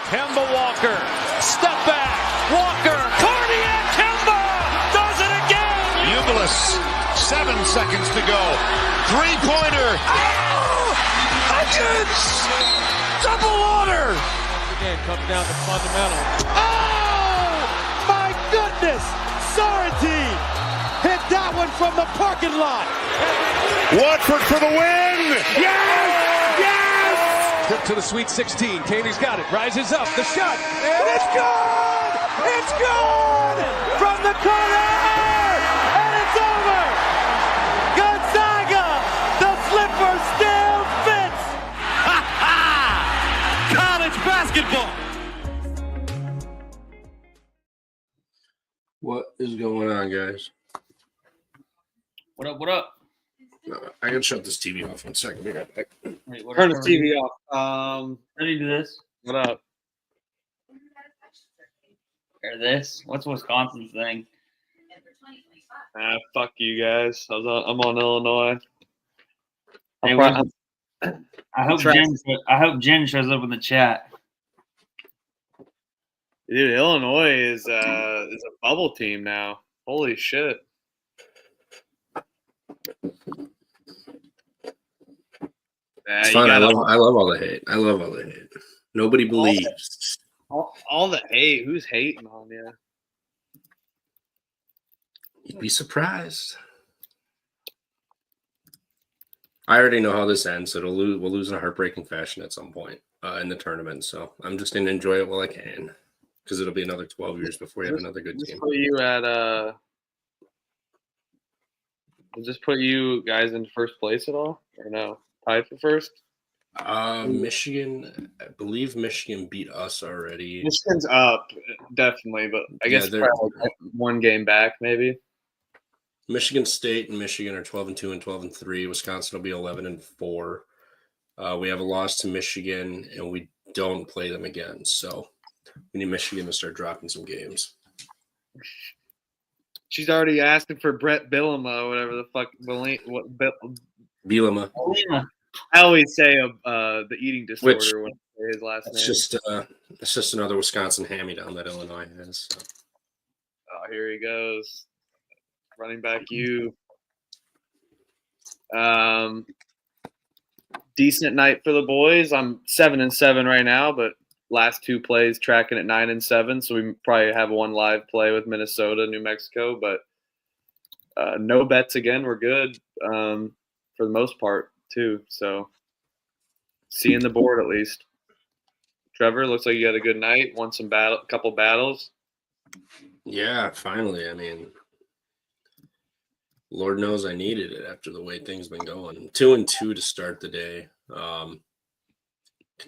Kemba Walker, step back, Walker, cardiac Kemba, does it again! Ubilis, 7 seconds to go. Three-pointer. Oh! Huggins! Double order! Again, comes down to fundamental. Oh! My goodness! Sorrentine hit that one from the parking lot. Watford for the win! Yes! Yes! To the Sweet 16. Taney's got it. Rises up. The shot. And it's good! It's good! From the corner! And it's over! Gonzaga! The slipper still fits! Ha ha! College basketball! What is going on, guys? What up? What up? I gotta shut this TV off 1 second. Be right back. Wait, Turn the TV off. Ready to do this? What up? Or this? What's Wisconsin's thing? Fuck you guys. I'm on Illinois. Hey, I hope Jen shows up in the chat. Dude, Illinois is a bubble team now. Holy shit. It's fun. I love all the hate. I love all the hate. Nobody believes. All the hate. Who's hating on you? You'd be surprised. I already know how this ends. We'll lose in a heartbreaking fashion at some point in the tournament. So I'm just gonna enjoy it while I can, because it'll be another 12 years before we have another good team. Put you at Does this put you guys in first place at all, or no? Tied for first? Michigan, I believe Michigan beat us already. Michigan's up, definitely, but I guess they're probably like 1 game back, maybe. Michigan State and Michigan are 12-2 and 12-3. Wisconsin will be 11-4. We have a loss to Michigan, and we don't play them again. So we need Michigan to start dropping some games. She's already asking for Brett Bielema, whatever the fuck. Bielema. I always say the eating disorder when I say his last name. It's just another Wisconsin hand-me-down that Illinois has. So. Oh, here he goes. Running back you. Decent night for the boys. I'm 7-7 right now, but last 2 plays tracking at 9-7. So we probably have 1 live play with Minnesota, New Mexico, but no bets again. We're good for the most part too. So seeing the board at least. Trevor, looks like you had a good night. Won some couple battles. Yeah, finally. I mean, Lord knows I needed it after the way things been going. 2-2 to start the day.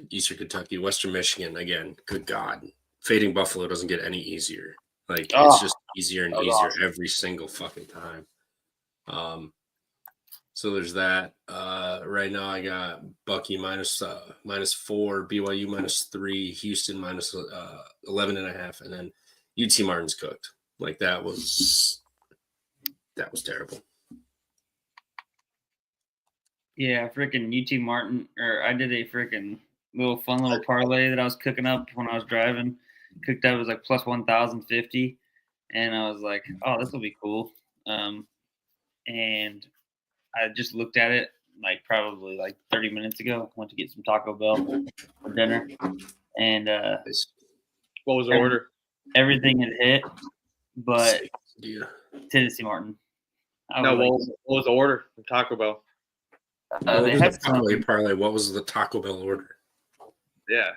Eastern Kentucky, Western Michigan, again, good God. Fading Buffalo doesn't get any easier. It's just easier and easier every single fucking time. So there's that. Right now I got Bucky minus 4, BYU -3, Houston minus 11.5, and then UT Martin's cooked. That was terrible. Yeah, freaking UT Martin, or I did a freaking fun little parlay that I was cooking up when I was driving. Cooked up, it was like plus 1,050, and I was like, oh, this will be cool. And I just looked at it probably 30 minutes ago. Went to get some Taco Bell for dinner, and what was the order? Everything had hit, but Tennessee Martin. What was the order from Taco Bell? They had parlay. What was the Taco Bell order? Yeah,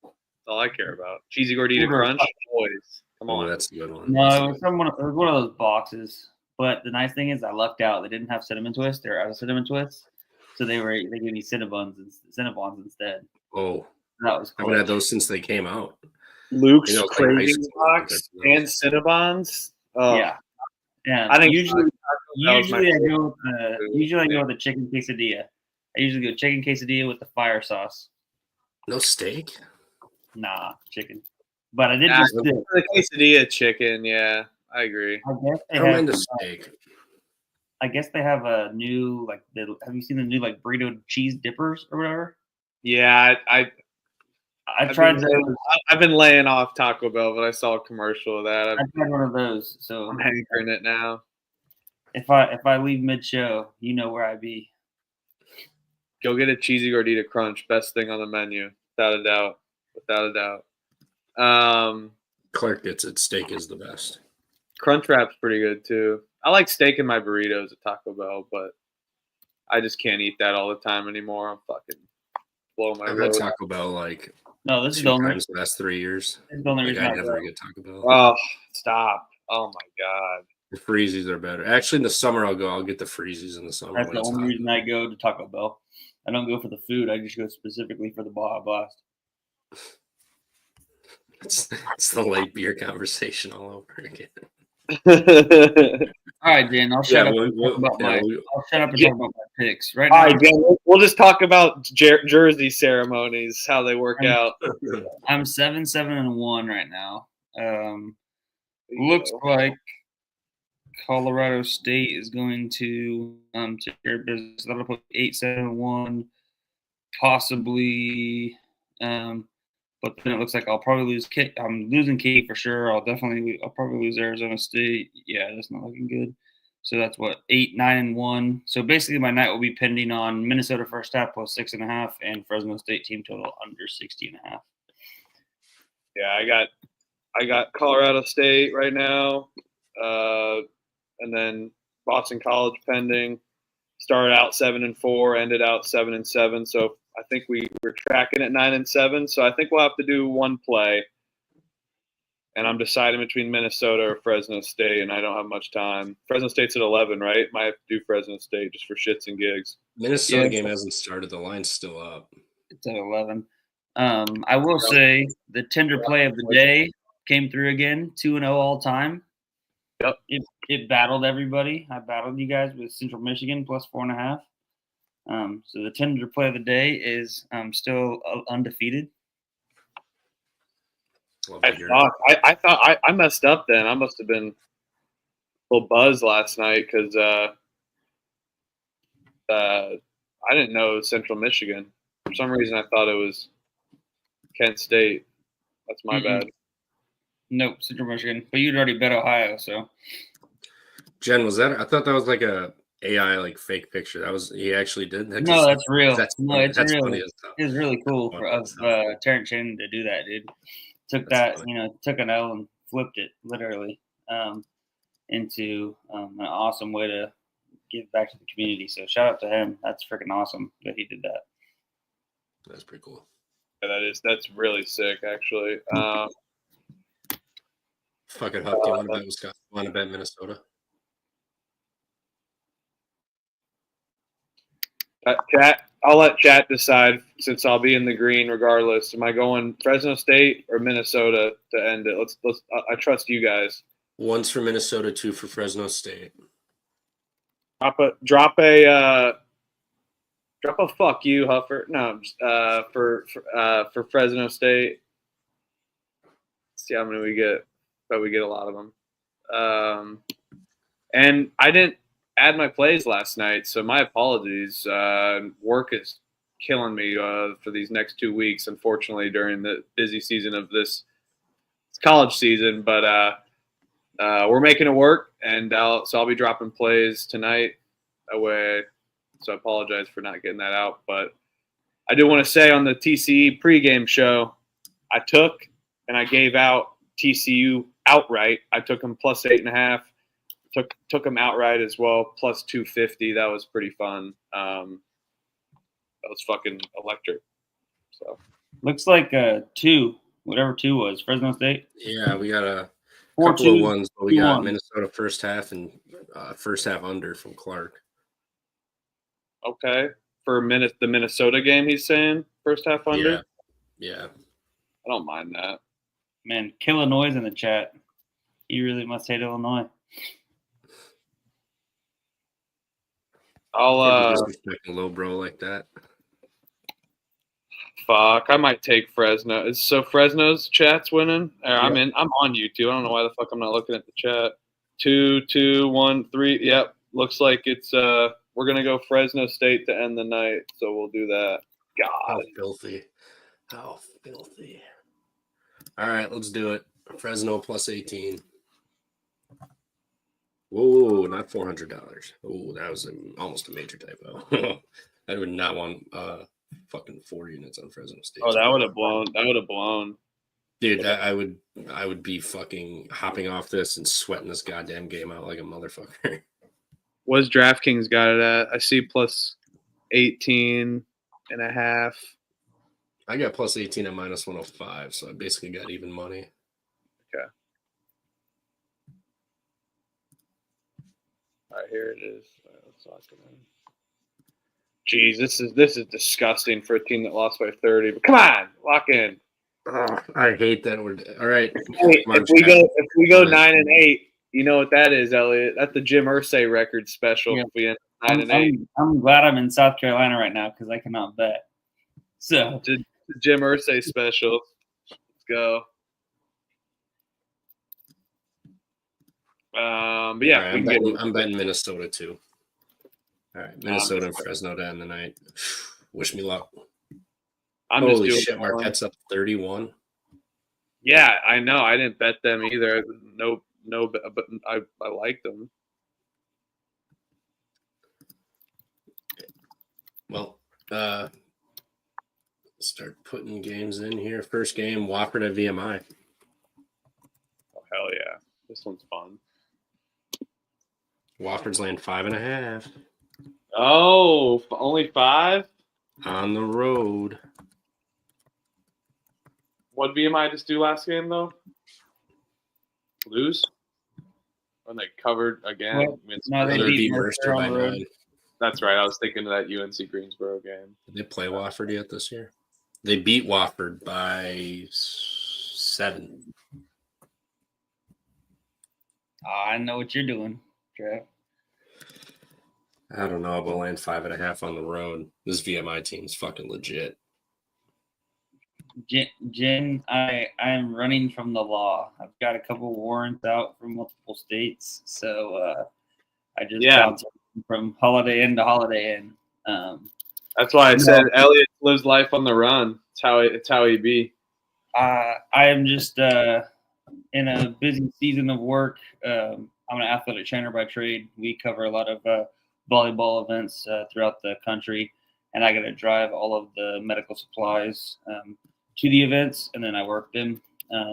that's all I care about. Cheesy Gordita Crunch, boys. Come on, that's a good one. No, it was one of those boxes. But the nice thing is, I lucked out. They didn't have cinnamon twist; they're out of cinnamon twist, so they gave me Cinnabons instead. Oh, that was cool. I haven't had those since they came out. Luke's Craving Box and Cinnabons. Oh. Yeah. I think usually I go with the chicken quesadilla. I usually go chicken quesadilla with the fire sauce. No steak? Nah, chicken. But I did the quesadilla chicken. Yeah, I agree. I don't mind the steak. I guess they have a new have you seen the new burrito cheese dippers or whatever? Yeah, I've been laying off Taco Bell, but I saw a commercial of that. I tried one of those, so I'm hankering it now. if I leave mid-show, you know where I be. Go get a cheesy gordita crunch, best thing on the menu, without a doubt. Without a doubt. Clark gets it. Steak is the best. Crunch wrap's pretty good too. I like steak in my burritos at Taco Bell, but I just can't eat that all the time anymore. I'm fucking blowing my I've load. had Taco Bell like No, this is two the only. times the last 3 years. This is the only Like reason I I never go. get Taco Bell. Oh, stop. Oh my God. The freezies are better. Actually, in the summer I'll get the freezies in the summer. That's when the it's only hot. reason I go to Taco Bell. I don't go for the food. I just go specifically for the Baja Blast. It's the late beer conversation all over again. All right, Dan. I'll shut up and talk about my picks right All now. right, Dan, we'll just talk about jersey ceremonies, how they work out. I'm 7-7-1 right now. Looks like Colorado State is going to take care of business. That'll put 8-7-1, possibly. But then it looks like I'll probably lose. I'm losing K for sure. I'll probably lose Arizona State. Yeah, that's not looking good. So that's what 8-9-1. So basically, my night will be pending on Minnesota first half plus 6.5 and Fresno State team total under 60.5. Yeah, I got Colorado State right now, and then Boston College pending. Started out 7-4, ended out 7-7. So I think we're tracking at 9-7. So I think we'll have to do one play. And I'm deciding between Minnesota or Fresno State, and I don't have much time. Fresno State's at 11, right? Might have to do Fresno State just for shits and gigs. Minnesota game hasn't started. The line's still up. It's at 11. I will say the tender play of the day came through again, 2-0 all time. Yep. It battled everybody. I battled you guys with Central Michigan plus 4.5. So the tender play of the day is still undefeated. I thought I messed up then. I must have been a little buzzed last night because I didn't know it was Central Michigan. For some reason, I thought it was Kent State. That's my bad. Nope, Central Michigan. But you'd already bet Ohio, so. Jen, was that? I thought that was like a AI like fake picture. That was he actually did. No, that's real. That's it's real. funny as hell. It was really cool of Terrence Shannon to do that, dude. Took an L and flipped it literally into an awesome way to give back to the community. So shout out to him. That's freaking awesome that he did that. That's pretty cool. Yeah, that's really sick, actually. Fucking Huck, do you want to bet Wisconsin? Want to bet Minnesota? Chat. I'll let chat decide since I'll be in the green regardless. Am I going Fresno State or Minnesota to end it? Let's. I trust you guys. One's for Minnesota, 2 for Fresno State. Drop a fuck you, Huffer. No, for Fresno State. Let's see how many we get. But we get a lot of them. And I didn't add my plays last night, so my apologies. Work is killing me for these next 2 weeks, unfortunately, during the busy season of this college season. But we're making it work, and I'll be dropping plays tonight. Away, so I apologize for not getting that out. But I do want to say on the TCE pregame show, I took and I gave out TCU outright. I took them plus 8.5. Took them outright as well, plus 250. That was pretty fun. That was fucking electric. So looks like 2, whatever 2 was, Fresno State. Yeah, we got a 4-2, couple of ones, but we got 2-1. Minnesota first half and first half under from Clark. Okay, for the Minnesota game, he's saying first half under. Yeah. I don't mind that. Man, Illinois in the chat. You really must hate Illinois. I'll disrespecting low bro like that. Fuck, I might take Fresno. So Fresno's chat's winning. I'm on YouTube. I don't know why the fuck I'm not looking at the chat. 2, 2, 1, 3. Yep, looks like it's we're gonna go Fresno State to end the night. So we'll do that. God, filthy. How filthy. All right, let's do it. Fresno plus 18. Whoa, not $400. Oh, that was almost a major typo. I would not want fucking 4 units on Fresno State. Oh, that would have blown. That would have blown. Dude, I would be fucking hopping off this and sweating this goddamn game out like a motherfucker. What's DraftKings got it at? I see plus 18.5. I got plus 18 at minus 105, so I basically got even money. Okay. All right, here it is. All right, let's lock it in. Jeez, this is disgusting for a team that lost by 30. But come on, lock in. Oh, I hate that we're all right. Hey, if we go 9 and 8, you know what that is, Elliot? That's the Jim Irsay record special. Yeah. If we end 9 and 8, I'm glad I'm in South Carolina right now because I cannot bet. So the Jim Irsay special. Let's go. But yeah, right, I'm betting Minnesota too. All right, Minnesota and Fresno to end the night. Wish me luck. Holy shit, Marquette's up 31. Yeah, I know. I didn't bet them either. No, but I liked them. Well, start putting games in here. First game, Wofford at VMI. Oh, hell yeah. This one's fun. Wofford's laying 5.5. Oh, only 5? On the road. What VMI just do last game, though? Lose? When they covered again? Well, no, they beat Mercer by on the road. 9. That's right. I was thinking of that UNC Greensboro game. Did they play Wofford yet this year? They beat Wofford by 7. I know what you're doing, Trev. I don't know about laying 5.5 on the road. This VMI team's fucking legit. Jen, I am running from the law. I've got a couple warrants out from multiple states, so I just bounced from Holiday Inn to Holiday Inn. That's why I said Elliot lives life on the run. It's how he be. I am just in a busy season of work. I'm an athletic trainer by trade. We cover a lot of volleyball events throughout the country, and I got to drive all of the medical supplies to the events, and then I work them.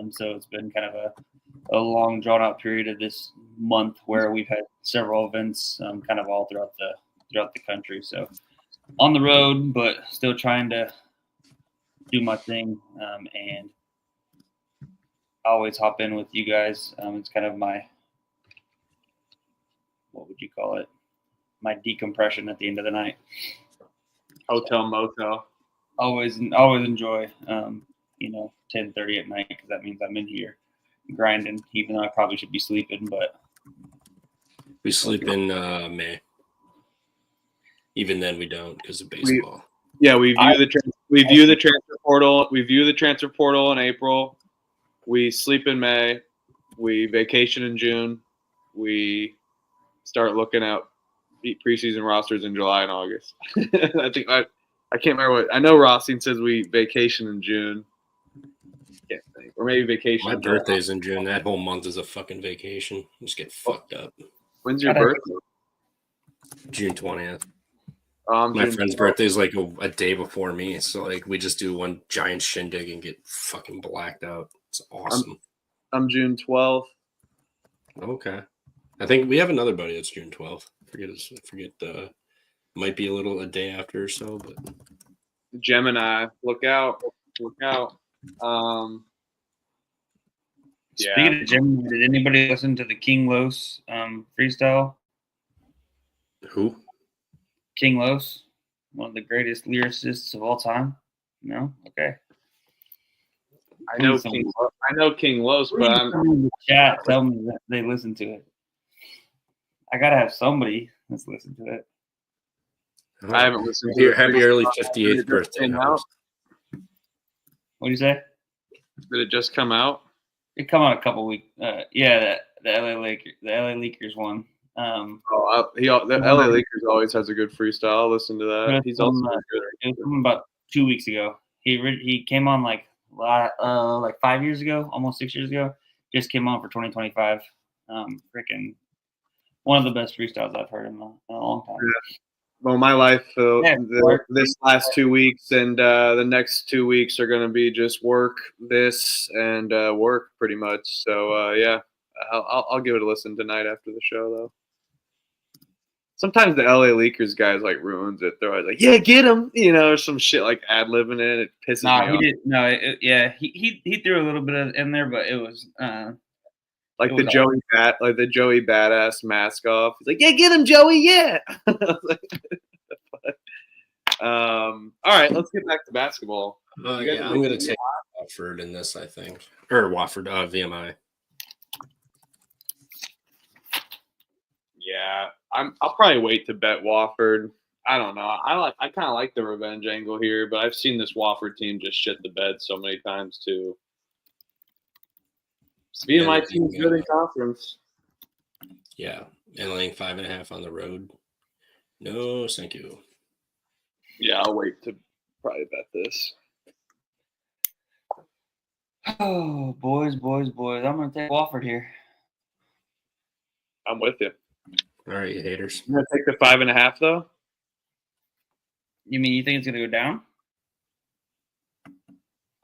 So it's been kind of a long, drawn-out period of this month where we've had several events, kind of all throughout the country. So on the road, but still trying to do my thing, and I always hop in with you guys. It's kind of my, what would you call it? My decompression at the end of the night. Hotel motel. Always enjoy, 10:30 at night because that means I'm in here grinding, even though I probably should be sleeping. But we sleep in May. Even then, we don't because of baseball. We view the transfer portal. We view the transfer portal in April. We sleep in May. We vacation in June. We start looking at preseason rosters in July and August. I can't remember what. I know Rothstein says we vacation in June. Can't think. Or maybe vacation. My birthday's in June. That whole month is a fucking vacation. Just get fucked up. When's your birthday? June 20th. My friend's birthday is like a day before me, so like we just do one giant shindig and get fucking blacked out. It's awesome. I'm June 12th. Okay, I think we have another buddy that's June 12th. Forget. Might be a day after or so, but Gemini, look out. Speaking of Gemini, did anybody listen to the King Los freestyle? Who? King Los, one of the greatest lyricists of all time. No? Okay. I know King Los, but I'm in the chat. Tell me that they listen to it. I gotta have somebody that's listened to it. I haven't listened to it. Happy early 58th birthday. What do you say? Did it just come out? It come out a couple weeks. The LA Lakers one. The LA Lakers always has a good freestyle. I'll listen to that. He's also good. It was about 2 weeks ago. He came on like 5 years ago, almost 6 years ago. Just came on for 2025. Freaking one of the best freestyles I've heard in a long time. Well, my life this last 2 weeks and the next 2 weeks are going to be just work this and work pretty much. So yeah, I'll give it a listen tonight after the show though. Sometimes the LA Lakers guys like ruins it. They're always like, "Yeah, get him," or some shit like ad-libbing it. It pisses me off. He did. No, he threw a little bit in there, but it was like the Joey Badass mask off. He's like, "Yeah, get him, Joey, yeah." All right, let's get back to basketball. Yeah, I'm gonna take Wofford in this, I think, or Wofford VMI. Yeah, I'll probably wait to bet Wofford. I don't know. I kind of like the revenge angle here, but I've seen this Wofford team just shit the bed so many times too. VMI team's good in conference. Yeah, and laying 5.5 on the road. No, thank you. Yeah, I'll wait to probably bet this. Oh, boys. I'm going to take Wofford here. I'm with you. All right, you haters. I'm going to take the 5.5, though. You mean you think it's going to go down?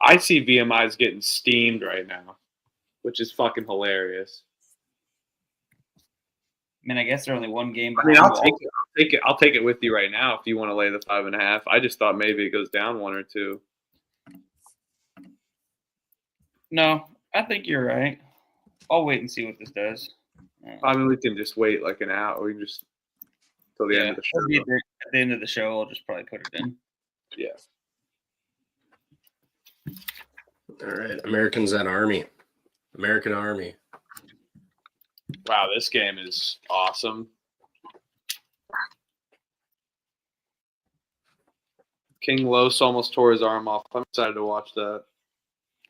I see VMI's getting steamed right now, which is fucking hilarious. I mean, I guess they're only one game. I mean, I'll take it. I'll take it with you right now if you want to lay the 5.5. I just thought maybe it goes down 1 or 2. No, I think you're right. I'll wait and see what this does. I mean, we can just wait like an hour. We can just till the end of the show. At the end of the show, I'll just probably put it in. Yeah. All right, Americans at Army. American Army. Wow, this game is awesome. King Los almost tore his arm off. I'm excited to watch that.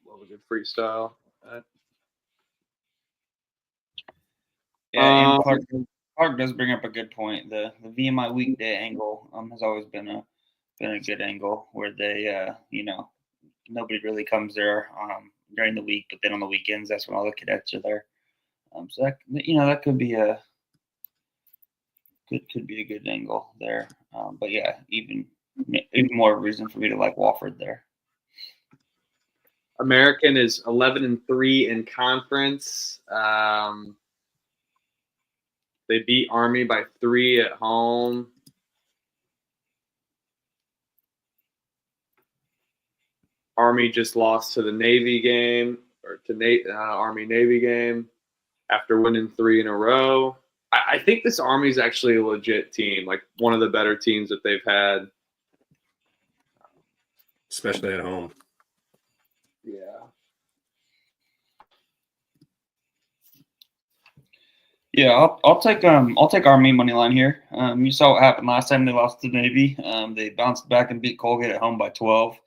Love a good freestyle. Yeah, and Clark does bring up a good point. The VMI weekday angle has always been a good angle where they nobody really comes there during the week, but then on the weekends that's when all the cadets are there. So that could be a good angle there. But yeah, even more reason for me to like Wofford there. American is 11-3 in conference. They beat Army by 3 at home. Army just lost to the Navy game, or to Army-Navy game after winning 3 in a row. I think this Army is actually a legit team, like one of the better teams that they've had. Especially at home. Yeah. Yeah, I'll take Army money line here. You saw what happened last time they lost to Navy. They bounced back and beat Colgate at home by 12.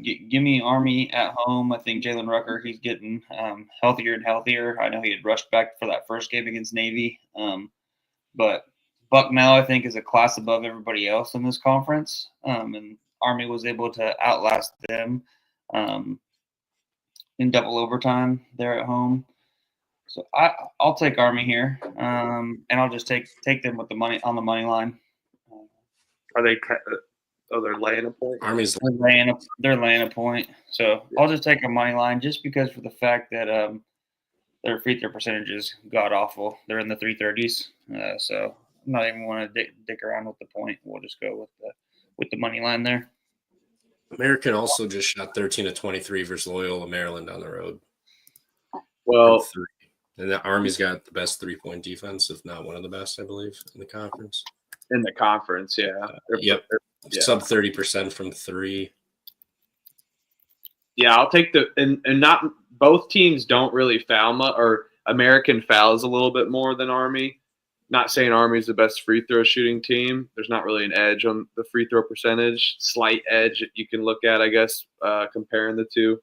Give me Army at home. I think Jalen Rucker, he's getting healthier and healthier. I know he had rushed back for that first game against Navy, but Bucknell I think is a class above everybody else in this conference, and Army was able to outlast them in double overtime there at home. So I'll take Army here, and I'll just take them with the money on the money line. Are they? They're laying a point. Army's they're laying a point. So I'll just take a money line just because for the fact that their free throw percentage is god awful. They're in the 330s. So I'm not even want to dick around with the point. We'll just go with the money line there. American also just shot 13 of 23 versus Loyola Maryland on the road. Well, and the Army's got the best 3-point defense, if not one of the best, I believe, in the conference. In the conference, yeah. Yep. Sub 30% from 3. Yeah, I'll take and not both teams don't really foul much, or American fouls a little bit more than Army. Not saying Army's the best free throw shooting team. There's not really an edge on the free throw percentage. Slight edge that you can look at, I guess, comparing the two.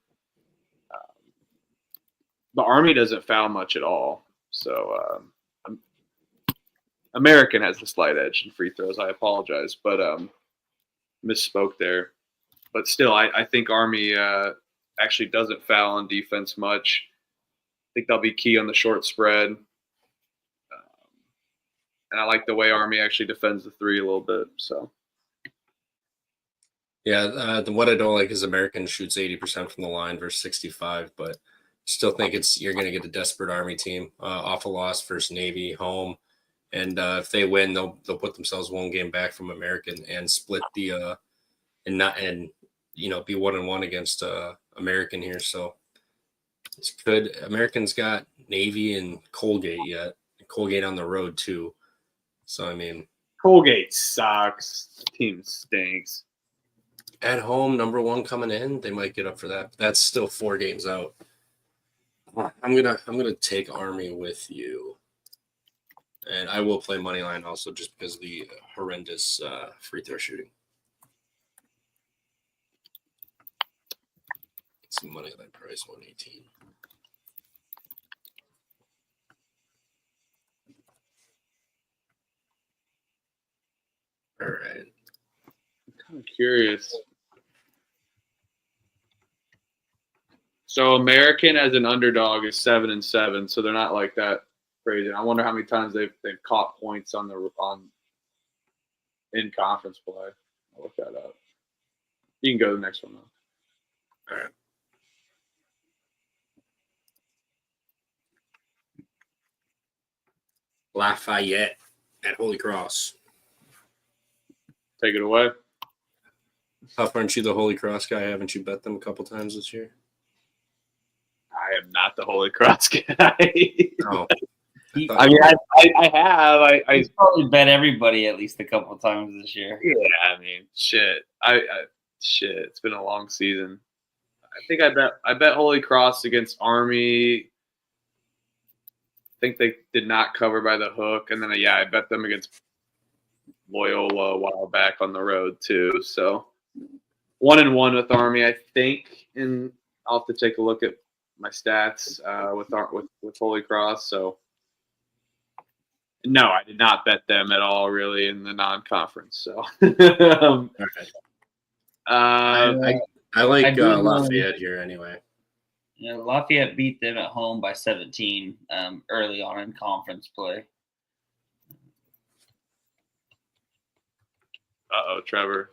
But Army doesn't foul much at all. So American has the slight edge in free throws. I apologize. But misspoke there. But still, I think Army actually doesn't foul on defense much. I think they'll be key on the short spread. And I like the way Army actually defends the 3 a little bit. So, Yeah, what I don't like is American shoots 80% from the line versus 65, but still think you're going to get a desperate Army team off a loss versus Navy home, and if they win, they'll put themselves 1 game back from American and split the be 1-1 against American here. So it's good. American's got Navy and Colgate yet. Colgate on the road too. So I mean, Colgate sucks. The team stinks. At home, number 1 coming in, they might get up for that. But that's still 4 games out. I'm gonna take Army with you, and I will play money line also just because of the horrendous free throw shooting. Some money line price 118. All right. I'm curious. So American as an underdog is 7-7, so they're not like that crazy. I wonder how many times they've caught points in conference play. I'll look that up. You can go to the next one though. All right. Lafayette at Holy Cross. Take it away. Tough, aren't you the Holy Cross guy? Haven't you bet them a couple times this year? I am not the Holy Cross guy. Oh, I mean, I have. I probably bet everybody at least a couple times this year. Yeah, I mean, shit. Shit. It's been a long season. I think I bet Holy Cross against Army. I think they did not cover by the hook, and then I bet them against Loyola a while back on the road too. So 1-1 with Army, I think, and I'll have to take a look at my stats with Holy Cross. So no, I did not bet them at all, really, in the non-conference. So okay. I like Lafayette here anyway. Yeah, Lafayette beat them at home by 17 early on in conference play. Trevor.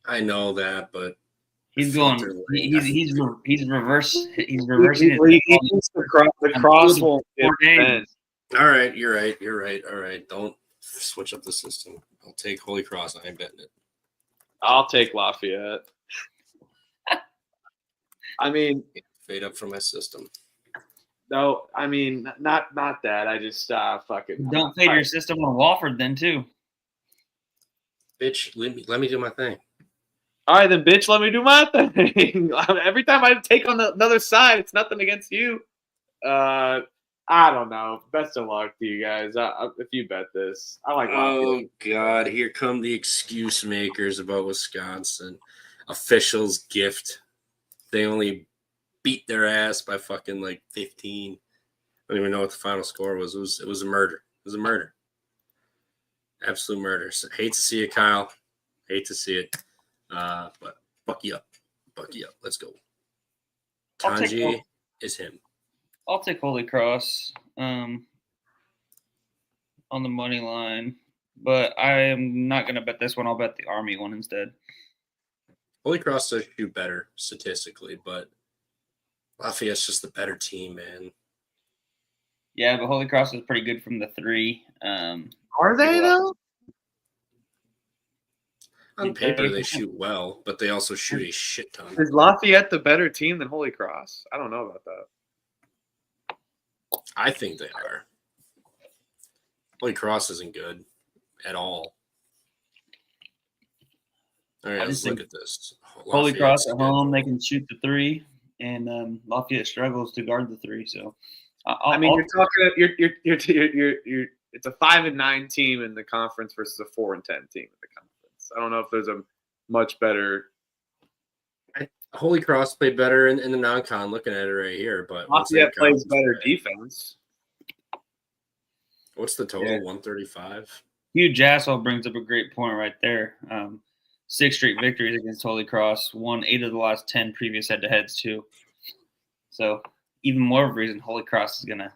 I know that, but he's going. He's reversing. The cross won't get. All right, you're right. All right, don't switch up the system. I'll take Holy Cross. I ain't betting it. I'll take Lafayette. I mean, fade up from my system. No, I mean not that. I just fucking don't fade your system on Wofford then too. Bitch, let me do my thing. All right, then, bitch, let me do my thing. Every time I take on the other side, it's nothing against you. I don't know. Best of luck to you guys. If you bet this, I like. Oh God, here come the excuse makers about Wisconsin. Officials gift. They only beat their ass by fucking like 15. I don't even know what the final score was. It was a murder. It was a murder. Absolute murder. So, hate to see it, Kyle. Hate to see it. But buck you up. Buck you up. Let's go. Tanji is him. I'll take Holy Cross on the money line, but I am not going to bet this one. I'll bet the Army one instead. Holy Cross does shoot better statistically, but Lafayette's just the better team, man. Yeah, but Holy Cross is pretty good from the 3. Are they though? On paper, they shoot well, but they also shoot a shit ton. Is Lafayette the better team than Holy Cross? I don't know about that. I think they are. Holy Cross isn't good at all. All right, let's look at this. Holy Cross at home, they can shoot the 3, and Lafayette struggles to guard the 3. So, you're talking. You're. It's a 5-9 team in the conference versus a 4-10 team in the conference. I don't know if there's a much better. Holy Cross played better in the non-con. Looking at it right here, but Lafayette plays better defense. What's the total? 135. Hugh Jassel brings up a great point right there. 6 straight victories against Holy Cross, won 8 of the last 10 previous head-to-heads too. So even more of a reason Holy Cross is gonna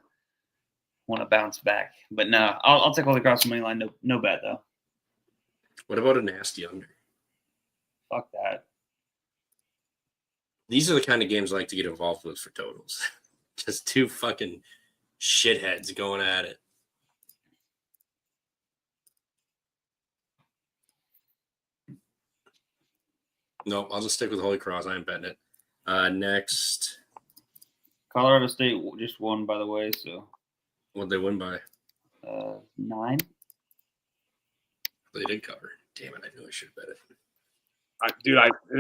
want to bounce back. But no, I'll take Holy Cross money line. No bet though. What about a nasty under? Fuck that. These are the kind of games I like to get involved with for totals. Just two fucking shitheads going at it. Nope, I'll just stick with Holy Cross. I ain't betting it. Next. Colorado State just won, by the way. So What'd they win by? 9. They did cover. Damn it, I knew I should bet it.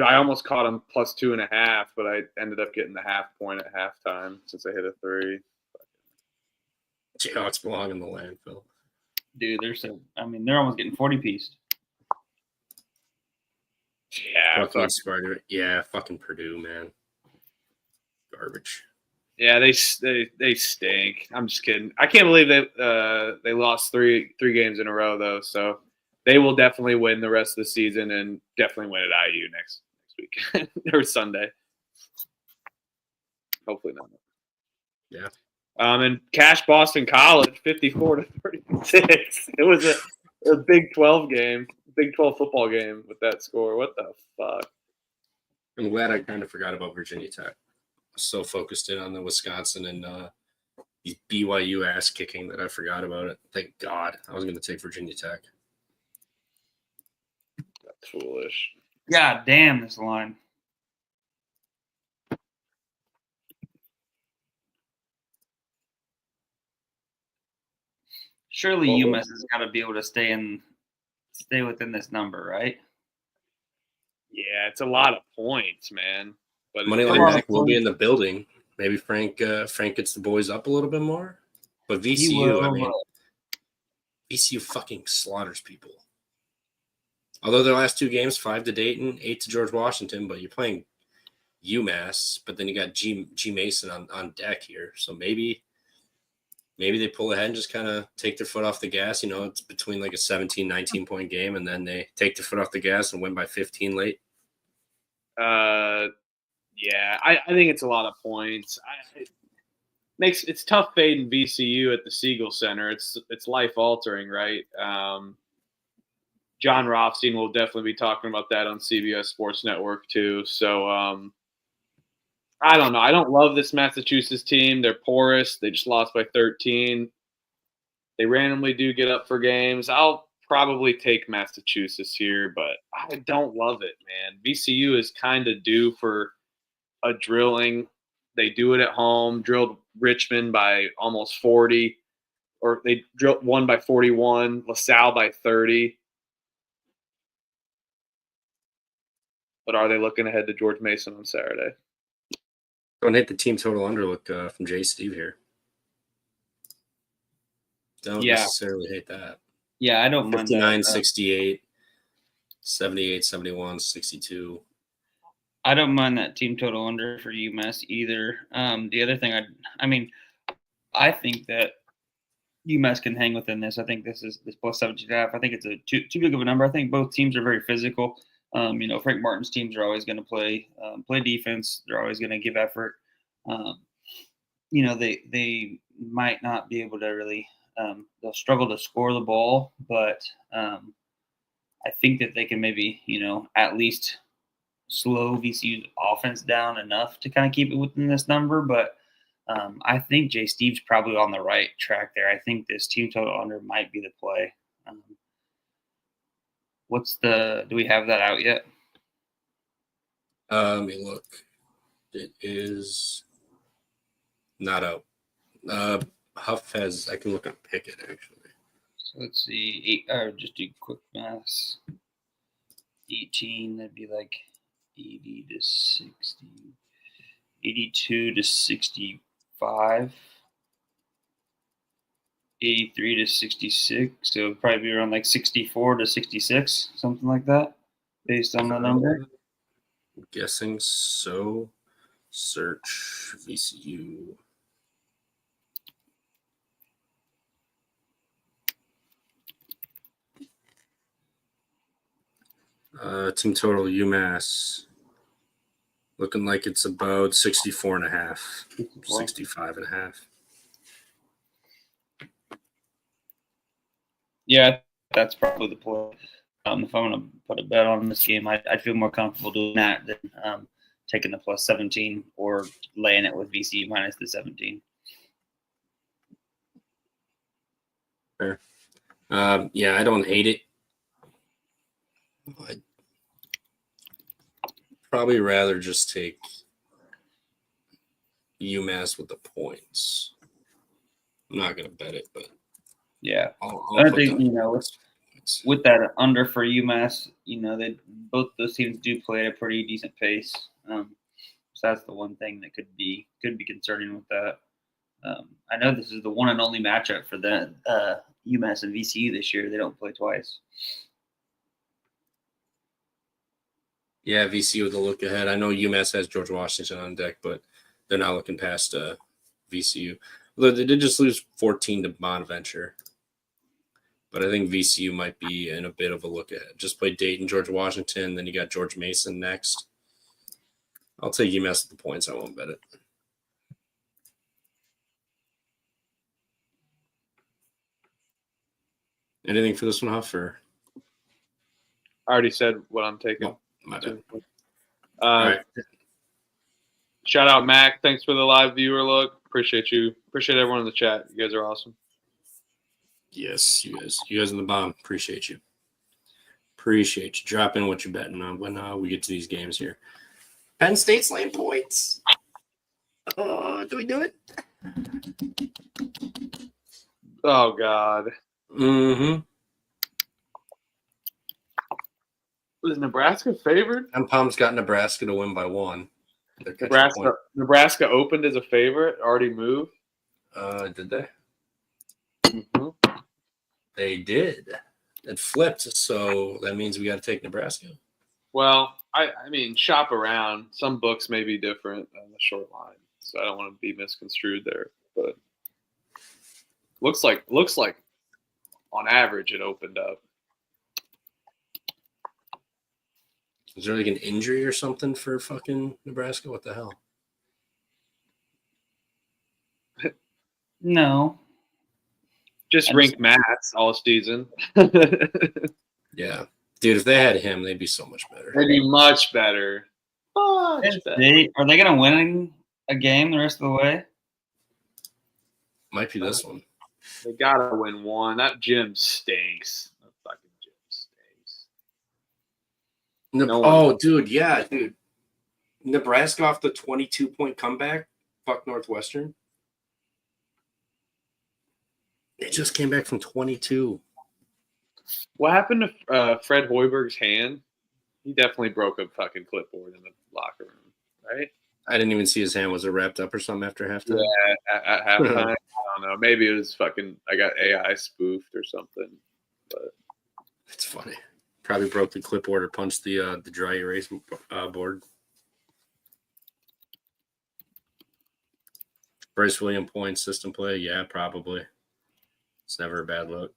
I almost caught him plus 2.5, but I ended up getting the half point at halftime since I hit a 3. Jayhawks belong in the landfill. Dude, they're almost getting 40-pieced. Yeah, fucking Purdue, man. Garbage. Yeah, they stink. I'm just kidding. I can't believe they lost three games in a row though. So they will definitely win the rest of the season and definitely win at IU next week or Sunday. Hopefully not. Yeah. And Cash Boston College 54-36. It was a Big 12 game, Big 12 football game with that score. What the fuck? I'm glad I kind of forgot about Virginia Tech. So focused in on the Wisconsin and these BYU ass kicking that I forgot about it. Thank God. I was going to take Virginia Tech. That's foolish. God damn this line. Surely UMass has got to be able to stay within this number, right? Yeah, it's a lot of points, man. But Moneyline Mac will be in the building. Maybe Frank gets the boys up a little bit more. But VCU, VCU fucking slaughters people. Although their last 2 games, 5 to Dayton, 8 to George Washington, but you're playing UMass, but then you got G Mason on deck here. So maybe they pull ahead and just kind of take their foot off the gas. You know, it's between like a 17, 19-point game, and then they take their foot off the gas and win by 15 late. Yeah, I think it's a lot of points. It's tough fading VCU at the Siegel Center. It's life altering, right? John Rothstein will definitely be talking about that on CBS Sports Network too. So I don't know. I don't love this Massachusetts team. They're porous. They just lost by 13. They randomly do get up for games. I'll probably take Massachusetts here, but I don't love it, man. VCU is kind of due for a drilling. They do it at home. Drilled Richmond by almost 40, or they won by 41. LaSalle by 30. But are they looking ahead to George Mason on Saturday? Don't hate the team total underlook from Jay Steve here. Don't necessarily hate that. Yeah, I don't mind 59, 68, 78, 71, 62. I don't mind that team total under for UMass either. The other thing, I think that UMass can hang within this. I think this plus 17.5. I think it's a too big of a number. I think both teams are very physical. Frank Martin's teams are always going to play defense. They're always going to give effort. They might not be able to really. They'll struggle to score the ball, but I think that they can maybe at least slow VCU's offense down enough to kind of keep it within this number. But I think Jay Steve's probably on the right track there. I think this team total under might be the play. Do we have that out yet? Let me look. It is not out. Huff has, I can look up Pickett actually. So let's see, just do quick maths. 18, that'd be like 80 to 60, 82 to 65, 83 to 66. So it'd probably be around like 64 to 66, something like that, based on the number. I'm guessing so. Search VCU. Team total UMass. Looking like it's about 64.5, 65.5. Yeah, that's probably the play. If I'm going to put a bet on this game, I'd feel more comfortable doing that than taking the plus 17 or laying it with VCU minus the 17. Fair. Yeah, I don't hate it. I'd probably rather just take UMass with the points. I'm not going to bet it, but yeah. I'll I put think, down with that under for UMass, they both those teams do play at a pretty decent pace. So that's the one thing that could be concerning with that. I know this is the one and only matchup for the UMass and VCU this year. They don't play twice. Yeah, VCU with a look ahead. I know UMass has George Washington on deck, but they're not looking past VCU. Although they did just lose 14 to Bonaventure. But I think VCU might be in a bit of a look ahead. Just play Dayton, George Washington, then you got George Mason next. I'll take UMass with the points. I won't bet it. Anything for this one, Huff? Or? I already said what I'm taking. Oh, my bad. All right. Shout out Mac. Thanks for the live viewer look. Appreciate you. Appreciate everyone in the chat. You guys are awesome. Yes, you guys in the bomb. Appreciate you. Appreciate you. Drop in what you're betting on when we get to these games here. Penn State's laying points. Do we do it? Oh God. Mm-hmm. Was Nebraska favored? Palm's got Nebraska to win by 1. Nebraska opened as a favorite. Already moved. Did they? Mm-hmm. They did. It flipped, so that means we got to take Nebraska. Well, I mean, shop around. Some books may be different on the short line, so I don't want to be misconstrued there. But looks like on average it opened up. Is there like an injury or something for fucking Nebraska? What the hell? No. Just rink Mats all season. Yeah. Dude, if they had him, they'd be so much better. They'd be much better. Are they going to win a game the rest of the way? Might be this one. They got to win one. That gym stinks. That fucking gym stinks. Dude, yeah, dude. Nebraska off the 22-point comeback. Fuck Northwestern. They just came back from 22. What happened to Fred Hoiberg's hand? He definitely broke a fucking clipboard in the locker room, right? I didn't even see his hand. Was it wrapped up or something after halftime? Yeah, at halftime. I don't know. Maybe it was fucking. I got AI spoofed or something. But it's funny. Probably broke the clipboard or punched the dry erase board. Bryce Williams points, system play. Yeah, probably. It's never a bad look.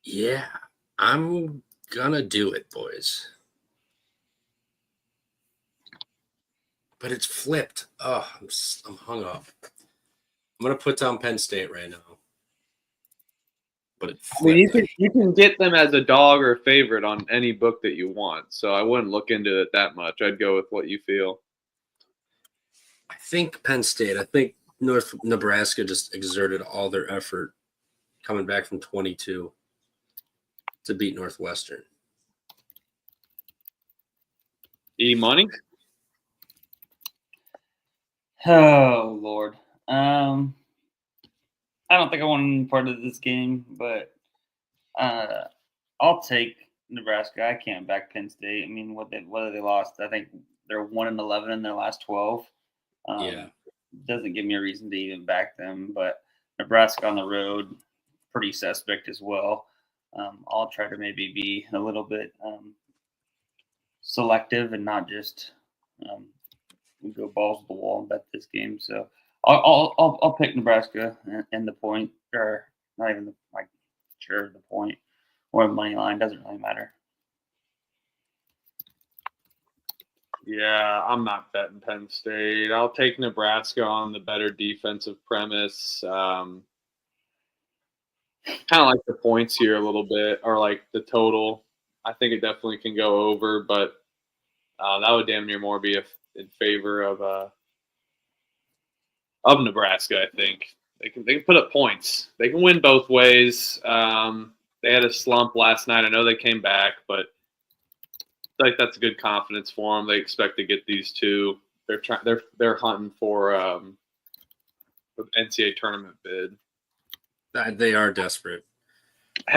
Yeah, I'm gonna do it, boys. But it's flipped. Oh, I'm hung up. I'm gonna put down Penn State right now. But you can get them as a dog or a favorite on any book that you want. So I wouldn't look into it that much. I'd go with what you feel. I think Penn State. I think Nebraska just exerted all their effort coming back from 22 to beat Northwestern. Money? Oh Lord. I don't think I want any part of this game, but I'll take Nebraska. I can't back Penn State. I mean, whether they lost, I think they're 1-11 in their last 12. Doesn't give me a reason to even back them, but Nebraska on the road, pretty suspect as well. I'll try to maybe be a little bit selective and not just go balls to the wall and bet this game. So I'll pick Nebraska and the point, or not even the point, or money line, doesn't really matter. Yeah, I'm not betting Penn State. I'll take Nebraska on the better defensive premise. Kind of like the points here a little bit, or like the total. I think it definitely can go over, but that would damn near more be in favor of Nebraska. I think they can put up points. They can win both ways. They had a slump last night. I know they came back, but I feel like that's a good confidence for them. They expect to get these two. They're hunting for the NCAA tournament bid. They are desperate. They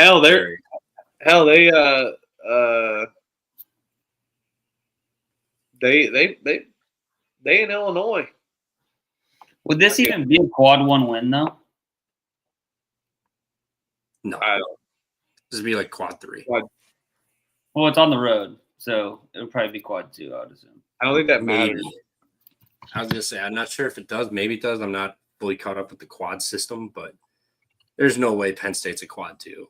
in Illinois. Would this even be a quad 1 win though? No, I don't. This would be like quad 3. Well, it's on the road, so it would probably be quad 2, I would assume. I don't think that matters. Maybe. I was gonna say I'm not sure if it does. Maybe it does. I'm not fully caught up with the quad system, but there's no way Penn State's a quad 2.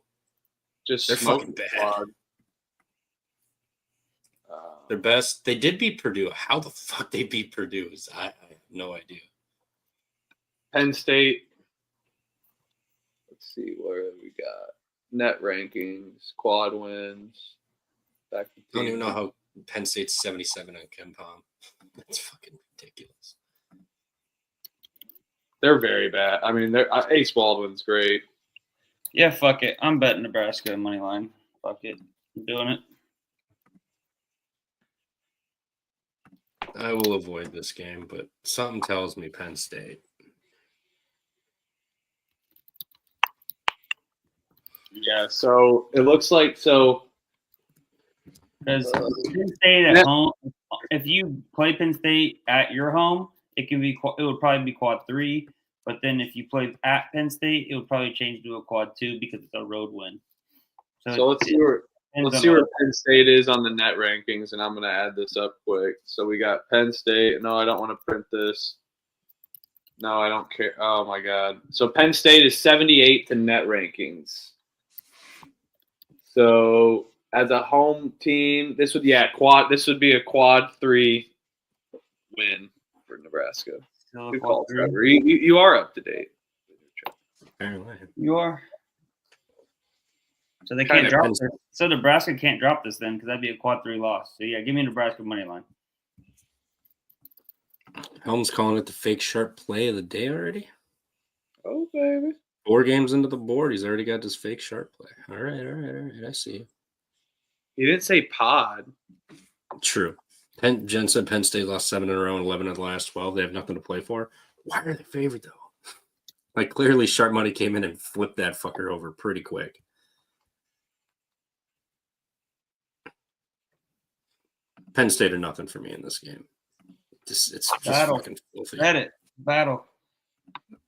They're fucking bad. Their best. They did beat Purdue. How the fuck they beat Purdue is I have no idea. Penn State. Let's see where we got net rankings, quad wins. I don't even know how Penn State's 77 on KenPom. That's fucking ridiculous. They're very bad. I mean, Ace Baldwin's great. Yeah, fuck it. I'm betting Nebraska money line. Fuck it. I'm doing it. I will avoid this game, but something tells me Penn State. Yeah, so it looks like because Penn State at home, if you play Penn State at your home, it would probably be quad 3. But then if you play at Penn State, it would probably change to a quad 2 because it's a road win. So let's see where Penn State is on the net rankings, and I'm going to add this up quick. So we got Penn State. No, I don't want to print this. No, I don't care. Oh, my God. So Penn State is 78th in net rankings. So as a home team, this would be a quad 3 win for Nebraska. Good call, Trevor. You are up to date. Apparently. You are. So they can't drop this. So Nebraska can't drop this then because that'd be a quad 3 loss. So yeah, give me Nebraska money line. Helm's calling it the fake sharp play of the day already. Oh, baby. 4 games into the board, he's already got his fake sharp play. All right. I see you. He didn't say pod. True. Jen said Penn State lost 7 in a row and 11 of the last 12. They have nothing to play for. Why are they favored, though? Like, clearly sharp money came in and flipped that fucker over pretty quick. Penn State or nothing for me in this game. It's just Battle. Fucking filthy. Bet it. Battle.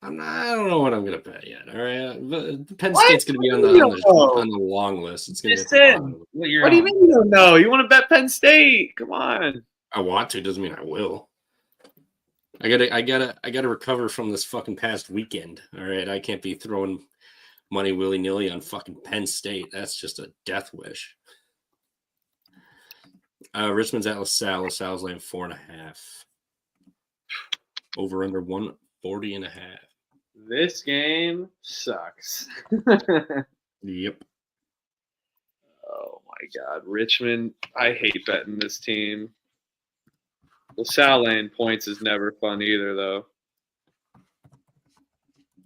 I don't know what I'm going to bet yet. All right. Penn State's going to be on the long list. It's going to what do you mean you don't know? You want to bet Penn State? Come on. I want to. Doesn't mean I will. I gotta recover from this fucking past weekend. All right. I can't be throwing money willy-nilly on fucking Penn State. That's just a death wish. Richmond's at LaSalle. LaSalle's laying 4.5. Over under 140.5. This game sucks. Yep. Oh my God, Richmond! I hate betting this team. LaSalle laying points is never fun either, though.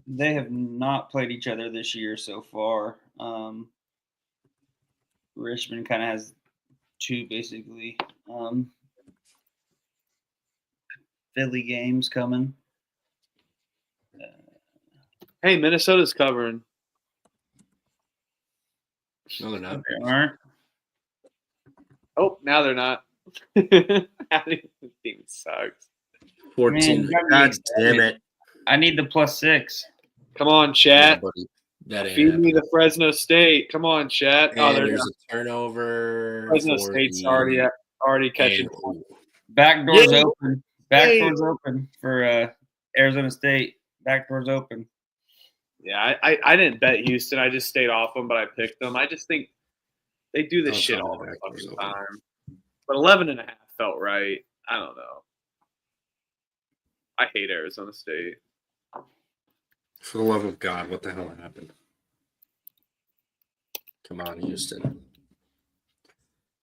They have not played each other this year so far. Richmond kind of has 2 basically Philly games coming. Hey, Minnesota's covering. No, they're not. They aren't. Oh, now they're not. This team sucks. 14. God damn it. I need the +6. Come on, chat. Yeah, Feed me the Fresno State. Come on, chat. And there's a turnover. Fresno State's already catching. Back doors open. Back doors open for Arizona State. Back doors open. Yeah, I didn't bet Houston. I just stayed off them, but I picked them. I just think they do this Don't shit tell me all the the back door's fucking open. time. But 11.5 felt right. I don't know. I hate Arizona State. For the love of God, what the hell happened? Come on, Houston.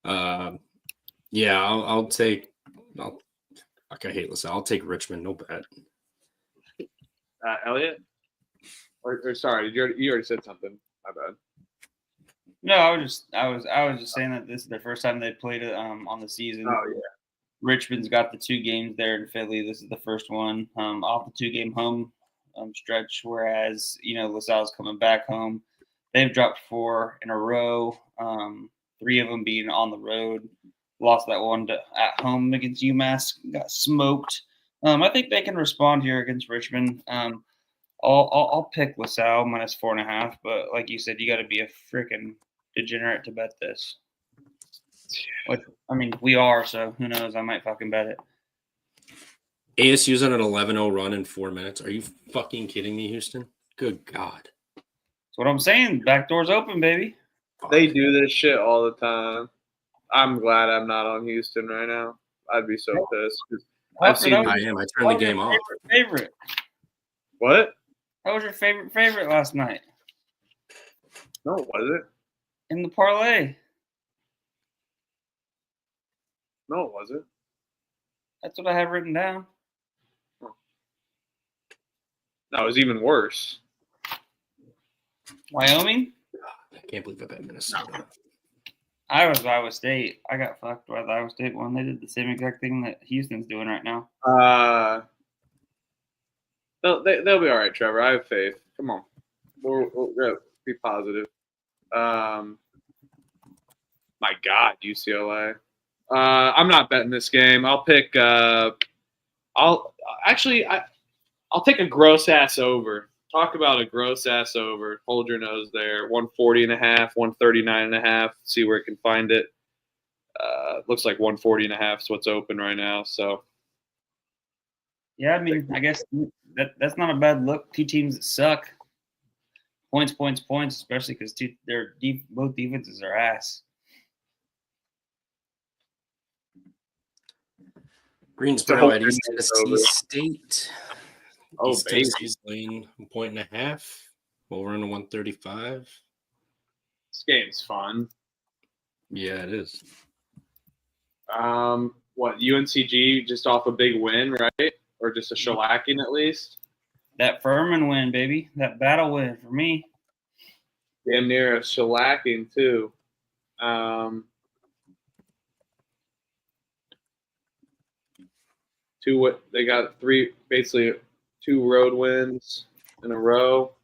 Yeah, I'll take. I hate LaSalle. I'll take Richmond. No bet. Elliot? Or sorry, you already said something. My bad. No, I was just saying that this is the first time they played it on the season. Oh yeah. Richmond's got the 2 games there in Philly. This is the first one off the 2-game home stretch. Whereas LaSalle's coming back home. They've dropped 4 in a row. 3 of them being on the road. Lost that one at home against UMass. Got smoked. I think they can respond here against Richmond. I'll pick LaSalle minus 4.5. But like you said, you got to be a freaking degenerate to bet this. Which, I mean, we are, so who knows? I might fucking bet it. ASU's on an 11-0 run in 4 minutes. Are you fucking kidding me, Houston? Good God. That's what I'm saying. Back doors open, baby. They do this shit all the time. I'm glad I'm not on Houston right now. I'd be so pissed. 'Cause I've seen. I am. I turned the game off. Favorite. What? How was your favorite last night? No, was it? In the parlay. No, it wasn't. That's what I have written down. No, it was even worse. Wyoming? I can't believe I bet Minnesota. I was Iowa State. I got fucked by the Iowa State one. They did the same exact thing that Houston's doing right now. They'll be all right, Trevor. I have faith. Come on. We'll be positive. My God, UCLA. I'm not betting this game. I'll pick. I'll take a gross ass over. Talk about a gross ass over. Hold your nose there. 140.5, 139.5. See where it can find it. Looks like 140.5 is what's open right now. So. Yeah, I mean, I guess that's not a bad look. 2 teams that suck. Points, especially because both defenses are ass. Greensboro at East Tennessee over. State. Oh, East baby. Tennessee's laying 1.5. Over into 135. This game's fun. Yeah, it is. What, UNCG just off a big win, right? Or just a shellacking at least? That Furman win, baby. That battle win for me. Damn near a shellacking, too. They got 3, basically 2 road wins in a row.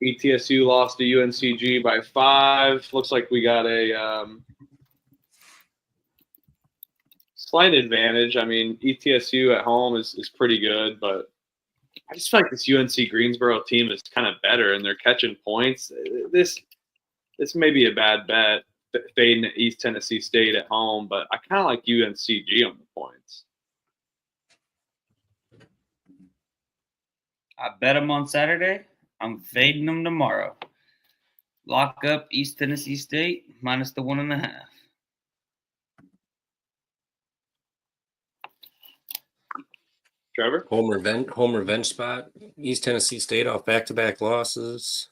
ETSU lost to UNCG by 5. Looks like we got a slight advantage. I mean, ETSU at home is pretty good, but I just feel like this UNC Greensboro team is kind of better, and they're catching points. This may be a bad bet, fading East Tennessee State at home, but I kind of like UNCG on the points. I bet them on Saturday. I'm fading them tomorrow. Lock up East Tennessee State minus the 1.5. Trevor? Home revenge spot. East Tennessee State off back-to-back losses.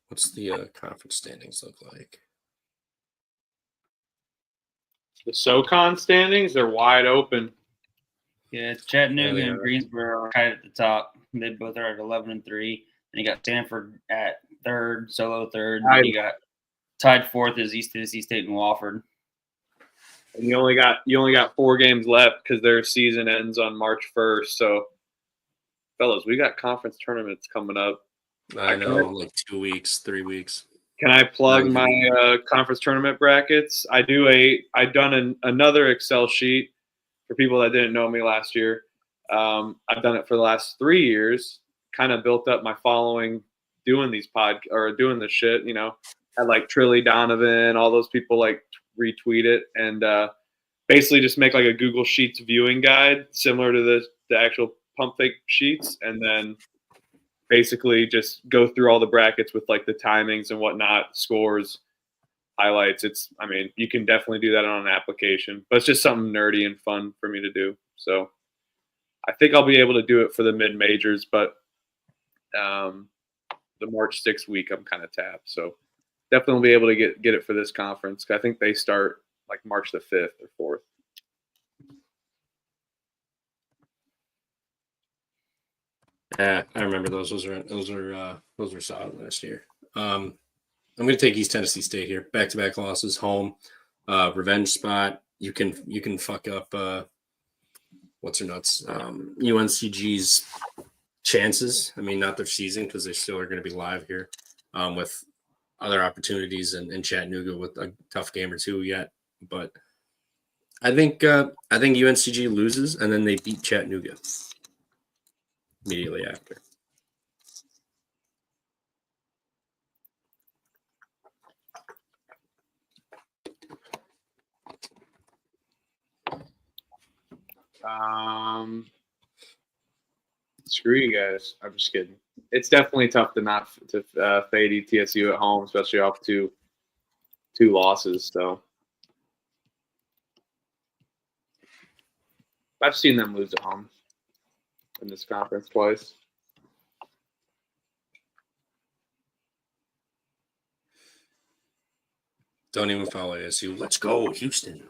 What's the conference standings look like? The SoCon standings, they're wide open. Yeah, Chattanooga Yeah, and Greensboro are right at the top. They both are at 11-3. And you got Stanford at 3rd, solo 3rd. And you got tied 4th is East Tennessee State and Wofford. And you only got 4 games left because their season ends on March 1st. So, fellas, we got conference tournaments coming up. I know, like 2 weeks, 3 weeks. Can I plug my conference tournament brackets? I've done another Excel sheet for people that didn't know me last year. I've done it for the last 3 years. Kind of built up my following doing these doing this shit. had like Trilly Donovan, all those people like retweet it and basically just make like a Google Sheets viewing guide similar to the actual pump fake sheets, and then basically just go through all the brackets with like the timings and whatnot, scores, highlights. I mean, you can definitely do that on an application, but it's just something nerdy and fun for me to do. So I think I'll be able to do it for the mid majors, but the March 6th week I'm kind of tapped. So definitely will be able to get it for this conference. I think they start like March the 5th or 4th. Yeah, I remember those. Those were solid last year. I'm going to take East Tennessee State here. Back-to-back losses, home, revenge spot. You can fuck up what's her nuts, UNCG's chances. I mean, not their season because they still are going to be live here with other opportunities in Chattanooga with a tough game or two yet. But I think UNCG loses and then they beat Chattanooga immediately after. Screw you guys. I'm just kidding. It's definitely tough to fade ETSU at home, especially off two losses. So I've seen them lose at home in this conference twice. Don't even follow ASU. Let's go, Houston.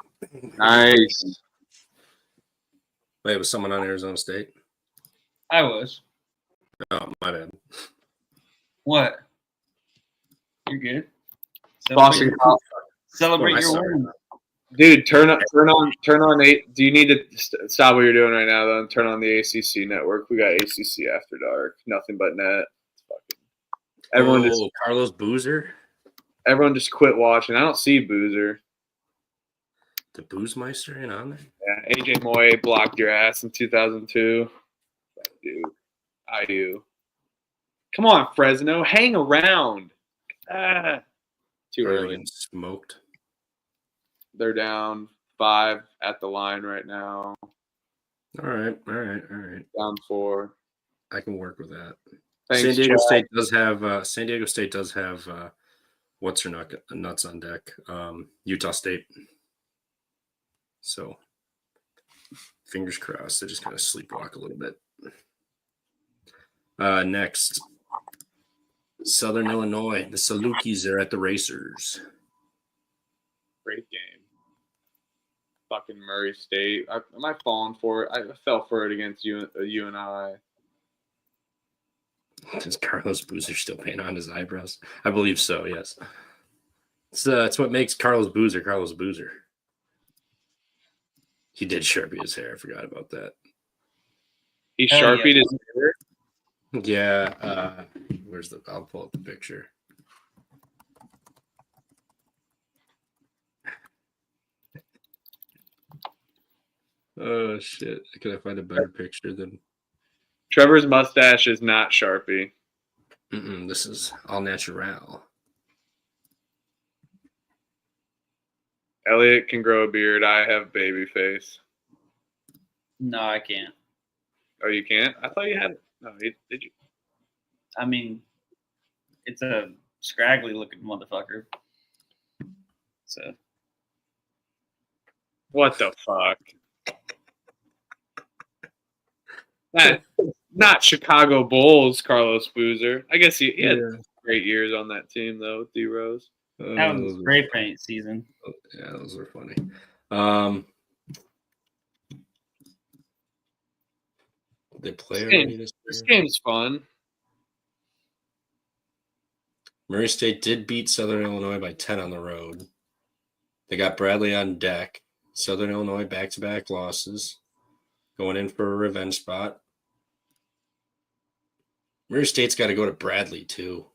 Nice. Wait, was someone on Arizona State? I was. Oh, my bad. What? You're good. Boston. Celebrate Oh, your win. Dude, turn on 8. Do you need to stop what you're doing right now, though, and turn on the ACC network? We got ACC After Dark. Nothing but net. Carlos Boozer? Everyone just quit watching. I don't see Boozer. The Boozemeister ain't on there? Yeah, AJ Moye blocked your ass in 2002. Dude, I do. Come on, Fresno. Hang around. Too early. Getting smoked. They're down 5 at the line right now. All right. Down 4. I can work with that. Thanks, San Diego Chad. State does have what's her nuts on deck? Utah State. So fingers crossed. They just kind of sleepwalk a little bit. Next, Southern Illinois. The Salukis are at the Racers. Great game. Fucking Murray State. Am I falling for it? I fell for it against UNI. Is Carlos Boozer still paint on his eyebrows? I believe so, yes. It's what makes Carlos Boozer. He did Sharpie his hair. I forgot about that. He Sharpied his hair? Yeah. I'll pull up the picture. Oh, shit. Could I find a better picture than... Trevor's mustache is not Sharpie. This is all natural. Elliot can grow a beard. I have baby face. No, I can't. Oh, you can't? I thought you had. No, did you? I mean, it's a scraggly looking motherfucker. So. What the fuck? Not Chicago Bulls, Carlos Boozer. I guess he had great years on that team, though, with D-Rose. That was spray paint season. Yeah, those were funny. They play this game's fun. Murray State did beat Southern Illinois by 10 on the road. They got Bradley on deck. Southern Illinois back-to-back losses. Going in for a revenge spot. Murray State's got to go to Bradley, too.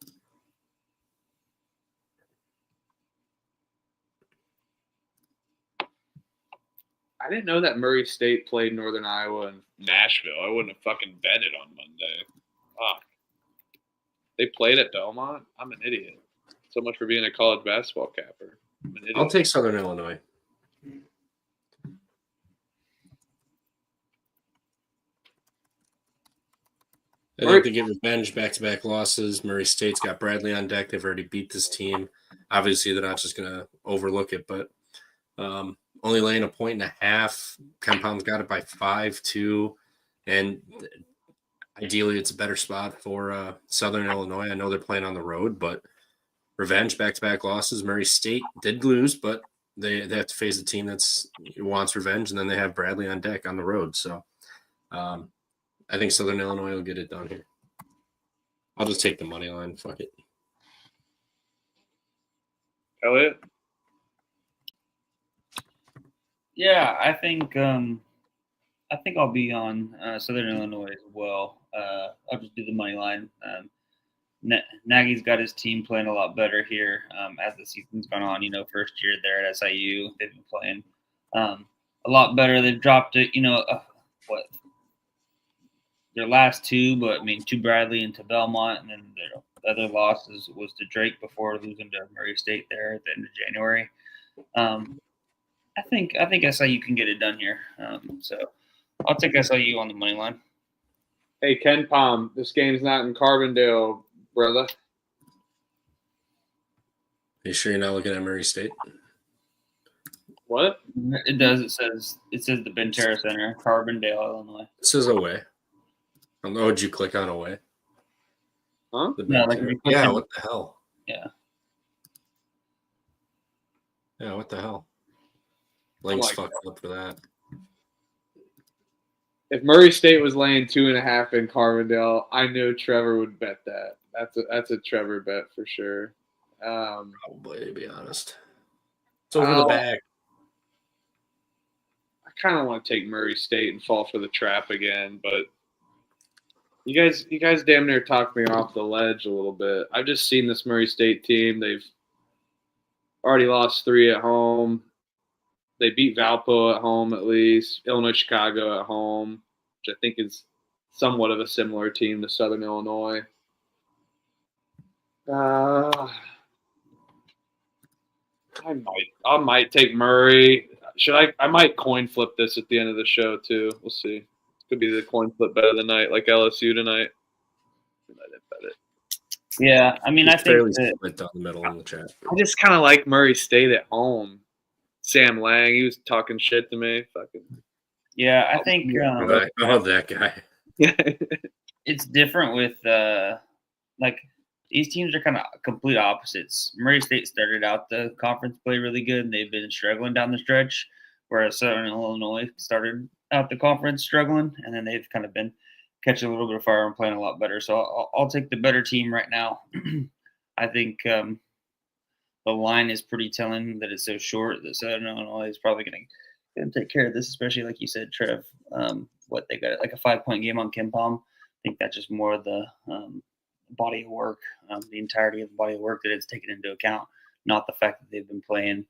I didn't know that Murray State played Northern Iowa and Nashville. I wouldn't have fucking betted on Monday. Fuck. They played at Belmont? I'm an idiot. So much for being a college basketball capper. I'll take Southern Illinois. I think they get revenge, back-to-back losses. Murray State's got Bradley on deck. They've already beat this team. Obviously, they're not just going to overlook it, but only laying 1.5. Compound's got it by 5, too. And ideally, it's a better spot for Southern Illinois. I know they're playing on the road, but revenge, back-to-back losses. Murray State did lose, but they have to face a team that wants revenge, and then they have Bradley on deck on the road. So I think Southern Illinois will get it done here. I'll just take the money line. Fuck it. Elliot? Yeah, I think I'll be on Southern Illinois as well. I'll just do the money line. Nagy's got his team playing a lot better here as the season's gone on. First year there at SIU, they've been playing a lot better. They've dropped it. Their last two, but to Bradley and to Belmont, and then their other loss was to Drake before losing to Murray State there at the end of January. I think SIU can get it done here. So I'll take SIU on the money line. Hey, Ken Palm, this game's not in Carbondale, brother. Are you sure you're not looking at Murray State? What? It does. It says the Benterra Center, Carbondale, Illinois. It says away. Oh, did you click on away? Huh? Yeah, what the hell? Yeah. Yeah, what the hell? Link's fucked up for that. If Murray State was laying 2.5 in Carbondale, I knew Trevor would bet that. That's a Trevor bet for sure. Probably, to be honest. It's over the bag. I kind of want to take Murray State and fall for the trap again, but you guys damn near talked me off the ledge a little bit. I've just seen this Murray State team. They've already lost 3 at home. They beat Valpo at home at least. Illinois Chicago at home, which I think is somewhat of a similar team to Southern Illinois. I might take Murray. I might coin flip this at the end of the show too. We'll see. Could be the coin flip bet of the night, like LSU tonight. I didn't bet it. Yeah, I think fairly split down the middle in the chat. I just kind of like Murray State at home. Sam Lang, he was talking shit to me. Fucking. Yeah, I think that guy. It's different with these teams are kind of complete opposites. Murray State started out the conference play really good, and they've been struggling down the stretch, whereas Southern Illinois started out the conference struggling, and then they've kind of been catching a little bit of fire and playing a lot better. So I'll take the better team right now. I think the line is pretty telling that it's so short that Southern Illinois is probably going to take care of this, especially like you said, Trev. What they got, like a 5-point game on Ken Palm. I think that's just more of the body of work, the entirety of the body of work that it's taken into account, not the fact that they've been playing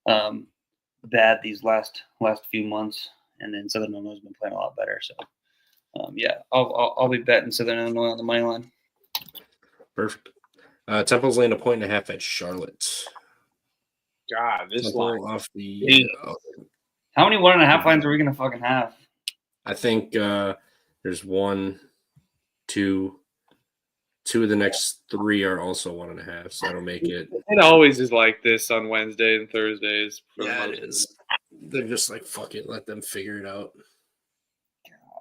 bad these last few months, and then Southern Illinois has been playing a lot better. So, I'll be betting Southern Illinois on the money line. Perfect. Temple's laying 1.5 at Charlotte. God, this line off the. How many 1.5 lines are we gonna fucking have? I think there's 1, 2. 2 of the next 3 are also 1.5, so that'll make it. It always is like this on Wednesdays and Thursdays. Yeah, it is. They're just like, fuck it, let them figure it out.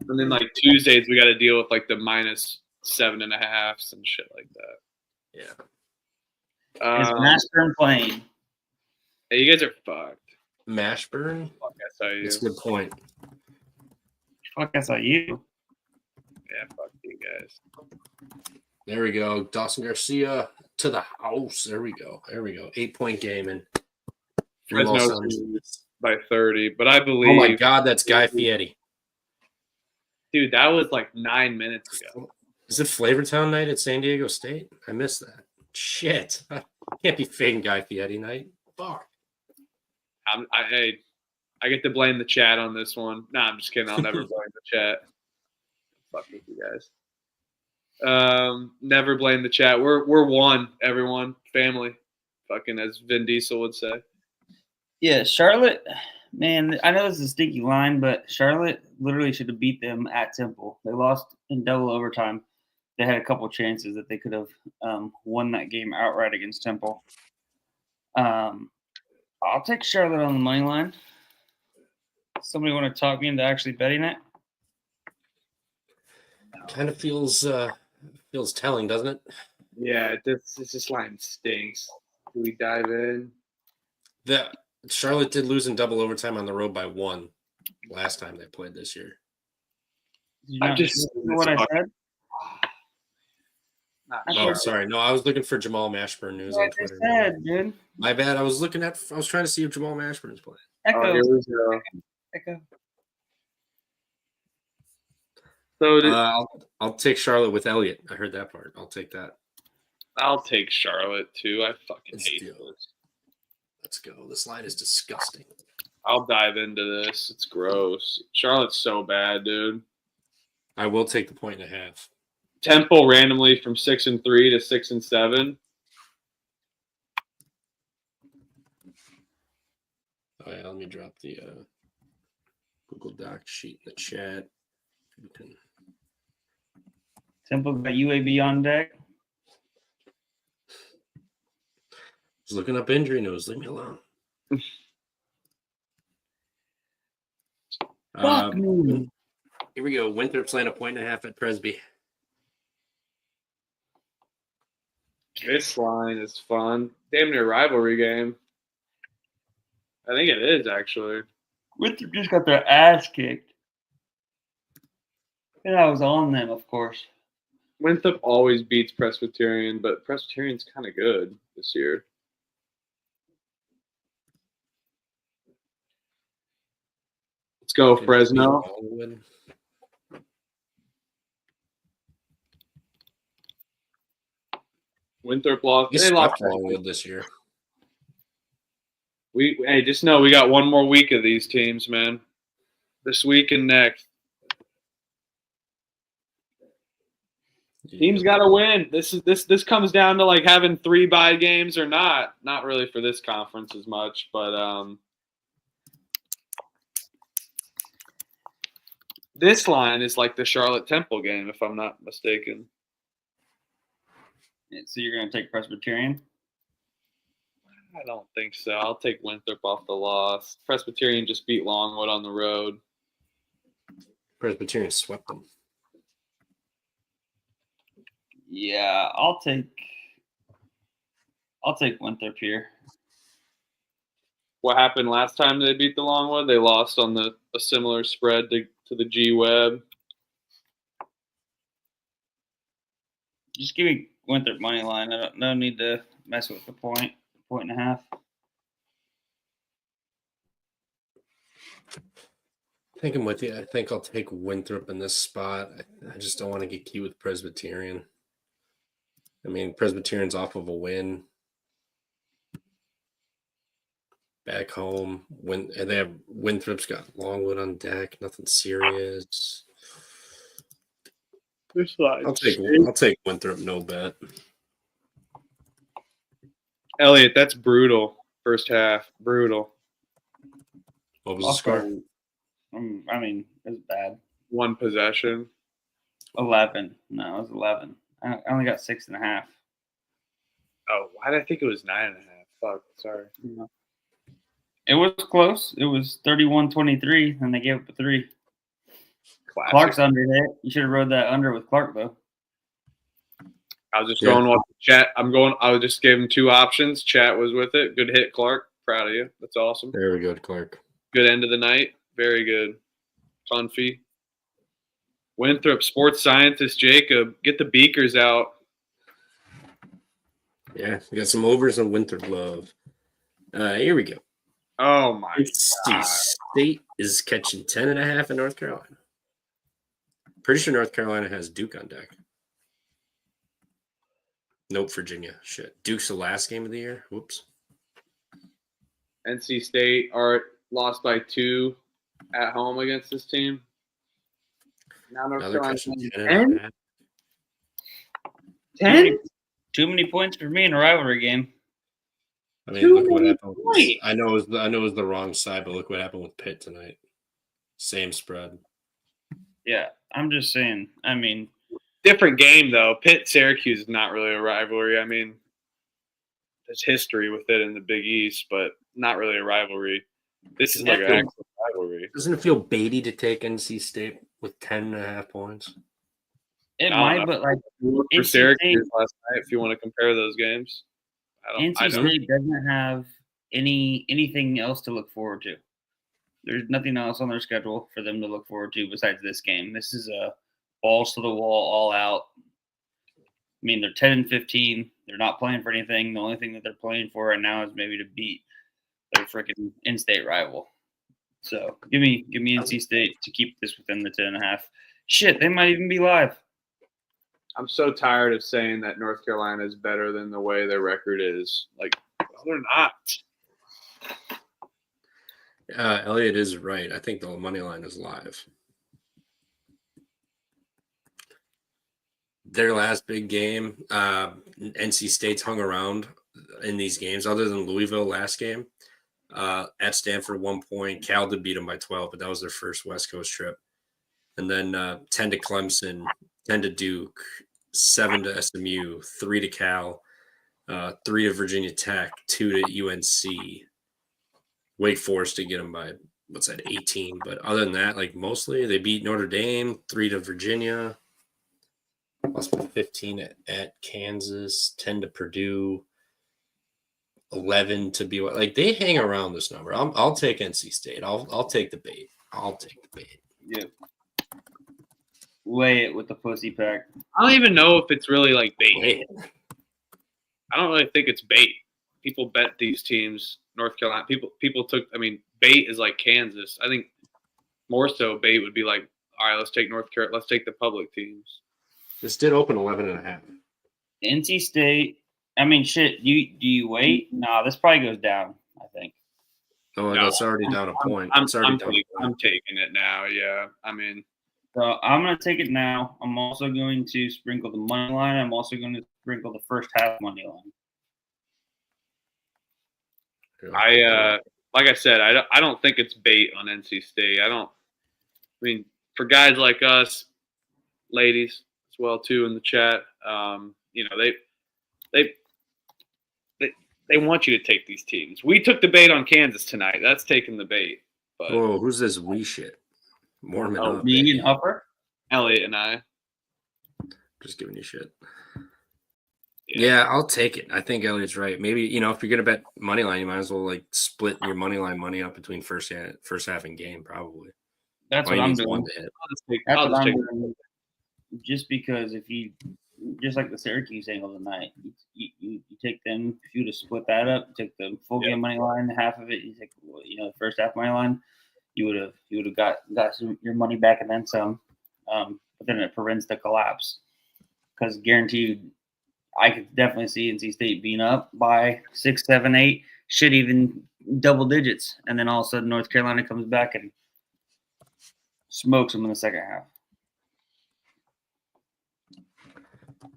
And then like Tuesdays, we got to deal with like the -7.5s and shit like that. Yeah. Is Mashburn playing? Hey, you guys are fucked. Mashburn? Fuck SIU. That's a good point. Fuck SIU. Yeah, fuck you guys. There we go. Dawson Garcia to the house. There we go. 8-point game and Fresno by 30. But I believe. Oh my God, that's Guy Fieri. Dude, that was like 9 minutes ago. Is it Flavortown night at San Diego State? I missed that. Shit. I can't be fading Guy Fieri night. Fuck. I get to blame the chat on this one. Nah, I'm just kidding. I'll never blame the chat. Fuck with you guys. Never blame the chat. We're one, everyone. Family. fucking as Vin Diesel would say. Yeah, Charlotte, man, I know this is a stinky line, but Charlotte literally should have beat them at Temple. They lost in double overtime. They had a couple chances that they could have won that game outright against Temple. I'll take Charlotte on the money line. Somebody want to talk me into actually betting it? Kind of feels telling, doesn't it? Yeah, this line stinks. Do we dive in? The Charlotte did lose in double overtime on the road by 1 last time they played this year. Did you not listen to what I said? Oh, sorry. No, I was looking for Jamal Mashburn news on Twitter. Said, dude. My bad. I was trying to see if Jamal Mashburn's playing. Echo. Here we go. Echo. So I'll take Charlotte with Elliott. I heard that part. I'll take that. I'll take Charlotte too. I fucking hate this. Let's go. This line is disgusting. I'll dive into this. It's gross. Charlotte's so bad, dude. I will take the 1.5. Temple randomly from 6-3 to 6-7. Oh yeah, let me drop the Google Doc sheet in the chat. Temple got UAB on deck. Just looking up injury news. Leave me alone. Fuck me. Here we go. Winthrop's laying a 1.5 at Presby. This line is fun. Damn near rivalry game. I think it is, actually. Winthrop just got their ass kicked. And I was on them, of course. Winthrop always beats Presbyterian, but Presbyterian's kind of good this year. Let's go, Fresno. Winthrop lost. They lost Longwood this year. Hey, just know we got one more week of these teams, man. This week and next. Yeah. Teams got to win. This comes down to like having 3 bye games or not. Not really for this conference as much, but this line is like the Charlotte Temple game, if I'm not mistaken. So you're going to take Presbyterian? I don't think so. I'll take Winthrop off the loss. Presbyterian just beat Longwood on the road. Presbyterian swept them. Yeah, I'll take Winthrop here. What happened last time they beat the Longwood? They lost on a similar spread to the G-Web. Just give me Winthrop money line. No need to mess with the 1.5. I think I'm with you. I think I'll take Winthrop in this spot. I just don't want to get key with Presbyterian. I mean, Presbyterian's off of a win. Back home. And they have Winthrop's got Longwood on deck. Nothing serious. I'll take Winthrop, no bet. Elliot, that's brutal. First half, brutal. What was the score? I mean, it was bad. 1 possession. 11. No, it was 11. I only got 6.5. Oh, why did I think it was 9.5? Fuck, sorry. It was close. It was 31-23, and they gave up a 3. Classic. Clark's under hit. You should have rode that under with Clark, though. I was just going with chat. I would just give him 2 options. Chat was with it. Good hit, Clark. Proud of you. That's awesome. Very good, Clark. Good end of the night. Very good. Funfy. Winthrop, sports scientist Jacob. Get the beakers out. Yeah, we got some overs on Winthrop love. Here we go. Oh, my God. State is catching 10.5 in North Carolina. Pretty sure North Carolina has Duke on deck. Nope, Virginia. Shit. Duke's the last game of the year. Whoops. NC State are lost by 2 at home against this team. Now North Another Carolina catching 10? 10? Too many points for me in a rivalry game. I mean, look what happened. I know it was the wrong side, but look what happened with Pitt tonight. Same spread. Yeah, I'm just saying. I mean, different game though. Pitt-Syracuse is not really a rivalry. I mean, there's history with it in the Big East, but not really a rivalry. This is like an actual rivalry. Doesn't it feel baity to take NC State with 10.5 points? it might, but like For NC Syracuse State, last night, if you want to compare those games, NC State doesn't have anything else to look forward to. There's nothing else on their schedule for them to look forward to besides this game. This is a balls to the wall, all out. I mean, they're 10-15. They're not playing for anything. The only thing that they're playing for right now is maybe to beat their freaking in-state rival. So give me NC State to keep this within the 10.5. Shit, they might even be live. I'm so tired of saying that North Carolina is better than the way their record is. Like, well, they're not. Elliot is right. I think the money line is live. Their last big game, NC State's hung around in these games, other than Louisville last game. At Stanford, 1 point. Cal did beat them by 12, but that was their first West Coast trip. And then 10 to Clemson, 10 to Duke, 7 to SMU, 3 to Cal, 3 to Virginia Tech, 2 to UNC. Wake Forest to get them by, 18. But other than that, like mostly they beat Notre Dame, 3 to Virginia, lost by 15 at Kansas, 10 to Purdue, 11 to BYU. Like they hang around this number. I'll take NC State. I'll take the bait. Yeah. Lay it with the pussy pack. I don't even know if it's really like bait. I don't really think it's bait. People bet these teams. North Carolina. People took. I mean, bait is like Kansas. I think more so bait would be like, all right, let's take North Carolina. Let's take the public teams. This did open 11.5. NC State. I mean, shit. Do you wait? No, this probably goes down. I think. Oh, No, that's already down a point. I'm taking it now. Yeah, I mean, So I'm going to take it now. I'm also going to sprinkle the money line. I'm also going to sprinkle the first half money line. Like I said, I don't think it's bait on NC State. I mean, for guys like us, ladies as well too in the chat, they want you to take these teams. We took the bait on Kansas tonight. That's taking the bait. But whoa, who's this we shit? Mormon. Me and Hupper? Elliot and I. Just giving you shit. Yeah, I'll take it. I think Elliot's right. Maybe, if you're going to bet money line, you might as well like split your money line money up between first half and game, probably. That's what I'm doing. That's what I'm doing. Just because if you, just like the Syracuse angle tonight, you take them, if you would have split that up, take the full game money line, half of it, you take, the first half money line, you would have got your money back and then some. But then it prevents the collapse because guaranteed. I could definitely see NC State being up by 6, 7, 8, shit, even double digits. And then all of a sudden North Carolina comes back and smokes them in the second half.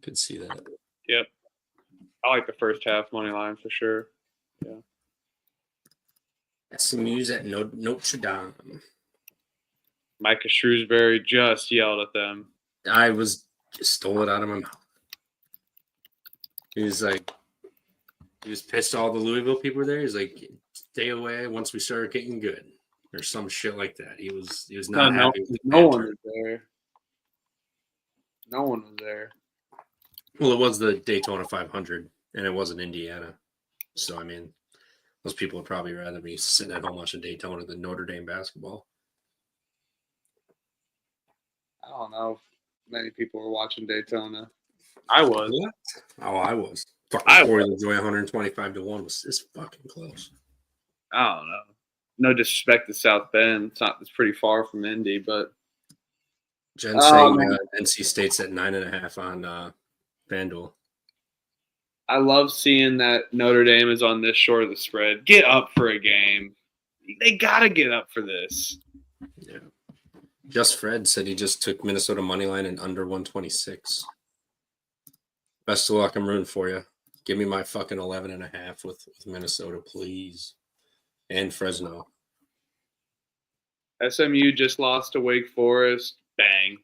Could see that. Yep. I like the first half money line for sure. Yeah. SMU's at Notre Dame. Micah Shrewsbury just yelled at them. Just stole it out of my mouth. He was pissed all the Louisville people were there. He's like, stay away once we start getting good, or some shit like that. He was not happy. No one was there. No one was there. Well, it was the Daytona 500, and it wasn't Indiana. So, I mean, those people would probably rather be sitting at home watching Daytona than Notre Dame basketball. I don't know if many people were watching Daytona. I was. What? Oh, I was. I was. Enjoy 125-1 was this fucking close. I don't know. No disrespect to South Bend. It's pretty far from Indy, but Jen's saying NC State's at 9.5 on FanDuel. I love seeing that Notre Dame is on this short of the spread. Get up for a game. They gotta get up for this. Yeah. Just Fred said he just took Minnesota money line and under 126. Best of luck. I'm rooting for you. Give me my fucking 11.5 with Minnesota, please. And Fresno. SMU just lost to Wake Forest. Bang.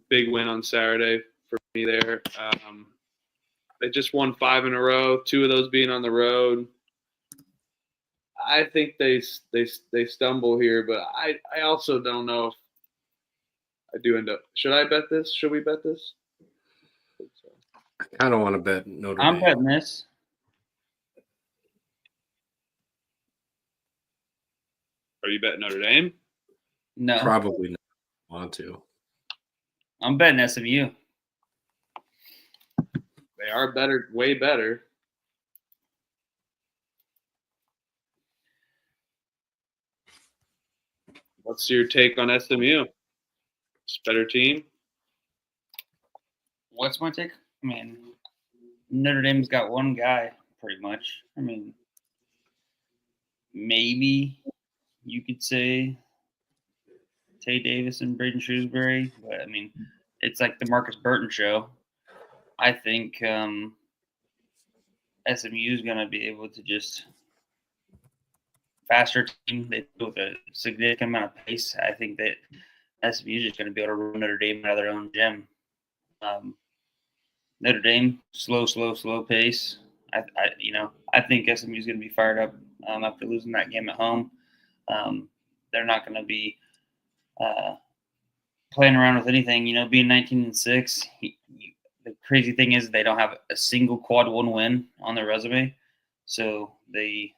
Big win on Saturday for me there. They just won 5 in a row, 2 of those being on the road. I think they stumble here, but I also don't know if I do end up. Should I bet this? Should we bet this? I don't want to bet Notre I'm Dame. betting this. Are you betting Notre Dame? No, Probably not want to. I'm betting SMU. They are better, way better. What's your take on SMU? It's a better team. What's my take? I mean, Notre Dame's got one guy, pretty much. I mean, maybe you could say Tay Davis and Braden Shrewsbury, but I mean, it's like the Marcus Burton show. I think SMU is going to be able to just faster team. They do with a significant amount of pace. I think that SMU is just going to be able to run Notre Dame out of their own gym. Notre Dame, slow pace. I think SMU is going to be fired up after losing that game at home. They're not going to be playing around with anything. Being 19-6. The crazy thing is they don't have a single quad 1 win on their resume, so they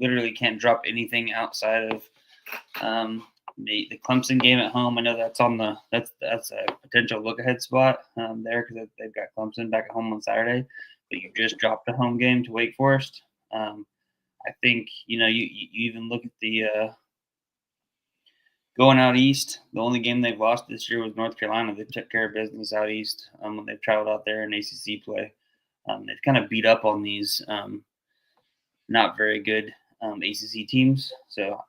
literally can't drop anything outside of the Clemson game at home. I know that's that's a potential look ahead spot there because they've got Clemson back at home on Saturday, but you just dropped a home game to Wake Forest. I think you even look at the going out east. The only game they've lost this year was North Carolina. They took care of business out east when they've traveled out there in ACC play. They've kind of beat up on these not very good ACC teams. So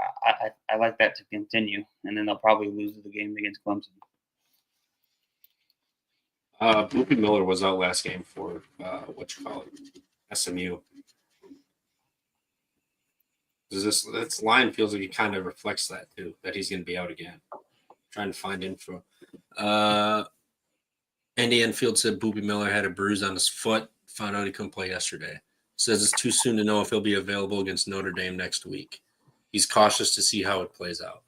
I like that to continue, and then they'll probably lose the game against Clemson. Boopy Miller was out last game for SMU. This line feels like it kind of reflects that too, that he's going to be out again. Trying to find info. Andy Enfield said Boopy Miller had a bruise on his foot. Found out he couldn't play yesterday. Says it's too soon to know if he'll be available against Notre Dame next week. He's cautious to see how it plays out.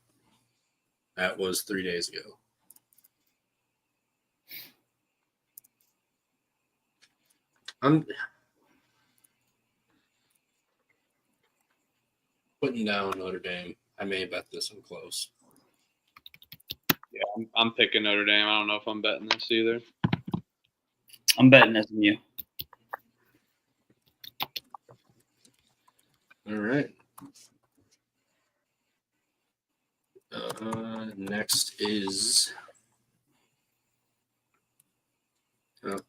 That was 3 days ago. I'm putting down Notre Dame. I may bet this one close. Yeah, I'm picking Notre Dame. I don't know if I'm betting this either. I'm betting SMU. All right. Next is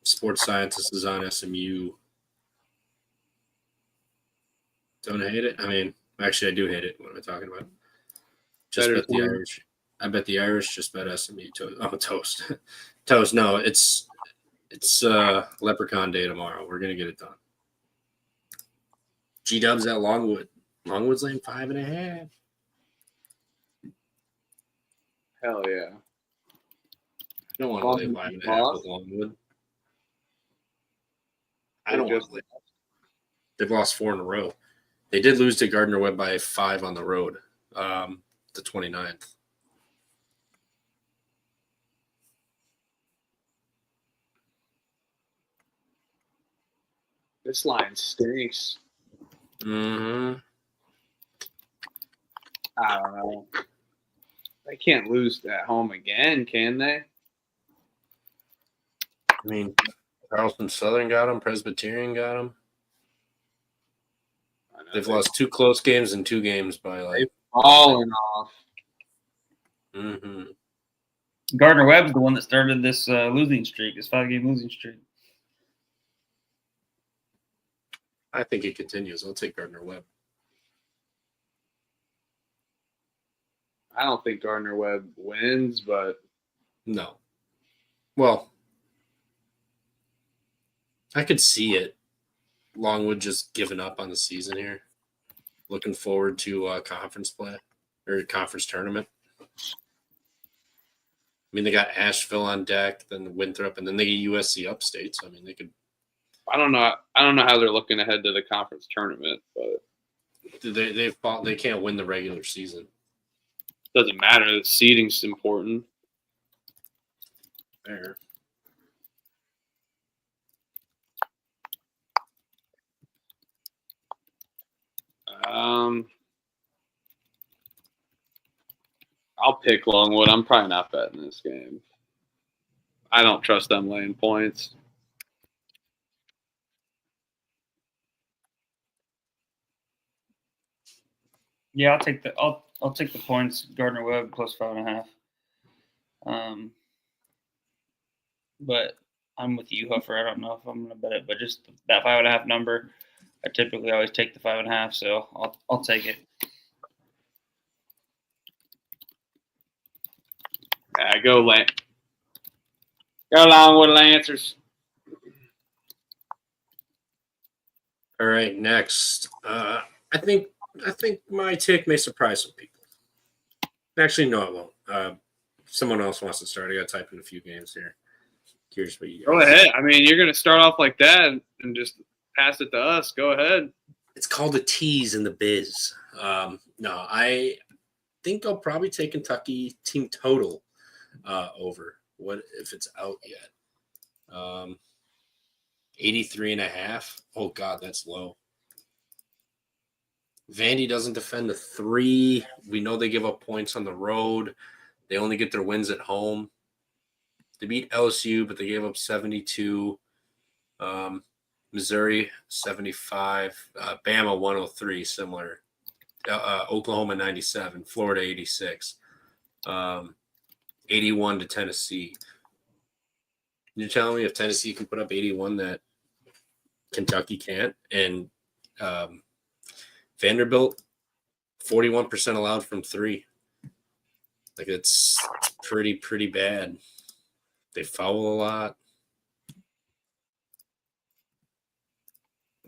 sports scientist is on SMU. Don't hate it. I mean, actually, I do hate it. What am I talking about? Just bet the Irish. I bet the Irish. Just bet SMU. Toast. Toast. No, it's Leprechaun Day tomorrow. We're gonna get it done. G-Dubs at Longwood. Longwood's laying 5.5. Hell yeah. I don't want to lay 5.5 with Longwood. I don't want to lay. They've lost 4 in a row. They did lose to Gardner-Webb by 5 on the road, the 29th. This line stinks. Mm-hmm. I don't know. They can't lose at home again, can they? I mean, Charleston Southern got them. Presbyterian got them. They've lost 2 close games and 2 games by they've fallen off. Mm-hmm. Gardner-Webb's the one that started this losing streak, this 5-game losing streak. I think it continues. I'll take Gardner-Webb. I don't think Gardner-Webb wins, but no. Well, I could see it. Longwood just giving up on the season here. Looking forward to conference play or conference tournament. I mean, they got Asheville on deck, then Winthrop, and then they get USC upstate. So I mean, they could. I don't know how they're looking ahead to the conference tournament, but They can't win the regular season. doesn't matter. The seeding's important. Fair. I'll pick Longwood. I'm probably not betting this game. I don't trust them laying points. Yeah, I'll take the points. Gardner Webb plus 5.5. But I'm with you, Huffer. I don't know if I'm going to bet it, but just that 5.5 number, I typically always take the 5.5, so I'll take it. Yeah, go Longwood Lancers. All right, next. I think my take may surprise some people. Actually, no, it won't. Someone else wants to start. I got to type in a few games here. Curious what you guys. Go ahead. I mean, you're going to start off like that and just pass it to us. Go ahead. It's called a tease in the biz. No, I think I'll probably take Kentucky team total over. What if it's out yet? 83.5. Oh God, that's low. Vandy doesn't defend the 3. We know they give up points on the road. They only get their wins at home. They beat LSU, but they gave up 72. Missouri 75. Bama 103, similar. Oklahoma 97. Florida 86. 81 to Tennessee. You're telling me if Tennessee can put up 81 that Kentucky can't? And Vanderbilt, 41% allowed from 3. Like, it's pretty bad. They foul a lot.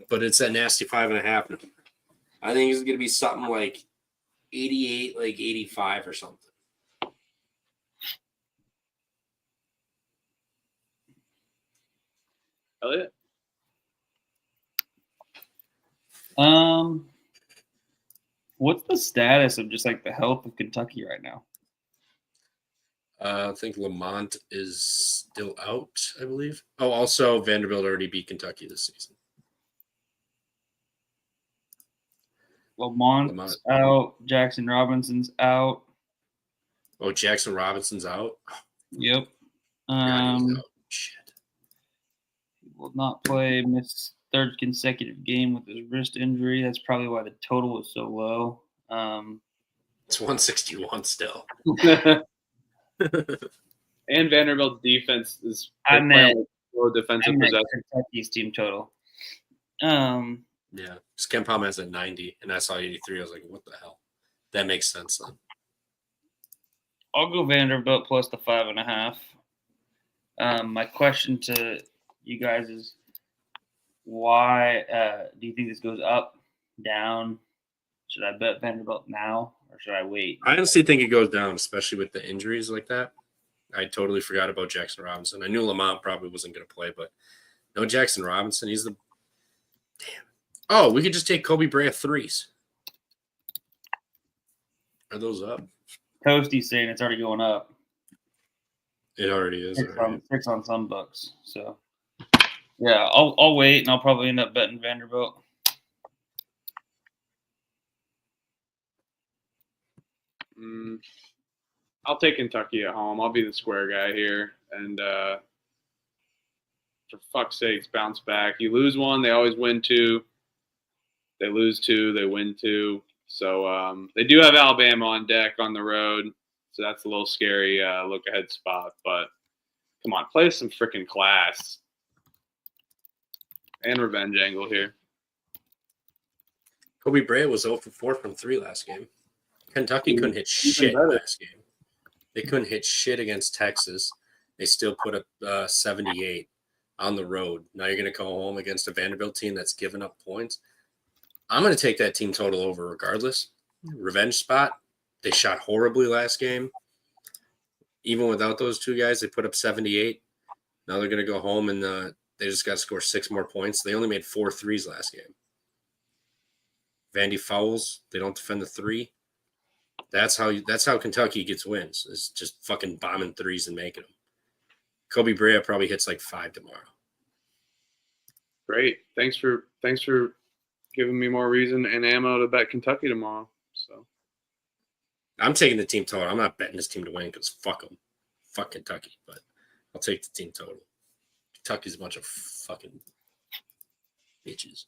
But it's a nasty 5.5. I think it's going to be something like 88, like 85 or something. Elliot? What's the status of just like the health of Kentucky right now? I think Lamont is still out, I believe. Oh, also Vanderbilt already beat Kentucky this season. Lamont's out. Jackson Robinson's out. Oh, Jackson Robinson's out? Yep. God, he's out. Shit. He will not play. Miss third consecutive game with his wrist injury. That's probably why the total is so low. It's 161 still. And Vanderbilt's defense is low defensive possession. Kentucky's team total. Yeah, because Ken Palm has a 90, and I saw 83. I was like, what the hell? That makes sense then. I'll go Vanderbilt plus the 5.5. My question to you guys is, why do you think this goes up, down? Should I bet Vanderbilt now, or should I wait? I honestly think it goes down, especially with the injuries like that. I totally forgot about Jackson Robinson. I knew Lamont probably wasn't going to play, but no Jackson Robinson. He's the – damn. Oh, we could just take Kobe Bryant 3s. Are those up? Toasty's saying it's already going up. It already is. 6 on some books. So, yeah, I'll wait, and I'll probably end up betting Vanderbilt. I'll take Kentucky at home. I'll be the square guy here. And for fuck's sakes, bounce back. You lose one, they always win 2. They lose 2, they win 2. So they do have Alabama on deck on the road. So that's a little scary look-ahead spot. But come on, play some freaking class. And revenge angle here. Kobe Bryant was 0 for 4 from 3 last game. Kentucky couldn't hit shit last game. They couldn't hit shit against Texas. They still put up 78. on the road. Now you're going to go home against a Vanderbilt team that's given up points. I'm going to take that team total over regardless. Revenge spot. They shot horribly last game. Even without those two guys, they put up 78. Now they're going to go home and they just got to score 6 more points. They only made 4 threes last game. Vandy fouls. They don't defend the 3. That's how Kentucky gets wins. Is just fucking bombing threes and making them. Kobe Bryant probably hits like 5 tomorrow. Great. Thanks for giving me more reason and ammo to bet Kentucky tomorrow. So I'm taking the team total. I'm not betting this team to win because fuck them. Fuck Kentucky. But I'll take the team total. Kentucky's a bunch of fucking bitches.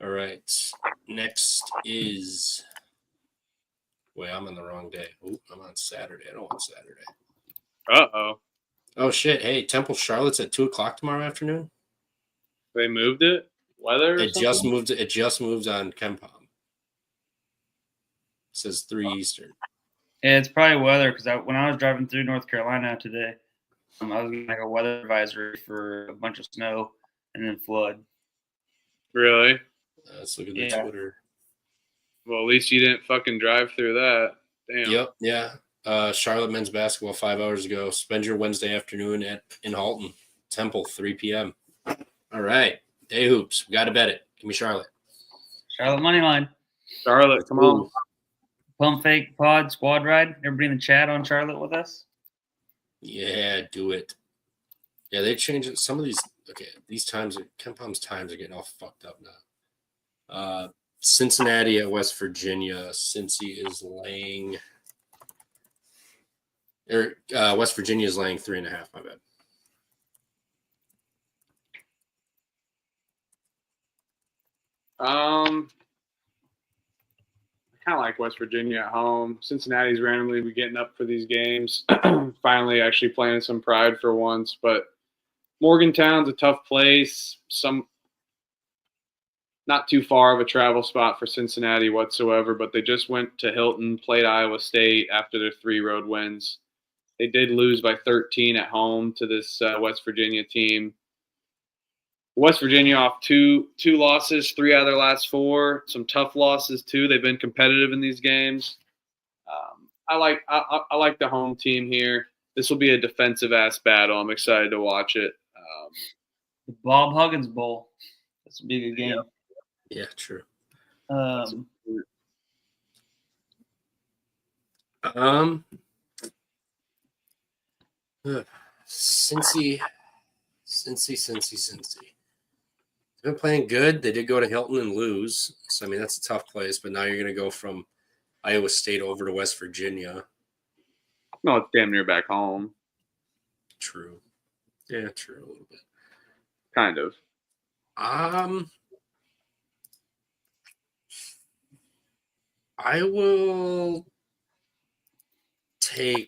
All right. Next is. Wait, I'm on the wrong day. Oh, I'm on Saturday. I don't want Saturday. Uh-oh. Oh, shit. Hey, Temple Charlotte's at 2:00 tomorrow afternoon. They moved it? Weather or It something? just moved on KenPom. It says 3 Eastern. Yeah, it's probably weather because when I was driving through North Carolina today, I was getting like a weather advisory for a bunch of snow and then flood. Really? Let's look at the Yeah. Twitter. Well, at least you didn't fucking drive through that. Damn. Yep, yeah. Charlotte men's basketball 5 hours ago. Spend your Wednesday afternoon in Halton. Temple, 3 p.m. All right. Day hoops. We got to bet it. Give me Charlotte. Charlotte money line. Charlotte, come on. Pump fake pod squad ride. Everybody in the chat on Charlotte with us. Yeah, do it. Yeah, they changed it. Some of these. Okay, these times. KenPom's times are getting all fucked up now. Cincinnati at West Virginia. Cincy is laying. West Virginia is laying 3.5. My bad. I kind of like West Virginia at home. Cincinnati's randomly be getting up for these games. Finally, actually playing some pride for once. But Morgantown's a tough place. Not too far of a travel spot for Cincinnati whatsoever. But they just went to Hilton, played Iowa State after their 3 road wins. They did lose by 13 at home to this West Virginia team. West Virginia off two losses, 3 out of their last 4. Some tough losses too. They've been competitive in these games. I like the home team here. This will be a defensive ass battle. I'm excited to watch it. The Bob Huggins Bowl. This will be a good game. Yeah, true. Cincy. They've been playing good. They did go to Hilton and lose. So, I mean, that's a tough place. But now you're going to go from Iowa State over to West Virginia. No, it's damn near back home. True. Yeah, true. A little bit. Kind of. I will take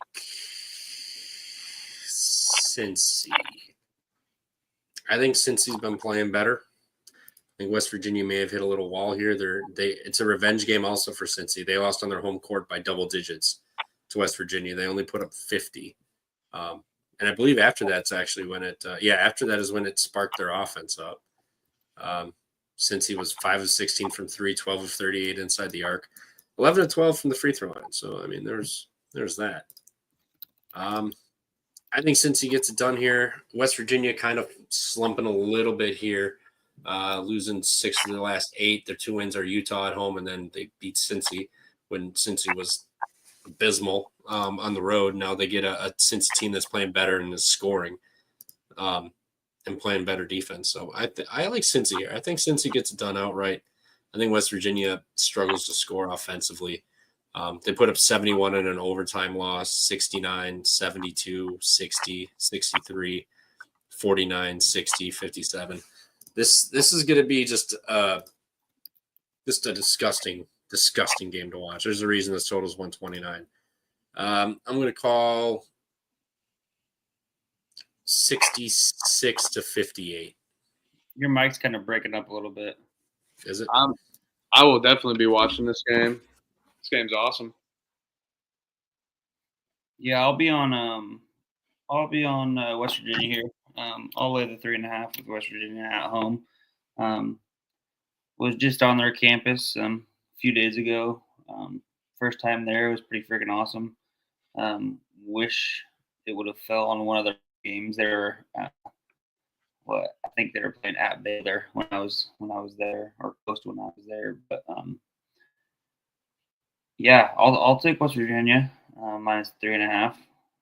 Cincy. I think Cincy's been playing better. I think West Virginia may have hit a little wall here. It's a revenge game also for Cincy. They lost on their home court by double digits to West Virginia. They only put up 50. And I believe after that's actually when after that is when it sparked their offense up. Cincy was 5 of 16 from 3, 12 of 38 inside the arc, 11 of 12 from the free throw line. So, I mean, there's that. I think Cincy gets it done here. West Virginia kind of slumping a little bit here, losing 6 of the last 8. Their 2 wins are Utah at home, and then they beat Cincy when Cincy was abysmal on the road. Now they get a Cincy team that's playing better and is scoring and playing better defense. So I like Cincy here. I think Cincy gets it done outright. I think West Virginia struggles to score offensively. They put up 71 in an overtime loss, 69, 72, 60, 63, 49, 60, 57. This is going to be just a disgusting game to watch. There's a reason this total is 129. I'm going to call 66 to 58. Your mic's kind of breaking up a little bit. Is it? I will definitely be watching this game. This game's awesome. Yeah, I'll be on West Virginia here. I'll lay the 3.5 with West Virginia at home. Was just on their campus a few days ago. First time there, it was pretty freaking awesome. Wish it would have fell on one of their games. They were I think they were playing at Baylor when I was there, or close to when I was there. But yeah, I'll take West Virginia minus 3.5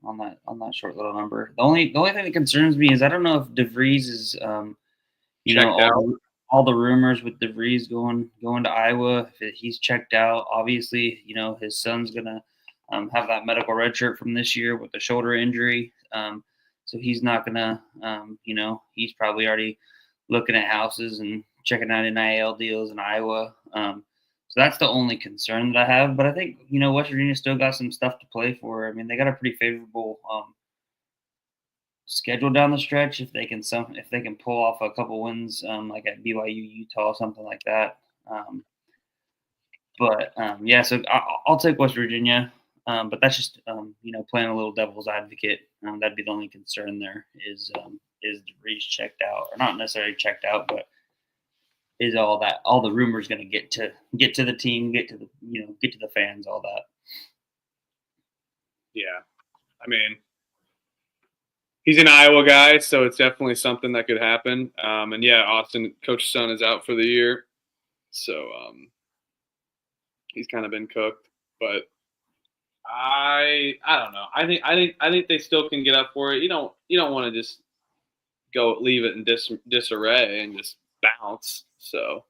on that short little number. The only thing that concerns me is I don't know if DeVries is Checked out. all the rumors with DeVries going to Iowa. If he's checked out, obviously his son's gonna have that medical red shirt from this year with the shoulder injury. So he's not gonna he's probably already looking at houses and checking out NIL deals in Iowa. So that's the only concern that I have. But I think West Virginia still got some stuff to play for. I mean, they got a pretty favorable schedule down the stretch if they can pull off a couple wins like at BYU, Utah, something like that. Yeah, so I'll take West Virginia. But that's just playing a little devil's advocate. That'd be the only concern there is DeVries checked out, or not necessarily checked out, but is all the rumors going to get to the team, get to the fans, all that. Yeah, I mean, he's an Iowa guy, so it's definitely something that could happen. And yeah, Austin, Coach's son is out for the year, so he's kind of been cooked. But I don't know. I think they still can get up for it. You don't want to just leave it in disarray and just bounce. So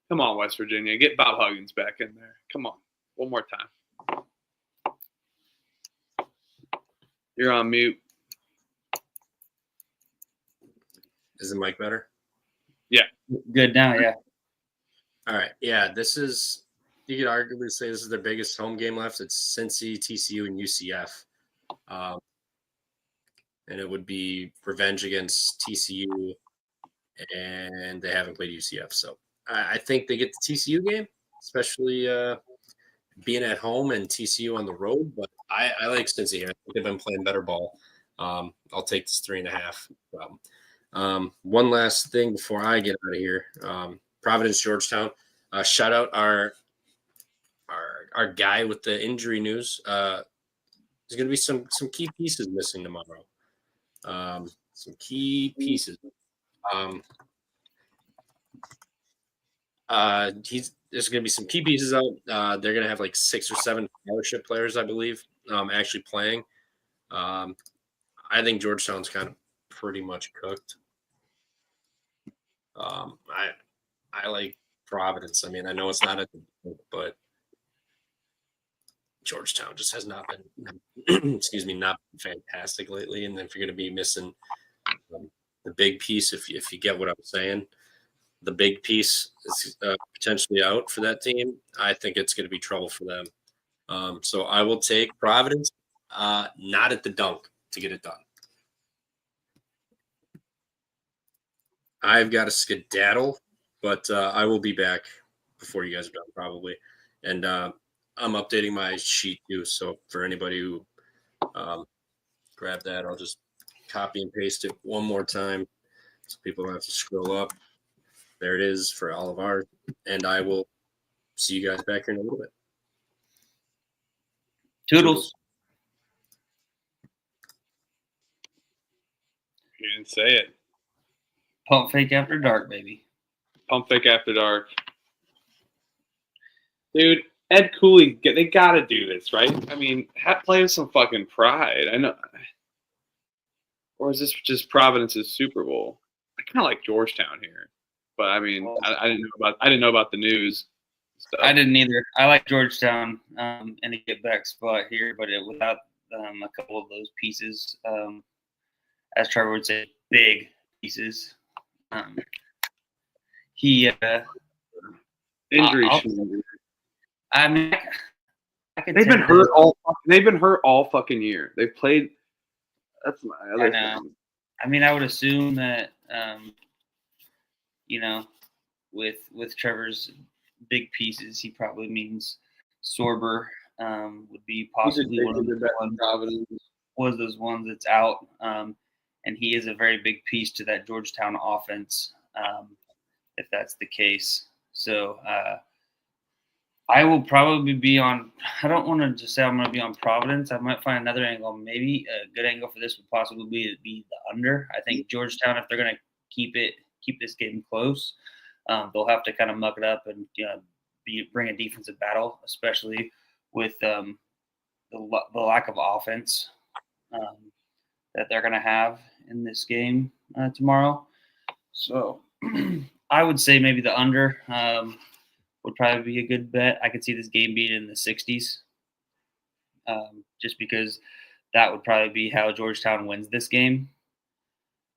come on, West Virginia, get Bob Huggins back in there. Come on, one more time. You're on mute. Is the mic better? Yeah. Good now, yeah. All right. Yeah, you could arguably say this is their biggest home game left. It's Cincy, TCU, and UCF. And it would be revenge against TCU, and they haven't played UCF. So I think they get the TCU game, especially being at home and TCU on the road. But I like Cincy here. I think they've been playing better ball. I'll take this 3.5. One last thing before I get out of here. Providence, Georgetown. Shout out our guy with the injury news. There's going to be some key pieces missing tomorrow. Some key pieces. There's going to be some key pieces out. They're going to have like 6 or 7 scholarship players, I believe, actually playing. I think Georgetown's kind of pretty much cooked. I like Providence. I mean, I know it's not but Georgetown just has not been, not been fantastic lately. And if you're going to be missing the big piece, if you get what I'm saying, the big piece is potentially out for that team. I think it's going to be trouble for them. So I will take Providence, not at the dunk, to get it done. I've got a skedaddle, but I will be back before you guys are done probably. And I'm updating my sheet too. So for anybody who grab that, I'll just copy and paste it one more time so people don't have to scroll up. There it is for all of ours. And I will see you guys back here in a little bit. Toodles. You didn't say it. Pump fake after dark, baby. Pump fake after dark. Dude, Ed Cooley, they got to do this, right? I mean, play with some fucking pride. I know. Or is this just Providence's Super Bowl? I kind of like Georgetown here, but I mean, I didn't know about the news. So. I didn't either. I like Georgetown in a get back spot here, but without a couple of those pieces, as Trevor would say, big pieces. Injury. I mean, they've been hurt all. They've been hurt all fucking year. They've played. That's my other thing. I mean, I would assume that with Trevor's big pieces, he probably means Sorber would be possibly one of those ones that's out. And he is a very big piece to that Georgetown offense, if that's the case. So I will probably be on – I don't want to just say I'm going to be on Providence. I might find another angle. Maybe a good angle for this would possibly be the under. I think Georgetown, if they're going to keep this game close, they'll have to kind of muck it up and bring a defensive battle, especially with the lack of offense that they're going to have in this game tomorrow. So I would say maybe the under would probably be a good bet. I could see this game being in the 60s just because that would probably be how Georgetown wins this game.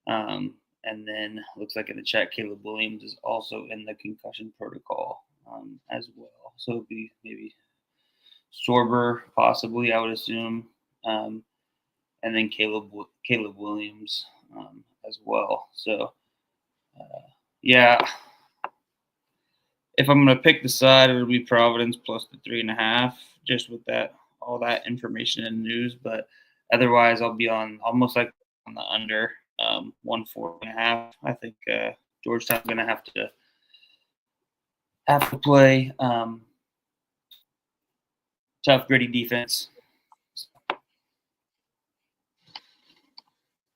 And then looks like in the chat, Caleb Williams is also in the concussion protocol as well. So it would be maybe Sorber possibly, I would assume. And then Caleb Williams as well. So, yeah. If I'm going to pick the side, it'll be Providence plus the 3.5, just with all that information and news. But otherwise, I'll be on almost like on the under 1.5. I think Georgetown's going to have to play tough, gritty defense.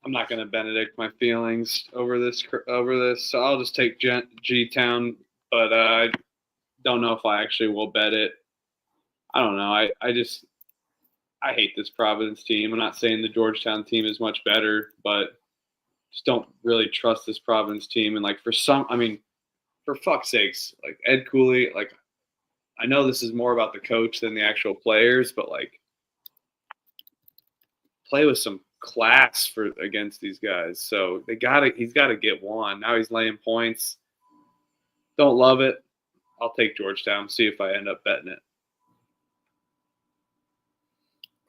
I'm not going to Benedict my feelings over this, so I'll just take G-Town. But I don't know if I actually will bet it. I don't know. I hate this Providence team. I'm not saying the Georgetown team is much better, but just don't really trust this Providence team. And for fuck's sakes, Ed Cooley, I know this is more about the coach than the actual players, but play with some class against these guys. So he's got to get one. Now he's laying points. Don't love it. I'll take Georgetown, see if I end up betting it.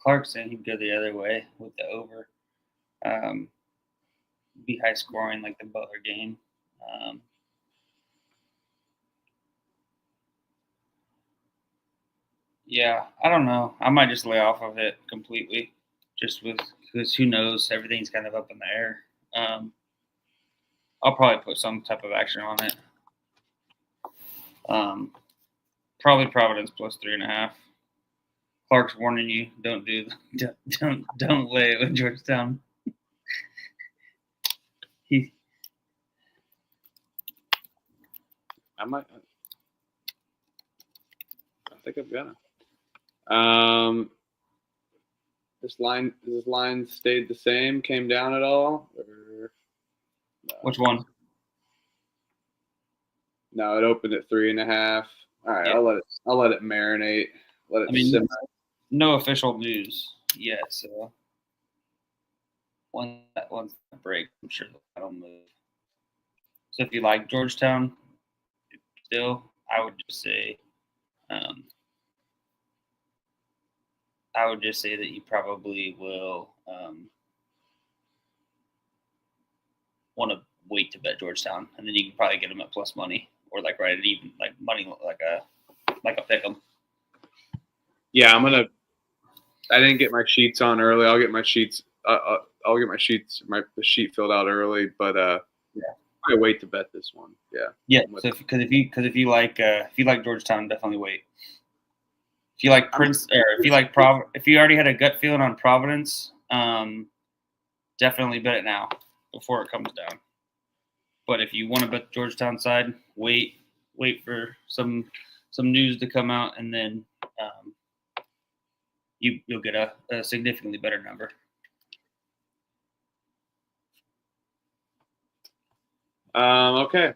Clark saying he'd go the other way with the over. Be high scoring like the Butler game. Yeah, I don't know. I might just lay off of it completely, because who knows? Everything's kind of up in the air. I'll probably put some type of action on it. Probably Providence plus 3.5. Clark's warning you: don't lay it with Georgetown. I think I'm gonna. This line stayed the same, came down at all? Or, no? Which one? No, it opened at 3.5. All right, yeah. I'll let it marinate. Let it simmer. No official news yet, so once that break, I'm sure that'll move. So if you like Georgetown, still, I would just say that you probably will want to wait to bet Georgetown, and then you can probably get them at plus money or right at even money like a pick 'em. Yeah, I didn't get my sheets on early. I'll get my sheets. I'll get my sheets. The sheet filled out early, but yeah, I wait to bet this one. Yeah. Yeah. So if you like Georgetown, definitely wait. If you like Prince, or if you already had a gut feeling on Providence, definitely bet it now before it comes down. But if you want to bet the Georgetown side, wait for some news to come out, and then you'll get a significantly better number. Okay.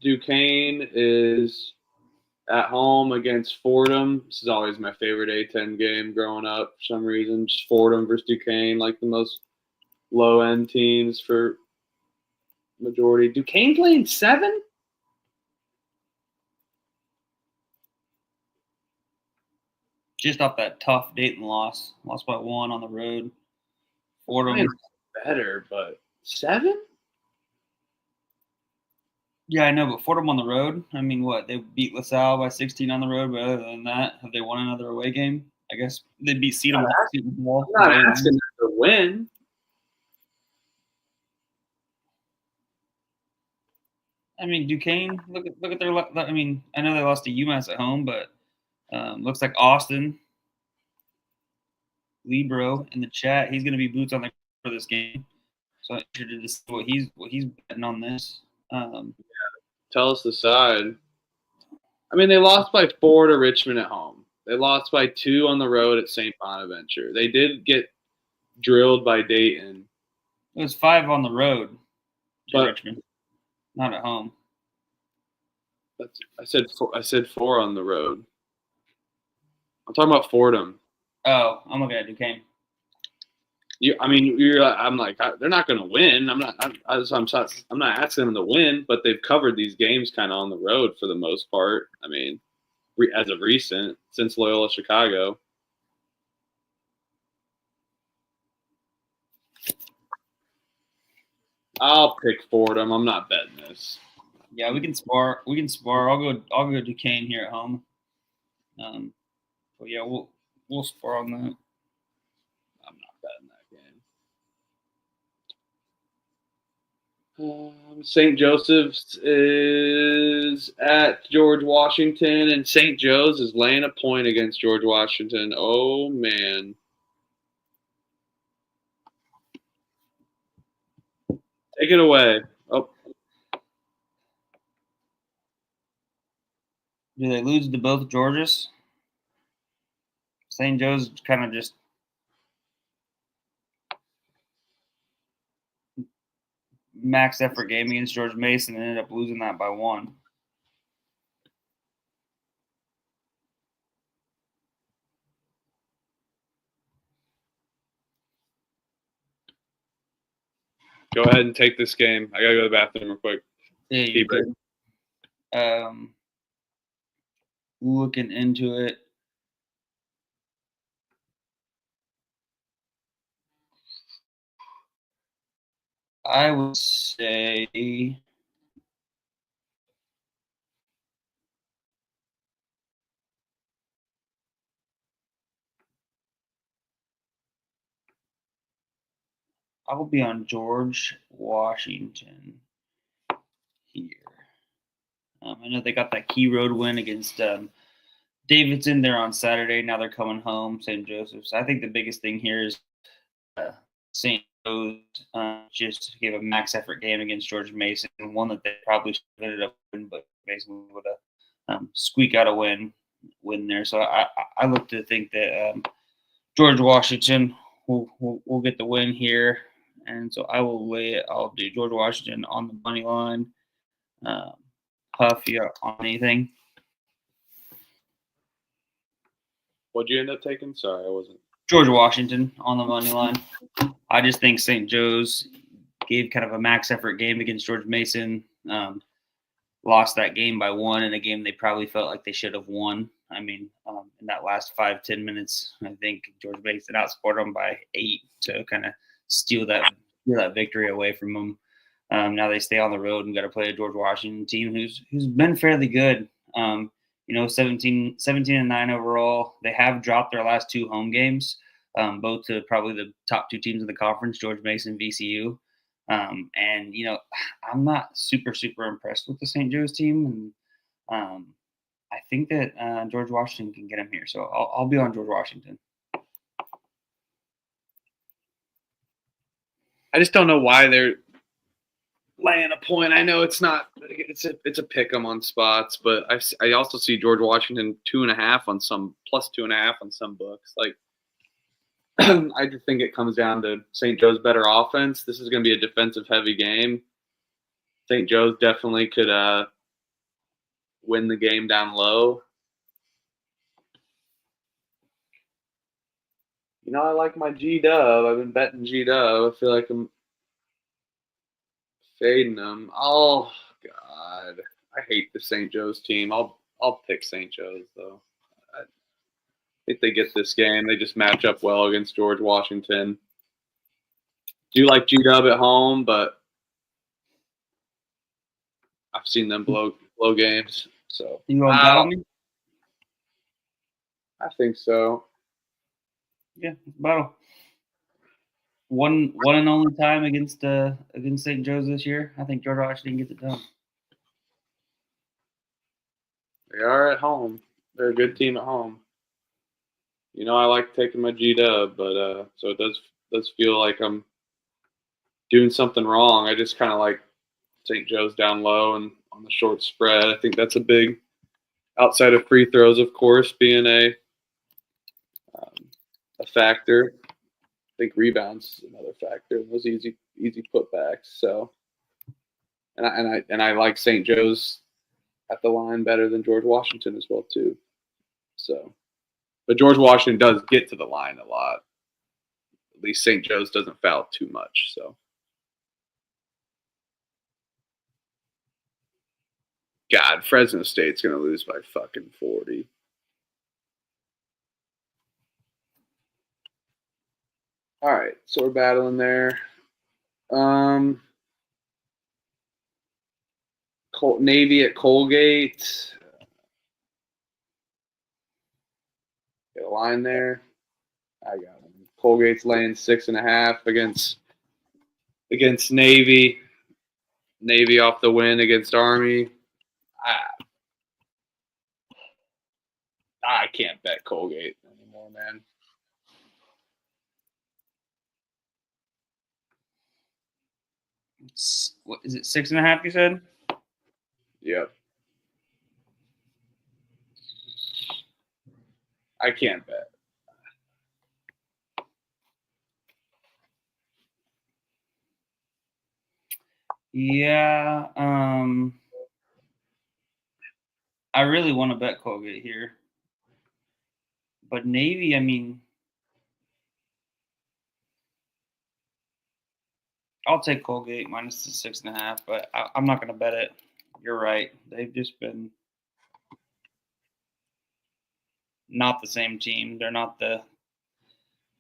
Duquesne is at home against Fordham. This is always my favorite A10 game growing up for some reason. Just Fordham versus Duquesne, the most low-end teams for majority. Duquesne playing 7? Just off that tough Dayton lost by 1 on the road. Fordham better, but 7? Yeah, I know, but Fordham on the road. I mean, what they beat LaSalle by 16 on the road, but other than that, have they won another away game? I guess they beat Seton Hall. I'm not asking them to win. I mean, Duquesne. Look at their. I mean, I know they lost to UMass at home, but looks like Austin Libro in the chat. He's going to be boots on the for this game. So I'm interested to see what he's betting on this. Tell us the side. I mean, they lost by 4 to Richmond at home. They lost by 2 on the road at St. Bonaventure. They did get drilled by Dayton. It was 5 on the road to But- Richmond, not at home. I said 4 on the road. I'm talking about Fordham. Oh, I'm looking at Duquesne. I'm like, they're not going to win. I'm not asking them to win, but they've covered these games kind of on the road for the most part. I mean, as of recent, since Loyola Chicago. I'll pick Fordham. I'm not betting this. Yeah, we can spar. I'll go Duquesne here at home. But yeah, we'll spar on that. I'm not betting that game. St. Joseph's is at George Washington, and St. Joe's is laying a point against George Washington. Oh, man. Take it away. Oh, Do they lose to both Georges? St. Joe's kind of just max effort game against George Mason and ended up losing that by 1. go ahead and take this game. I got to go to the bathroom real quick. Yeah, you could. Looking into it. I would say I will be on George Washington here. I know they got that key road win against Davidson there on Saturday. Now they're coming home, St. Joseph's. I think the biggest thing here is St. Joe's just gave a max effort game against George Mason, one that they probably should have ended up winning, but Mason would have squeak out a win there. So I look to think that George Washington will get the win here, and so I will lay it. I'll do George Washington on the money line. Huff, you on anything? What'd you end up taking? Sorry, I wasn't. George Washington on the money line. I just think St. Joe's gave kind of a max effort game against George Mason. Lost that game by 1 in a game they probably felt like they should have won. I mean, in that last 5-10 minutes, I think George Mason outscored them by 8 to kind of steal that victory away from them. Now they stay on the road and got to play a George Washington team who's been fairly good. 17-9 overall. They have dropped their last 2 home games, both to probably the top 2 teams in the conference, George Mason, VCU. And I'm not super impressed with the St. Joe's team, and I think that George Washington can get him here. So I'll be on George Washington. I just don't know why they're laying a point. I know it's not. It's a pick 'em on spots, but I also see George Washington 2.5 on some plus 2.5 on some books. Like I just think it comes down to St. Joe's better offense. This is going to be a defensive heavy game. St. Joe's definitely could win the game down low. I like my G-Dub. I've been betting G-Dub. I feel like I'm fading them. Oh, God. I hate the St. Joe's team. I'll pick St. Joe's, though. I think they get this game. They just match up well against George Washington. Do like G-Dub at home, but I've seen them blow games. So You gonna battle me? I think so. Yeah, battle. One and only time against St. Joe's this year. I think George Washington gets it done. They are at home. They're a good team at home. You know, I like taking my G-Dub, but so it does feel like I'm doing something wrong. I just kind of like St. Joe's down low and on the short spread. I think that's a big, outside of free throws, of course, being a factor. I think rebounds is another factor. Those easy putbacks. So, and I like St. Joe's at the line better than George Washington as well too. So, but George Washington does get to the line a lot. At least St. Joe's doesn't foul too much. So, God, Fresno State's gonna lose by fucking 40. All right, so we're battling there. Navy at Colgate. Get a line there. I got him. Colgate's laying 6.5 against Navy. Navy off the win against Army. I can't bet Colgate anymore, man. What is it? 6.5? You said. Yep. I can't bet. Yeah. I really want to bet Colgate here, but Navy. I mean, I'll take Colgate minus the 6.5, but I'm not going to bet it. You're right. They've just been not the same team. They're not the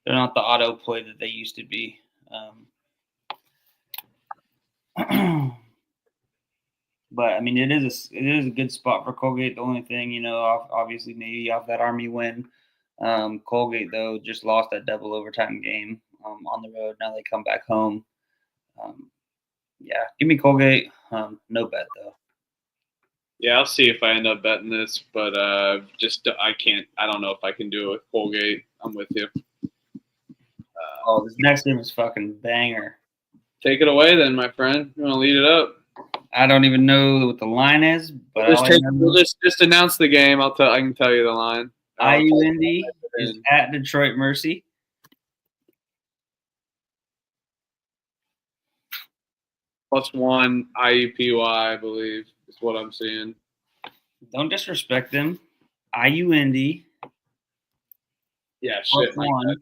auto play that they used to be. But I mean, it is a good spot for Colgate. The only thing, obviously Navy off that Army win. Colgate though just lost that double overtime game on the road. Now they come back home. Yeah, give me Colgate. No bet though. Yeah, I'll see if I end up betting this, but I can't. I don't know if I can do it with Colgate. I'm with you. This next game is fucking banger. Take it away then, my friend. You want to lead it up? I don't even know what the line is, but we'll just announce the game. I can tell you the line. IU Indy is at Detroit Mercy. +1 IUPY, I believe, is what I'm seeing. Don't disrespect them. IU Indy. Yeah, shit, my bad.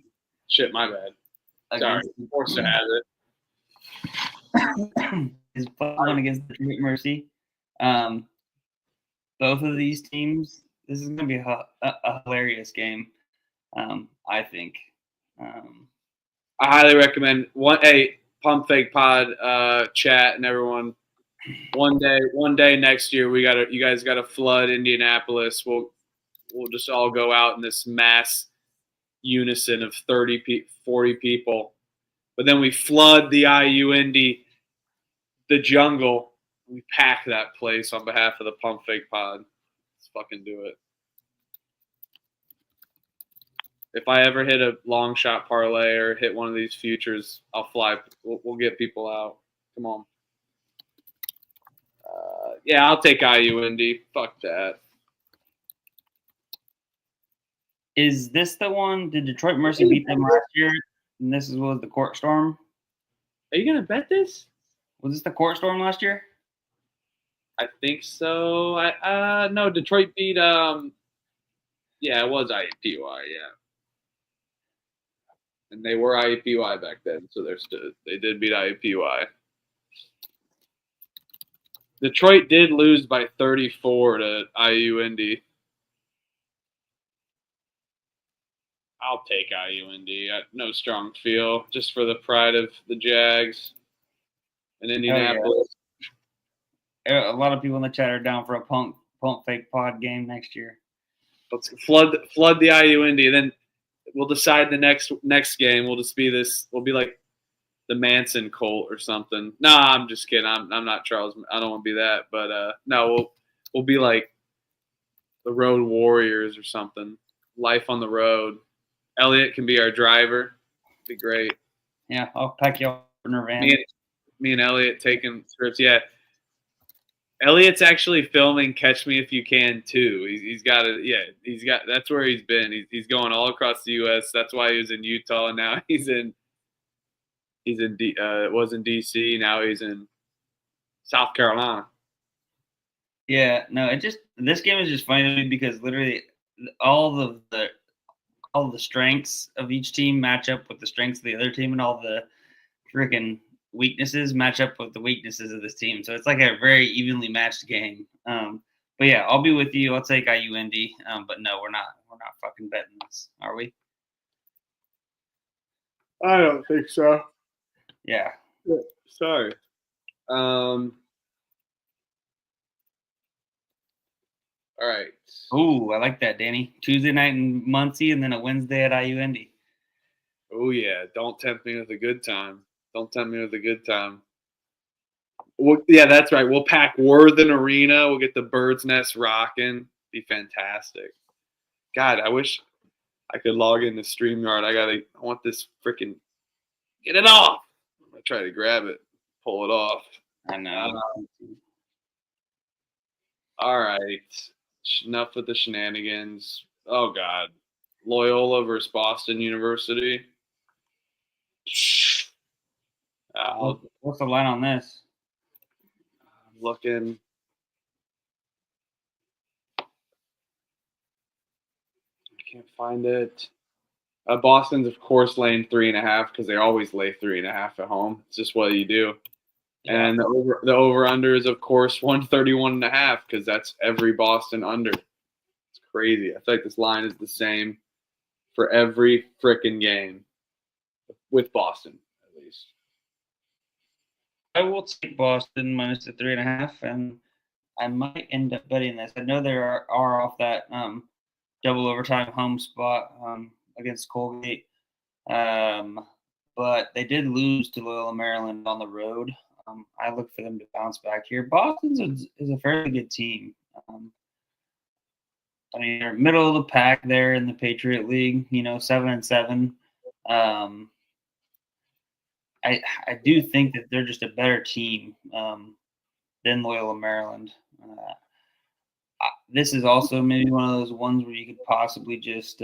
Shit, my bad. Sorry, forced to have it. Is +1 against Detroit Mercy. Both of these teams, this is going to be a hilarious game, I think. I highly recommend Pump Fake Pod chat and everyone. One day next year, you guys gotta flood Indianapolis. We'll just all go out in this mass unison of 40 people, but then we flood the IU Indy, the jungle. We pack that place on behalf of the Pump Fake Pod. Let's fucking do it. If I ever hit a long shot parlay or hit one of these futures, I'll fly. We'll get people out. Come on. Yeah, I'll take IU Indy. Fuck that. Is this the one? Did Detroit Mercy beat them last year? And this was the court storm? Are you gonna bet this? Was this the court storm last year? I think so. No, Detroit beat yeah, it was IUPUI, yeah. And they were IUPUI back then, so they did beat IUPUI. Detroit did lose by 34 to IU Indy. I'll take IU Indy. No strong feel, just for the pride of the Jags and Indianapolis. A lot of people in the chat are down for a pump fake pod game next year. Let's flood the IUND, and then we'll decide the next game. We'll just be this. We'll be like the Manson cult or something. Nah, I'm just kidding. I'm not Charles. I don't want to be that. But no, we'll be like the Road Warriors or something. Life on the road. Elliot can be our driver. Be great. Yeah, I'll pack you up in her van. Me and Elliot taking trips. Yeah. Elliot's actually filming Catch Me If You Can too. He's got it. Yeah, that's where he's been. He's going all across the U.S. That's why he was in Utah, and now was in D.C. Now he's in South Carolina. Yeah, no, this game is just funny to me because literally all the strengths of each team match up with the strengths of the other team, and all the freaking weaknesses match up with the weaknesses of this team. So it's like a very evenly matched game. But yeah, I'll be with you. I'll take IUND. But no, we're not fucking betting this, are we? I don't think so. Yeah. Sorry. All right. Ooh, I like that, Danny. Tuesday night in Muncie and then a Wednesday at IUND. Oh yeah, don't tempt me with a good time. Don't tempt me with a good time. Yeah, that's right. We'll pack Worthen Arena. We'll get the Bird's Nest rocking. Be fantastic. God, I wish I could log into StreamYard. I want this freaking get it off. I'm gonna try to grab it, pull it off. I know. All right. Enough with the shenanigans. Oh God. Loyola versus Boston University. What's the line on this? I'm looking. I can't find it. Boston's, of course, laying 3.5 because they always lay 3.5 at home. It's just what you do. Yeah. And the over-under is, of course, 131.5 because that's every Boston under. It's crazy. I feel like this line is the same for every frickin' game with Boston, at least. I will take Boston minus the 3.5, and I might end up betting this. I know they are off that double overtime home spot against Colgate, but they did lose to Loyola Maryland on the road. I look for them to bounce back here. Boston is a fairly good team. I mean, they're middle of the pack there in the Patriot League. 7-7. I do think that they're just a better team than Loyola Maryland. This is also maybe one of those ones where you could possibly just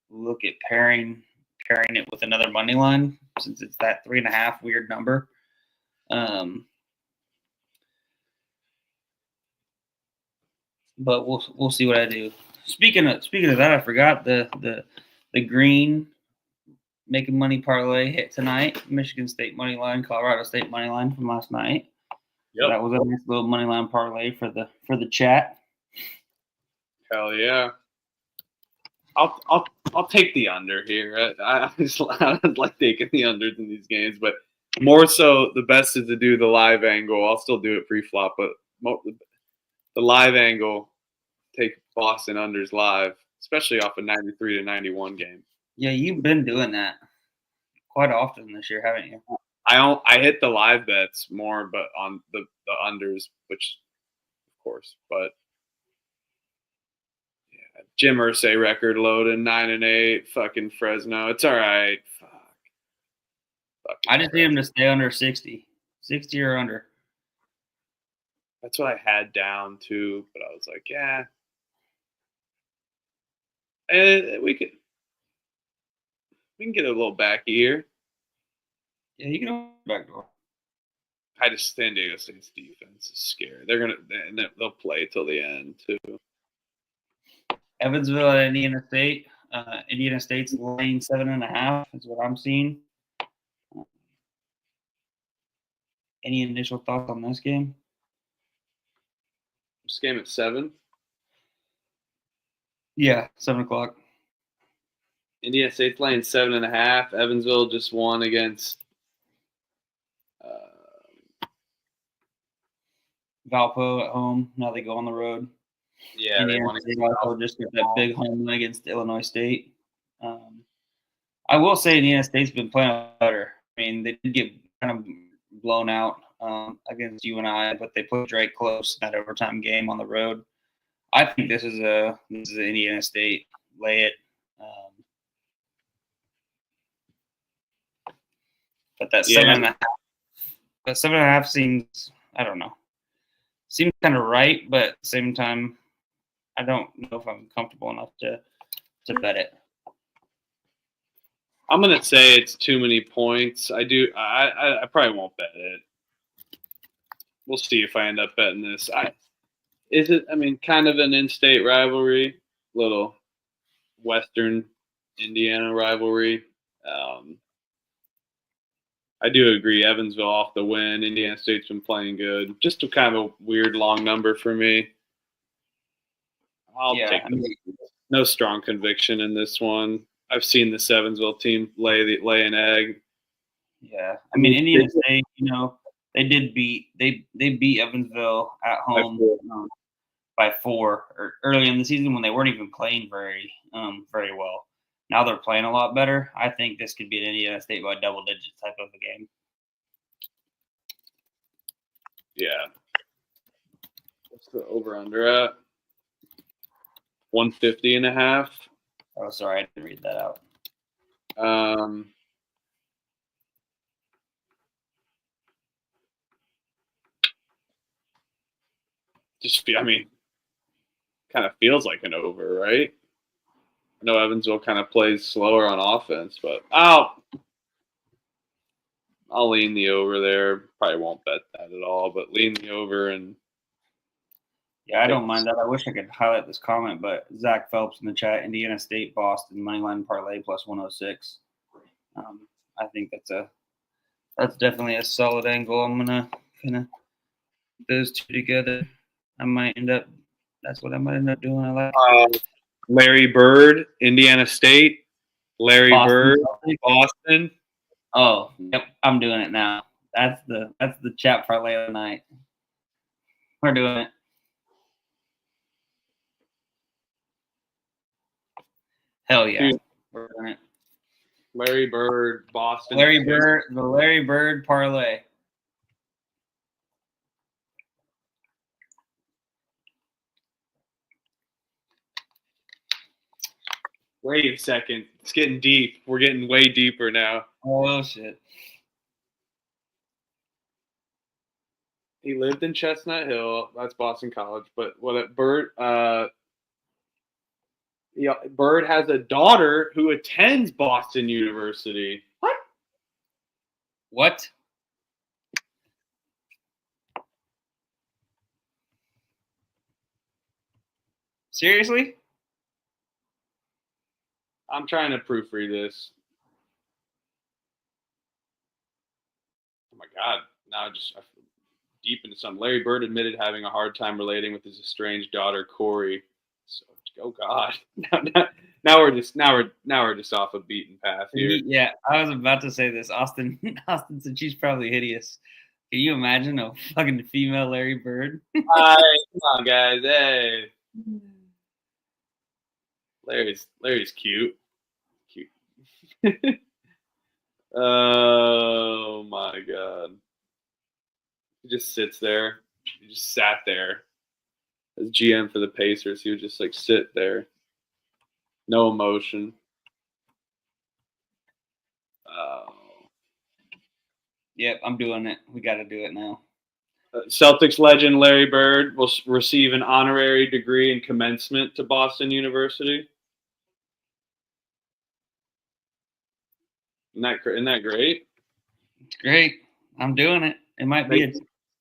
look at pairing it with another money line since it's that 3.5 weird number. But we'll see what I do. Speaking of that, I forgot the green making money parlay hit tonight. Michigan State money line, Colorado State money line from last night. Yep. That was a nice little money line parlay for the chat. Hell yeah! I'll take the under here. I like taking the unders in these games, but more so the best is to do the live angle. I'll still do it pre-flop, but the live angle, take Boston unders live, especially off a 93-91 game. Yeah, you've been doing that quite often this year, haven't you? I hit the live bets more, but on the unders, which of course, but yeah, Jim Irsay record loading 9-8, fucking Fresno. It's all right. Fuck. I just need him to stay under 60 or under. That's what I had down too, but I was like, yeah, and we can get a little back here. Yeah, you can open the back door. I just San Diego State's defense is scary. They'll play till the end too. Evansville at Indiana State. Indiana State's laying 7.5 is what I'm seeing. Any initial thoughts on this game? This game at 7. Yeah, 7:00. Indiana State's laying 7.5. Evansville just won against Valpo at home. Now they go on the road. Yeah, they Indiana want State to. also just got that big home win against Illinois State. I will say Indiana State's been playing better. I mean, they did get kind of blown out against UNI, but they put Drake close in that overtime game on the road. I think this is a Indiana State lay it. But that 7.5, seems, I don't know, seems kind of right, but at the same time, I don't know if I'm comfortable enough to bet it. I'm gonna say it's too many points. I probably won't bet it. We'll see if I end up betting this. Kind of an in-state rivalry, little Western Indiana rivalry. I do agree. Evansville off the win. Indiana State's been playing good. Just a kind of a weird long number for me. I'll take no strong conviction in this one. I've seen the Evansville team lay an egg. Yeah, I mean Indiana State, they did beat Evansville at home by 4 early in the season when they weren't even playing very well. Now they're playing a lot better. I think this could be an Indiana State by double digits type of a game. Yeah. What's the over-under at? 150.5. Oh, sorry, I didn't read that out. Kind of feels like an over, right? I know Evansville kind of plays slower on offense, but I'll lean the over there. Probably won't bet that at all, but lean the over and. Yeah, I don't mind that. I wish I could highlight this comment, but Zach Phelps in the chat, Indiana State, Boston, moneyline parlay plus 106. I think that's definitely a solid angle. I'm gonna kind of those two together. That's what I might end up doing. I like Larry Bird, Indiana State. Larry Bird, Boston. Oh, yep, I'm doing it now. That's the chat parlay of the night. We're doing it. Hell yeah. Dude. We're doing it. Larry Bird, Boston. The Larry Bird parlay. Wait a second. It's getting deep. We're getting way deeper now. Oh, shit. He lived in Chestnut Hill. That's Boston College. But Bird Bird has a daughter who attends Boston University. What? Seriously? I'm trying to proofread this. Oh my God. Now just deep into something. Larry Bird admitted having a hard time relating with his estranged daughter, Corey. So, oh God. Now we're just off a beaten path here. Yeah, I was about to say this. Austin said she's probably hideous. Can you imagine a fucking female Larry Bird? All right, come on, guys. Hey. Larry's cute. Oh my God. He just sits there. He just sat there as GM for the Pacers. He would just sit there. No emotion. Yep, I'm doing it. We got to do it now. Celtics legend Larry Bird will receive an honorary degree in commencement to Boston University. Isn't that great? It's great. I'm doing it. It might be.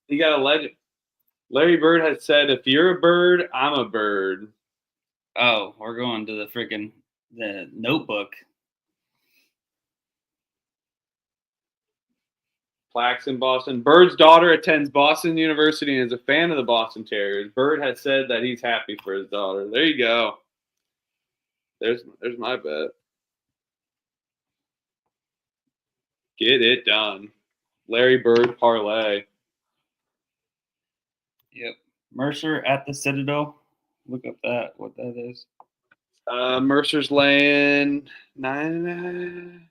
He got a legend. Larry Bird has said, "If you're a bird, I'm a bird." Oh, we're going to the Notebook. Plaques in Boston. Bird's daughter attends Boston University and is a fan of the Boston Terriers. Bird has said that he's happy for his daughter. There you go. There's my bet. Get it done. Larry Bird parlay. Yep. Mercer at the Citadel. Look up what that is. Mercer's laying 9.5.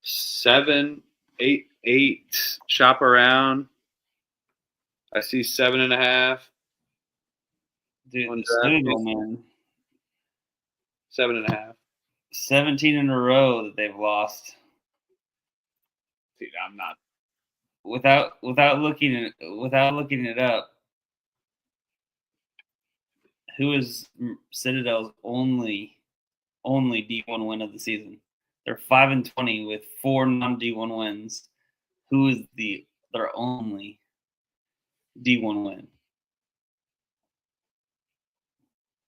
7, 8, 8. Shop around. I see 7.5. Dude, On the Citadel, DraftKings. man. 7.5. 17 in a row that they've lost. Dude, I'm not. Without looking it up. Who is Citadel's only D1 win of the season? They're 5-20 with 4 non-D1 wins. Who is their only D1 win?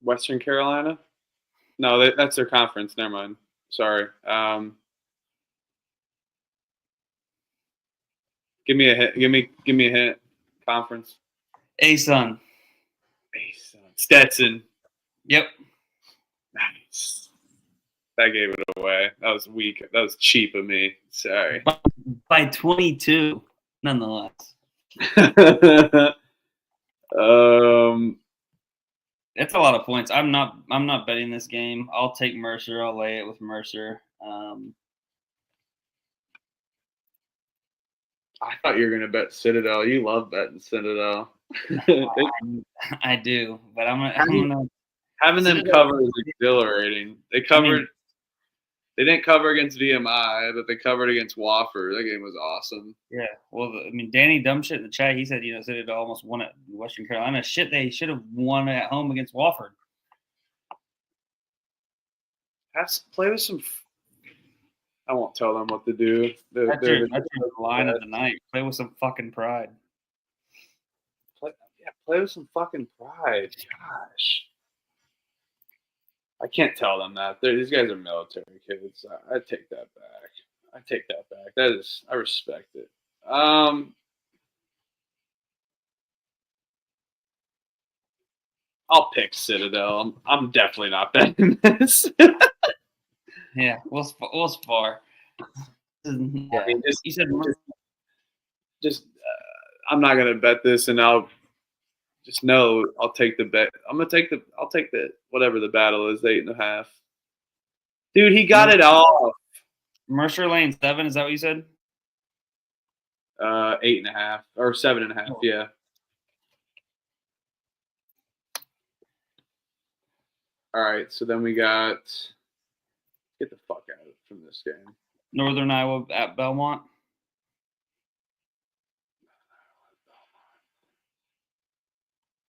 Western Carolina? No, that's their conference. Never mind. Sorry. Give me a hint. Give me a hint. Conference. A-Sun. Stetson. Yep. Nice. That gave it away. That was weak. That was cheap of me. Sorry. By 22, nonetheless. It's a lot of points. I'm not betting this game. I'll take Mercer. I'll lay it with Mercer. I thought you were gonna bet Citadel. You love betting Citadel. I do, but I'm gonna having them cover is exhilarating. They covered. They didn't cover against VMI, but they covered against Wofford. That game was awesome. Yeah, well, Danny Dumbshit in the chat, he said, Citadel almost won at Western Carolina. Shit, they should have won at home against Wofford. Play with some. I won't tell them what to do. That's your line of the night. Play with some fucking pride. Play with some fucking pride. Gosh. I can't tell them that. These guys are military kids. I take that back. I respect it. I'll pick Citadel. I'm definitely not betting this. Yeah, we'll spar. Yeah, I mean, you said I'm not gonna bet this, and I'll just know I'll take the bet. I'll take the whatever the battle is, 8.5. Dude, he got it off. Mercer Lane 7. Is that what you said? 8.5 or 7.5. Yeah. All right, so then we got. Get the fuck out from this game. Northern Iowa at Belmont.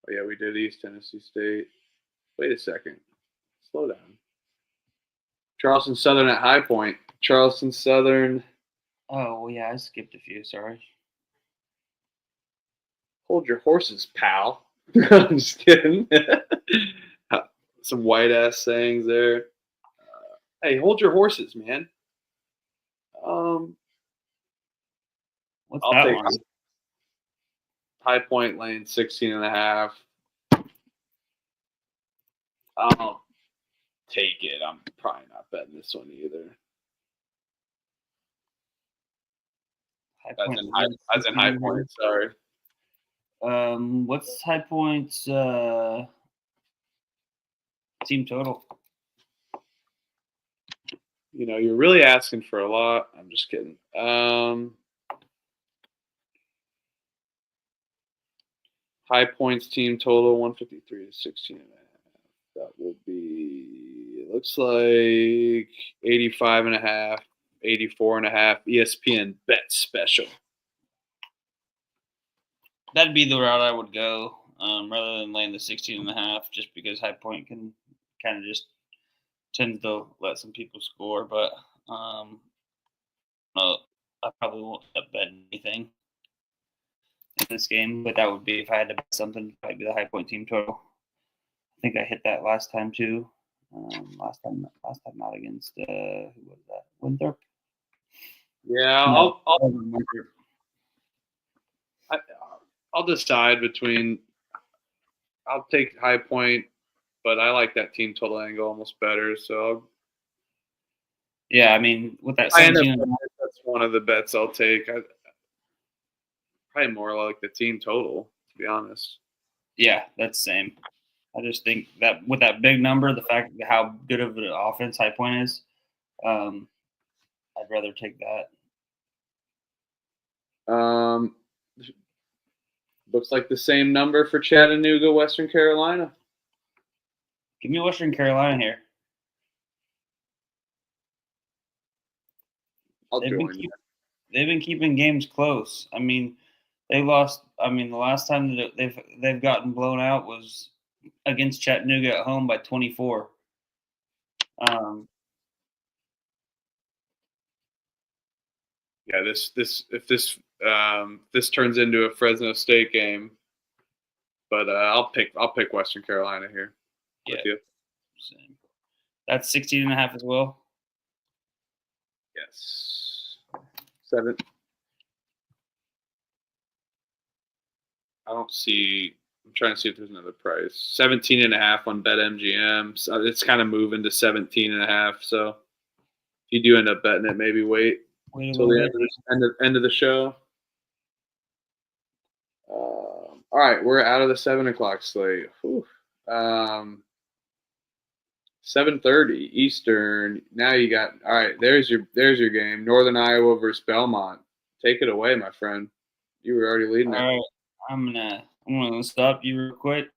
Oh yeah, we did East Tennessee State. Wait a second. Slow down. Charleston Southern at High Point. Charleston Southern. Oh, well, yeah, I skipped a few. Sorry. Hold your horses, pal. I'm just kidding. Some white ass sayings there. Hey, hold your horses, man. What's I'll that take one? High Point Lane 16.5. I'll take it. I'm probably not betting this one either. As in High Point, sorry. What's High Point's team total? You're really asking for a lot. I'm just kidding. High Point's team total 153 to 16.5. That will be, it looks like 85.5, 84.5 ESPN bet special. That'd be the route I would go, rather than laying the 16.5, just because High Point can kind of just tends to let some people score. But I probably won't bet anything in this game. But that would be, if I had to bet something, probably be the High Point team total. I think I hit that last time too. Last time not against who was that? Winthrop. Yeah, No, I'll decide between. I'll take High Point, but I like that team total angle almost better. So yeah, I mean with that 17, 17, that's one of the bets I'll take. Probably more like the team total, to be honest. Yeah, that's the same. I just think that with that big number, the fact that how good of an offense High Point is, I'd rather take that. Looks like the same number for Chattanooga, Western Carolina. Give me Western Carolina here. They've been keeping games close. I mean, they lost. I mean, the last time that they've gotten blown out was against Chattanooga at home by 24. Yeah, if this turns into a Fresno State game, but I'll pick Western Carolina here. Yeah, with you. same. That's 16.5 as well. Yes, 7. I don't see. I'm trying to see if there's another price. 17.5 on BetMGM. So it's kind of moving to 17.5. So if you do end up betting it, maybe wait until the end of the show. All right, we're out of the 7 o'clock slate. 7:30 Eastern. Now you got all right. There's your game. Northern Iowa versus Belmont. Take it away, my friend. You were already leading it. All right, I'm gonna stop you real quick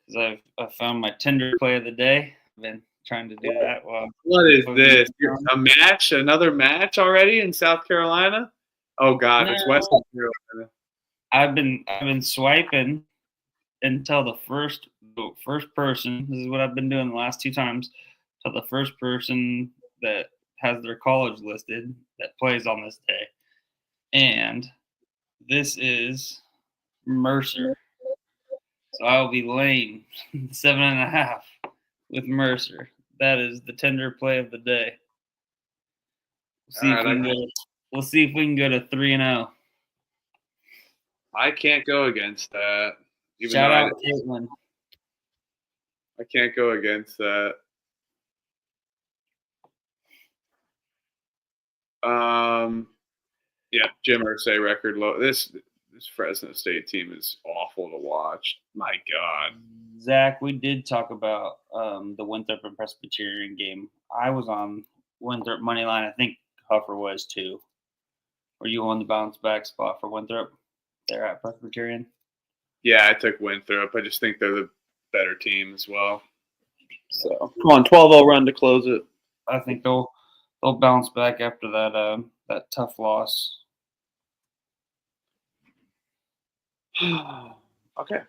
because I found my Tinder play of the day. I've been trying to do that. What is this? A match? Another match already in South Carolina? Oh God, no. It's Western Carolina. I've been swiping until the first person. This is what I've been doing the last 2 times. Till the first person that has their college listed that plays on this day, and this is Mercer. So I will be laying 7.5 with Mercer. That is the Tinder play of the day. We'll see if we can go to 3-0. I can't go against that. Shout out Caitlin. I can't go against that. Yeah, Jim Irsay record low. This Fresno State team is awful to watch. My God. Zach, we did talk about the Winthrop and Presbyterian game. I was on Winthrop money line. I think Huffer was too. Were you on the bounce back spot for Winthrop? They're at Presbyterian. Yeah, I took Winthrop. I just think they're the better team as well. So come on, 12-0 run to close it. I think they'll bounce back after that tough loss. Okay.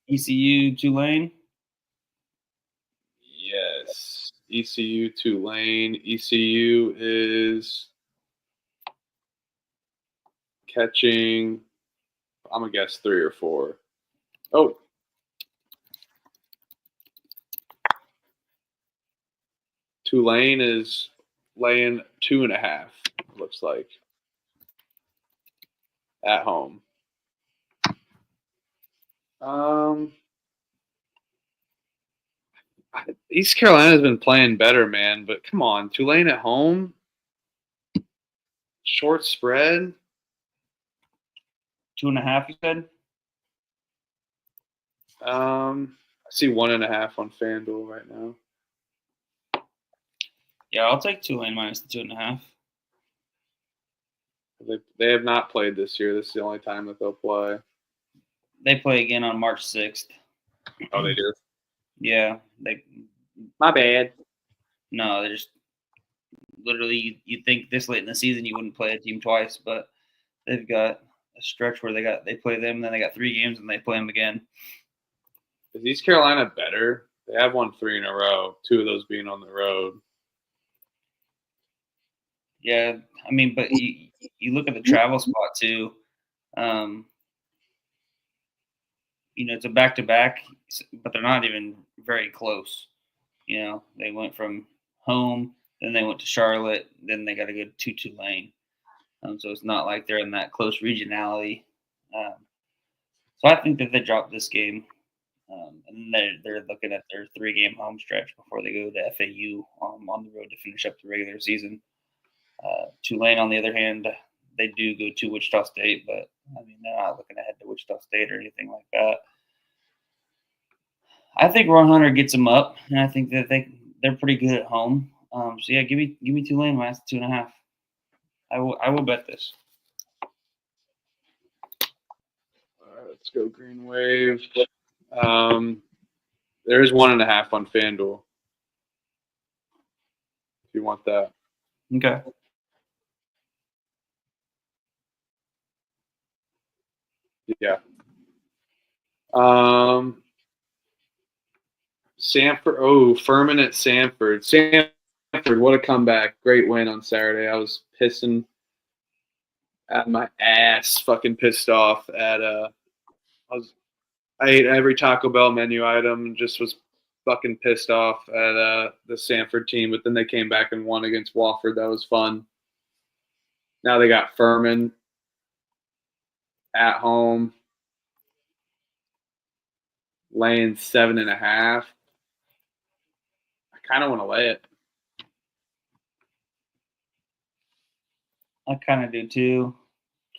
ECU Tulane. Yes, ECU Tulane. ECU is catching. I'm gonna guess 3 or 4. Oh. Tulane is laying 2.5, looks like, at home. East Carolina's been playing better, man, but come on, Tulane at home, short spread. 2.5, you said? I see 1.5 on FanDuel right now. Yeah, I'll take Tulane minus the 2.5. They have not played this year. This is the only time that they'll play. They play again on March 6th. Oh, they do? Yeah. My bad. No, they just literally you'd think this late in the season you wouldn't play a team twice, but they've got a stretch where they play them, then they got 3 games, and they play them again. Is East Carolina better? They have won 3 in a row, 2 of those being on the road. Yeah, I mean, but you look at the travel spot too. It's a back-to-back, but they're not even very close. They went from home, then they went to Charlotte, then they got to go to Tulane. So it's not like they're in that close regionality. So I think that they dropped this game, and they're looking at their 3-game home stretch before they go to FAU on the road to finish up the regular season. Tulane, on the other hand, they do go to Wichita State, but I mean they're not looking ahead to Wichita State or anything like that. I think Ron Hunter gets them up, and I think that they're pretty good at home. So yeah, give me Tulane minus 2.5. I will bet this. All right, let's go Green Wave. There is 1.5 on FanDuel. If you want that. Okay. Yeah. Sanford. Oh, Furman at Sanford. Sanford, what a comeback. Great win on Saturday. I was pissing at my ass, fucking pissed off at I ate every Taco Bell menu item and just was fucking pissed off at the Sanford team, but then they came back and won against Wofford. That was fun. Now they got Furman at home, laying 7.5. I kind of want to lay it. I kind of do too.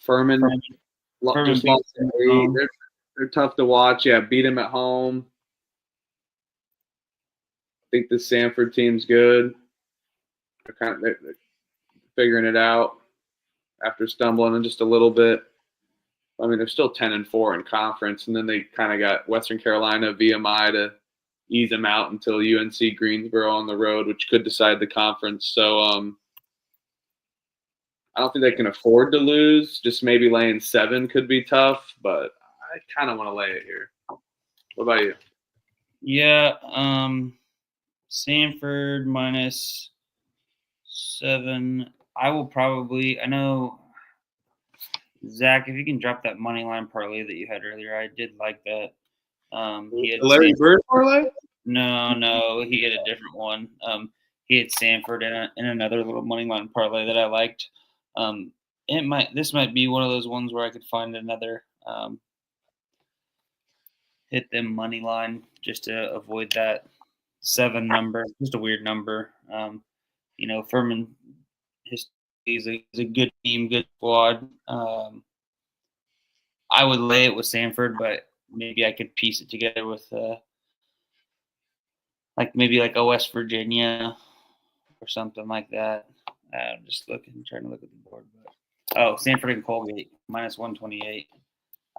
Furman just lost beats them to at home. They're tough to watch. Yeah, beat them at home. I think the Sanford team's good. They're figuring it out after stumbling just a little bit. I mean, they're still 10-4 in conference, and then they kind of got Western Carolina, VMI to ease them out until UNC Greensboro on the road, which could decide the conference. So I don't think they can afford to lose. Just maybe laying 7 could be tough, but I kind of want to lay it here. What about you? Yeah, Sanford minus 7. I will probably. I know, Zach, if you can drop that money line parlay that you had earlier, I did like that. He had Larry Sanford. Bird parlay? No, he had a different one. He had Sanford in another little money line parlay that I liked. This might be one of those ones where I could find another hit them money line just to avoid that 7 number. Just a weird number. Furman is a good team, good squad. I would lay it with Sanford, but maybe I could piece it together with maybe a West Virginia or something like that. I'm just trying to look at the board. But Sanford and Colgate minus 128.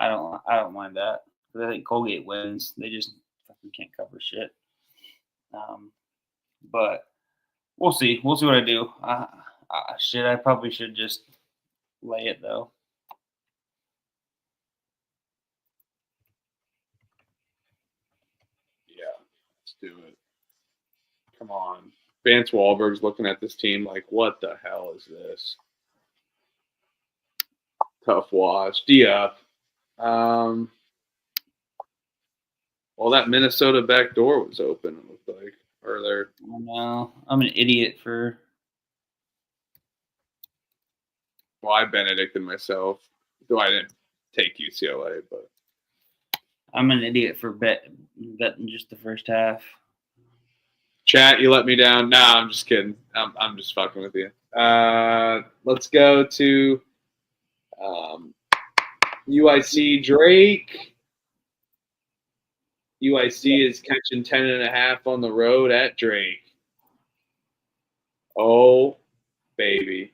I don't mind that. I think Colgate wins. They just fucking can't cover shit. But we'll see. We'll see what I do. I probably should just lay it though. Yeah, let's do it. Come on. Vance Wahlberg's looking at this team like, what the hell is this? Tough watch. D up. Well, that Minnesota back door was open, it looked like, earlier. I know. I'm an idiot for. Well, I Benedicted myself, though I didn't take UCLA, but I'm an idiot for betting just the first half. Chat, you let me down. Nah, I'm just kidding. I'm just fucking with you. Let's go to UIC Drake. UIC is catching 10.5 on the road at Drake. Oh, baby.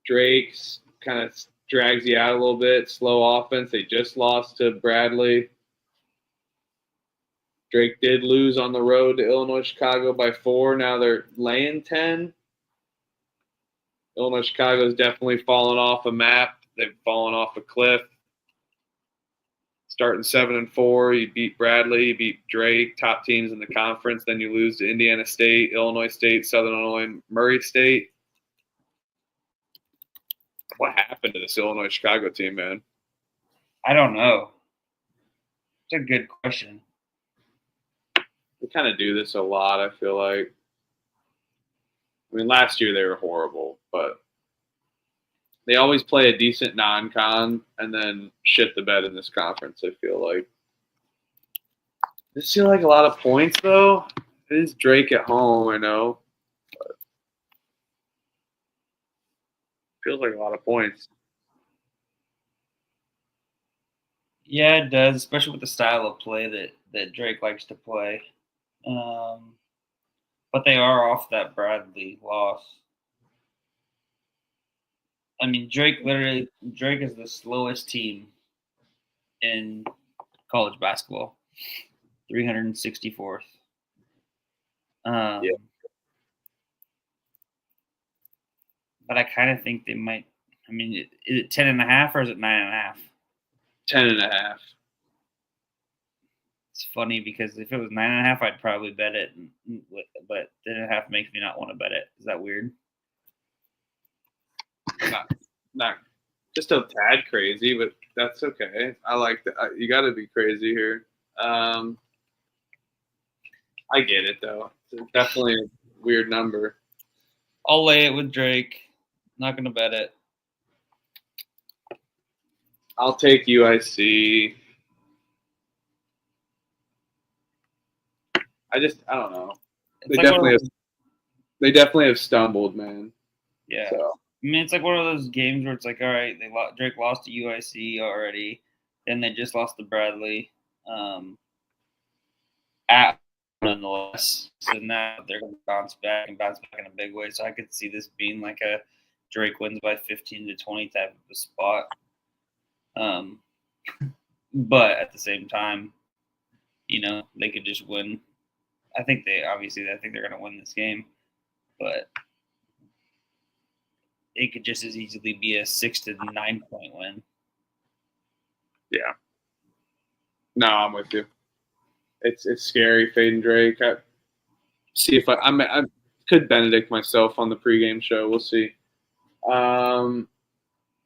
Drake's kind of drags you out a little bit. Slow offense. They just lost to Bradley. Drake did lose on the road to Illinois Chicago by 4. Now they're laying 10. Illinois Chicago's definitely fallen off a map. They've fallen off a cliff. Starting 7-4, you beat Bradley, you beat Drake, top teams in the conference. Then you lose to Indiana State, Illinois State, Southern Illinois, Murray State. What happened to this Illinois Chicago team, man? I don't know. It's a good question. They kind of do this a lot, I feel like. I mean, last year they were horrible, but they always play a decent non-con and then shit the bed in this conference, I feel like. Does it feel like a lot of points, though? It is Drake at home, I know. But feels like a lot of points. Yeah, it does, especially with the style of play that Drake likes to play. But they are off that Bradley loss. I mean, Drake is the slowest team in college basketball, 364th. Yeah. But I kind of think they might. I mean, is it 10.5 or is it 9.5? 10.5. It's funny because if it was 9.5, I'd probably bet it, but 10.5 makes me not want to bet it. Is that weird? Not just a tad crazy, but that's okay. I like that. You got to be crazy here. I get it though. It's definitely a weird number. I'll lay it with Drake. Not gonna bet it. I'll take UIC. I don't know. They definitely have stumbled, man. Yeah. So. I mean, it's like one of those games where it's like, all right, Drake lost to UIC already, then they just lost to Bradley, at nonetheless. So now they're going to bounce back in a big way. So I could see this being like a Drake wins by 15 to 20 type of a spot. But at the same time, they could just win. I think they're going to win this game, but it could just as easily be a 6 to 9 point win. Yeah. No, I'm with you. It's scary fading Drake. See if I could Benedict myself on the pregame show. We'll see.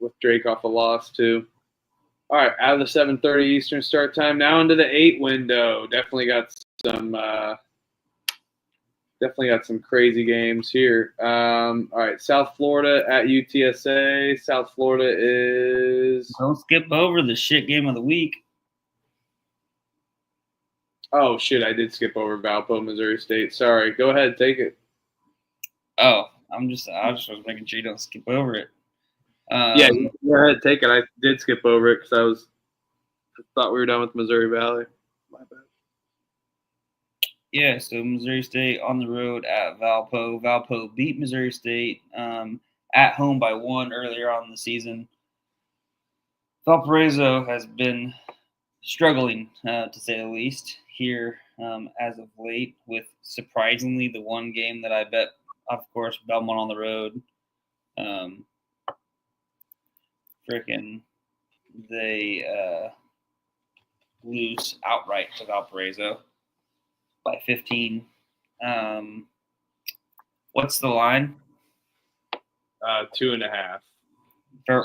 With Drake off a loss too. All right, out of the 7:30 Eastern start time, now into the 8 window. Definitely got some crazy games here. All right, South Florida at UTSA. South Florida is. Don't skip over the shit game of the week. Oh shit! I did skip over Valpo, Missouri State. Sorry. Go ahead, take it. Oh, I just was making sure you don't skip over it. Yeah, go ahead, take it. I did skip over it because I thought we were done with Missouri Valley. My bad. Yeah, so Missouri State on the road at Valpo. Valpo beat Missouri State at home by 1 earlier on in the season. Valparaiso has been struggling, to say the least, here as of late, with surprisingly the one game that I bet, of course, Belmont on the road. They lose outright to Valparaiso by 15. What's the line? 2.5. For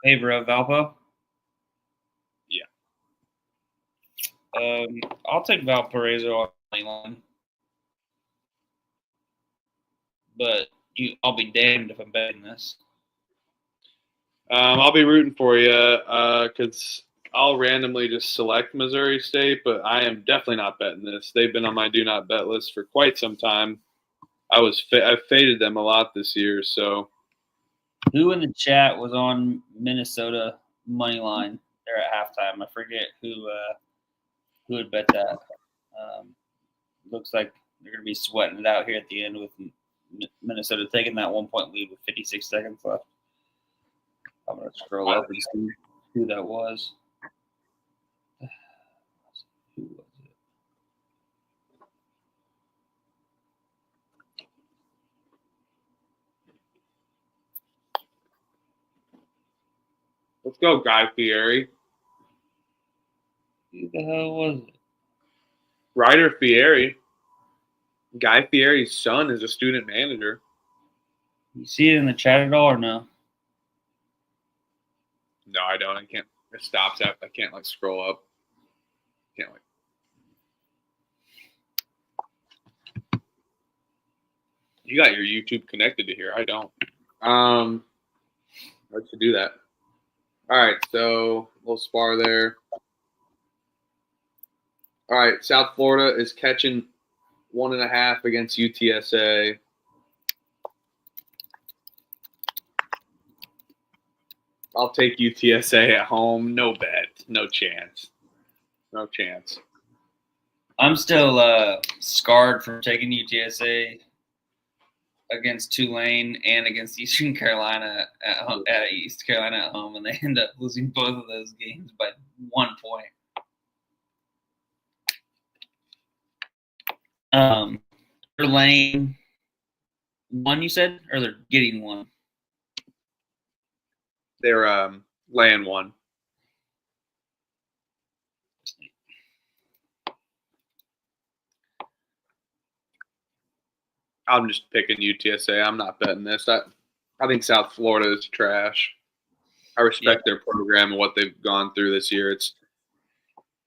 favor of Valpo? Yeah. I'll take Valparaiso on the line. But I'll be damned if I'm betting this. I'll be rooting for you because I'll randomly just select Missouri State, but I am definitely not betting this. They've been on my do not bet list for quite some time. I've faded them a lot this year. So, who in the chat was on Minnesota money line there at halftime? I forget who would bet that. Looks like they're going to be sweating it out here at the end with Minnesota taking that 1-point lead with 56 seconds left. I'm going to scroll up and see who that was. Who was it? let's go, Guy Fieri. Who the hell was it? Ryder Fieri. Guy Fieri's son is a student manager. You see it in the chat at all or no? No, I don't. I can't. It stops at. I can't scroll up. Can't You got your YouTube connected to here. I don't. Let's do that. All right, so a little spar there. All right, South Florida is catching 1.5 against UTSA. I'll take UTSA at home. No bet. No chance. No chance. I'm still scarred from taking UTSA against Tulane and against Eastern Carolina at East Carolina at home, and they end up losing both of those games by 1 point. They're laying 1, you said, or they're getting 1? They're laying 1. I'm just picking UTSA. I'm not betting this. I think South Florida is trash. I respect their program and what they've gone through this year. It's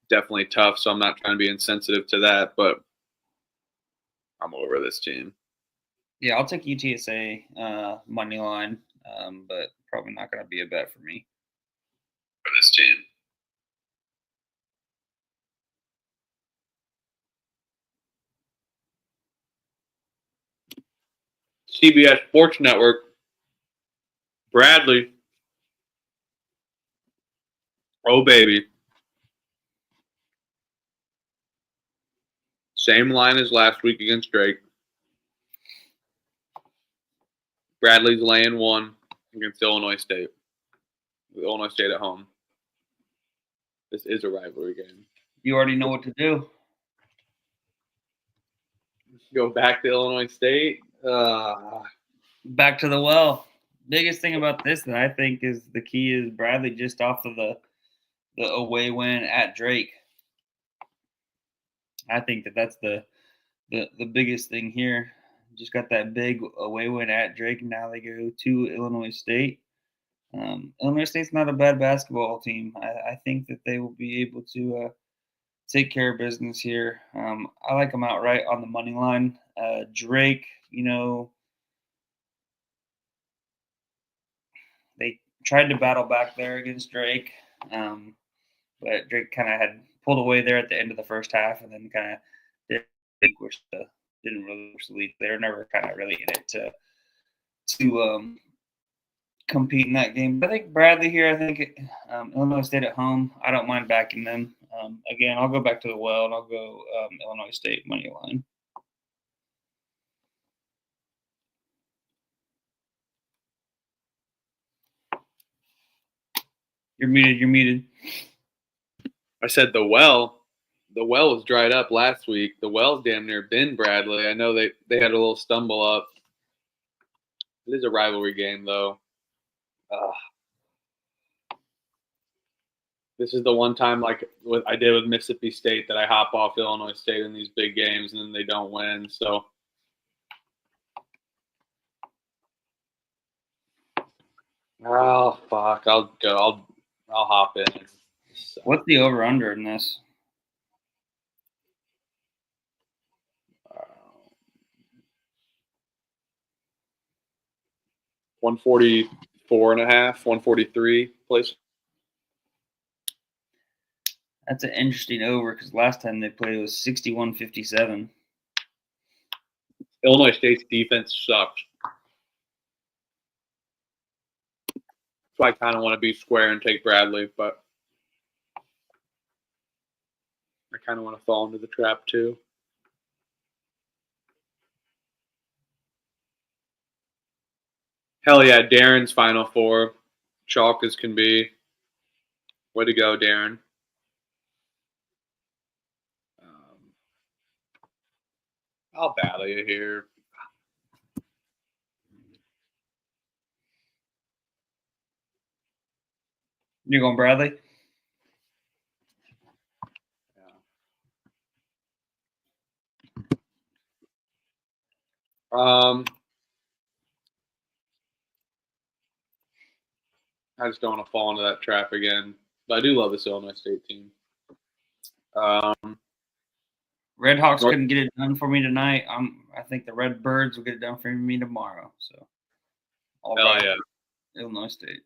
definitely tough, so I'm not trying to be insensitive to that, but I'm over this team. Yeah, I'll take UTSA money line, but probably not going to be a bet for me. For this team. CBS Sports Network, Bradley. Oh, baby. Same line as last week against Drake. Bradley's laying 1 against Illinois State. With Illinois State at home. This is a rivalry game. You already know what to do. Go back to Illinois State. Back to the well. Biggest thing about this that I think is the key is Bradley just off of the away win at Drake. I think that's the biggest thing here. Just got that big away win at Drake, and now they go to Illinois State. Illinois State's not a bad basketball team. I think that they will be able to take care of business here. I like them outright on the money line. Drake, they tried to battle back there against Drake, but Drake kind of had pulled away there at the end of the first half, and then kind of didn't really push the lead. They were never kind of really in it to compete in that game. But I think Bradley here. I think Illinois State at home. I don't mind backing them. Again, I'll go back to the well, and I'll go Illinois State money line. You're muted. I said the well. The well was dried up last week. The well's damn near been Bradley. I know they had a little stumble up. It is a rivalry game, though. This is the one time, like what I did with Mississippi State, that I hop off Illinois State in these big games, and then they don't win. So, oh fuck, I'll go. I'll hop in. What's the over under in this? 144.5, 143 place. That's an interesting over because last time they played it was 61-57. Illinois State's defense sucks. So I kind of want to be square and take Bradley, but I kind of want to fall into the trap too. Hell yeah, Darren's Final Four. Chalk as can be. Way to go, Darren. I'll battle you here. You're going Bradley? Yeah. I just don't want to fall into that trap again. But I do love this Illinois State team. Redhawks couldn't get it done for me tonight. I think the Red Birds will get it done for me tomorrow. So, all right. Yeah. Illinois State.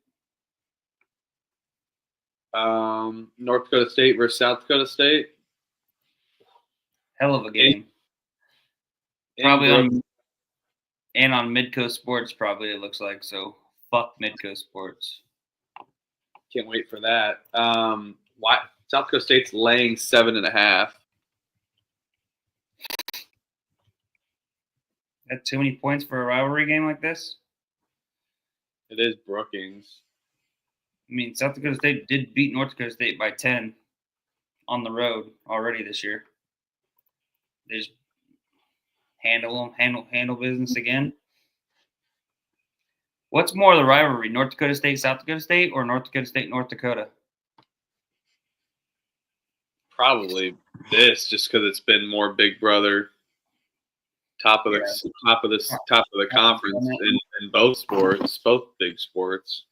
North Dakota State versus South Dakota State. Hell of a game. Probably on Midcoast Sports, probably it looks like. So fuck Midcoast Sports. Can't wait for that. Why South Dakota State's laying 7.5. That's too many points for a rivalry game like this. It is Brookings. I mean, South Dakota State did beat North Dakota State by 10 on the road already this year. They just handle business again. What's more of the rivalry, North Dakota State, South Dakota State, or North Dakota State, North Dakota? Probably this, just because it's been more Big Brother, top of the conference in both sports, both big sports.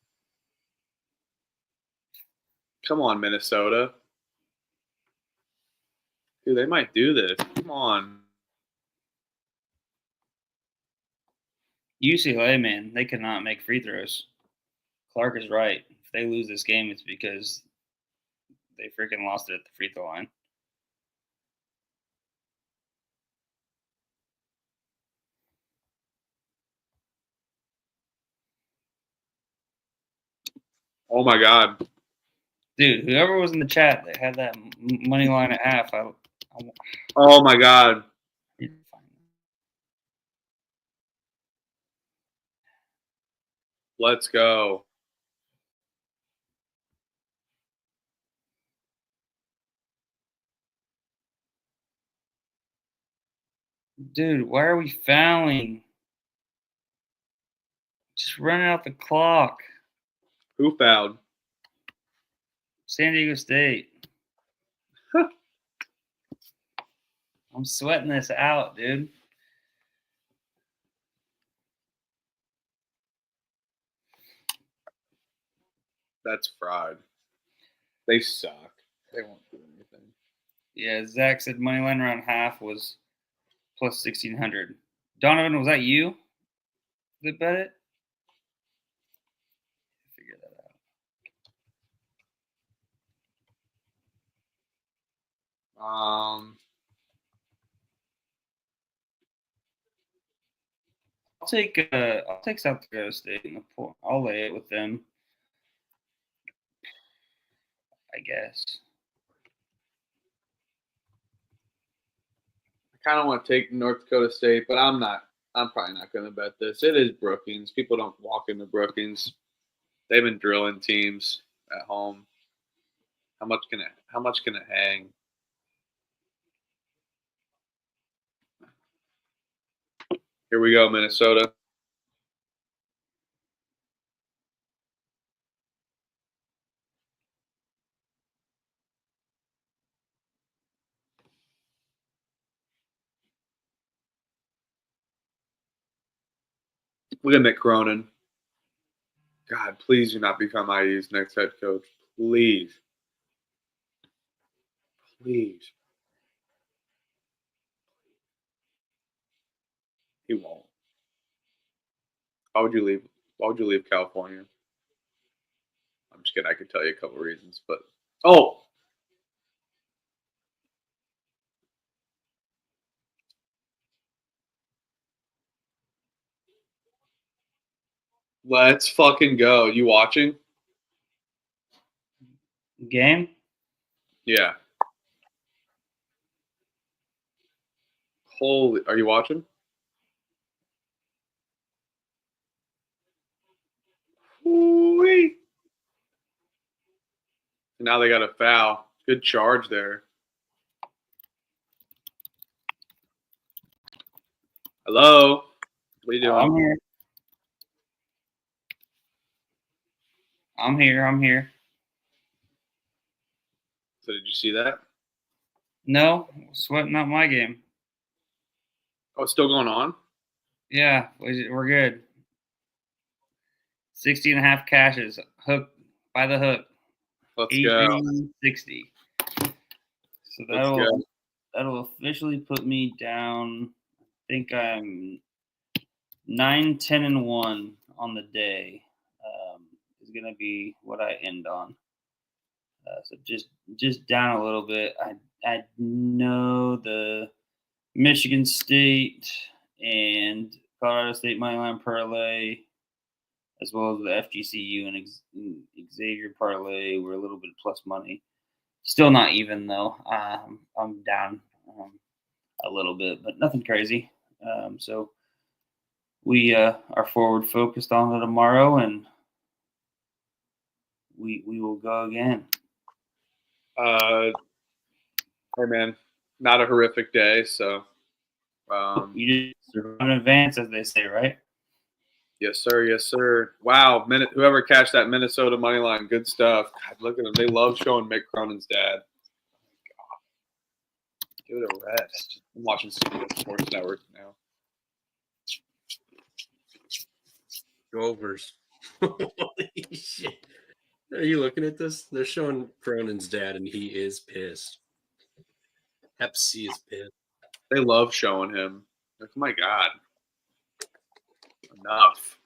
Come on, Minnesota. Dude, they might do this. Come on. UCLA, man, they could not make free throws. Clark is right. If they lose this game, it's because they freaking lost it at the free throw line. Oh my God. Dude, whoever was in the chat that had that money line at half, Oh my God. Let's go. Dude, why are we fouling? Just running out the clock. Who fouled? San Diego State. I'm sweating this out, dude. That's fraud. They suck. They won't do anything. Yeah, Zach said money line around half was plus 1,600. Donovan, was that you that bet it? Figure that out. I'll take South Dakota State in the pool. I'll lay it with them, I guess. I kind of want to take North Dakota State, but I'm not. I'm probably not going to bet this. It is Brookings. People don't walk into Brookings. They've been drilling teams at home. How much can it hang? Here we go, Minnesota. Look at Nick Cronin. God, please do not become IU's next head coach. Please. Please. He won't. Why would you leave? Why would you leave California? I'm just kidding. I could tell you a couple reasons, but let's fucking go. You watching? Game? Yeah. Holy, are you watching? Ooh-wee. Now they got a foul. Good charge there. Hello? What are you doing? I'm here. So did you see that? No, sweating out my game. Oh, it's still going on? Yeah, we're good. 60.5 cashes. Hook by the hook. Let's go. 60. So that'll officially put me down. I think I'm 9, 10, and 1 on the day. Is gonna be what I end on. So just down a little bit. I know the Michigan State and Colorado State moneyline parlay, as well as the FGCU and Xavier parlay were a little bit plus money. Still not even though. I'm down a little bit, but nothing crazy. So we are forward focused on it tomorrow, and we will go again. Hey man, not a horrific day, so You just survive in advance, as they say, right? yes sir, yes sir. Wow, whoever catched that Minnesota money line, good stuff. God, look at them. They love showing Mick Cronin's dad. God. Give it a rest. I'm watching CBS Sports Network now. Overs. Holy shit. Are you looking at this? They're showing Cronin's dad, and he is pissed. Hep C is pissed. They love showing him. Like, oh my God. Enough.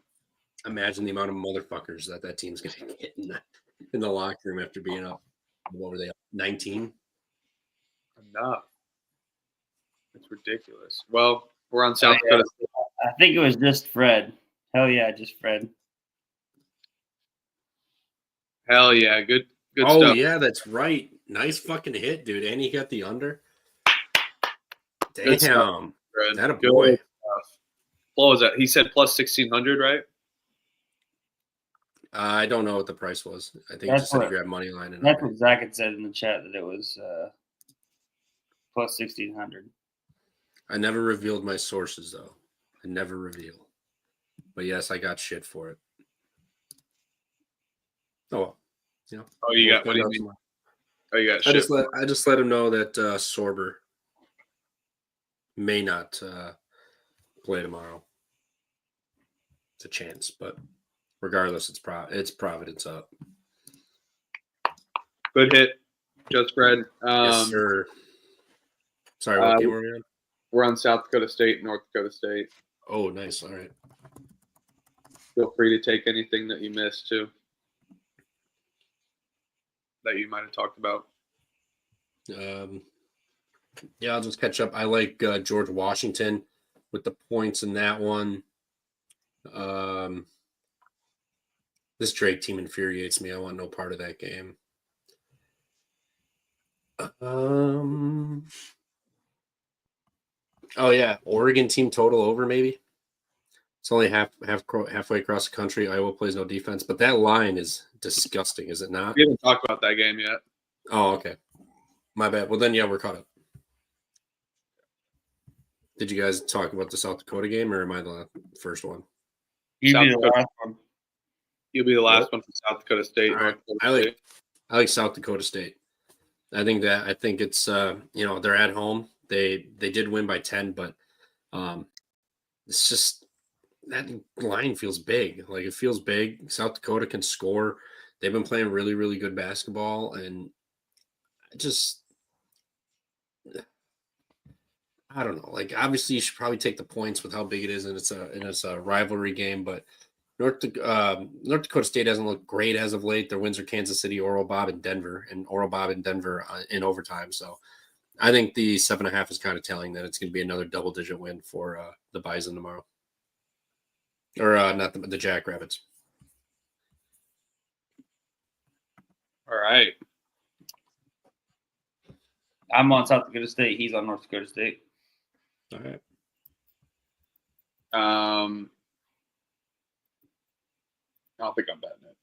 Imagine the amount of motherfuckers that team's going to hit in the locker room after being up. What were they up? 19? Enough. It's ridiculous. Well, we're on South Dakota. I think it was just Fred. Hell yeah, just Fred. Hell yeah, good Oh, stuff. yeah, that's right. Nice fucking hit, dude. And he got the under. Good stuff, Damn. Fred. That a Good boy. stuff. What was that? He said plus 1,600, right? I don't know what the price was. I think he That's just said he what- grabbed money line. And That's what Zach had said in the chat, that it was plus 1,600. I never revealed my sources, though. I never reveal. But yes, I got shit for it. Oh, well. You know. Oh, you got, what do you mean? Oh, you got I shit. just let him know that Sorber may not play tomorrow. It's a chance, but regardless, it's Providence up. Good hit, just Fred. Yes, sir. Sorry, what game were we on? We're on South Dakota State, North Dakota State. Oh, nice. All right. Feel free to take anything that you missed, too, that you might have talked about. Yeah, I'll just catch up. I like George Washington with the points in that one. This Drake team infuriates me. I want no part of that game. Oh yeah, Oregon team total over maybe. It's only halfway across the country. Iowa plays no defense, but that line is disgusting, is it not? We haven't talked about that game yet. Oh, okay. My bad. Well, then, yeah, we're caught up. Did you guys talk about the South Dakota game, or am I the first one? You'll be South the Dakota. last one. You'll be the last one from South Dakota State. All right. North Dakota State. I like South Dakota State. I think it's they're at home. They did win by 10, but it's just that line feels big. Like, it feels big. South Dakota can score. They've been playing really, really good basketball, and I don't know. Like, obviously, you should probably take the points with how big it is, and it's a rivalry game. But North Dakota State hasn't looked great as of late. Their wins are Kansas City, Oral Bob, and Denver in overtime. So I think the 7.5 is kind of telling that it's going to be another double-digit win for the Bison tomorrow, or not the Jackrabbits. All right. I'm on South Dakota State. He's on North Dakota State. All right. I don't think I'm betting it.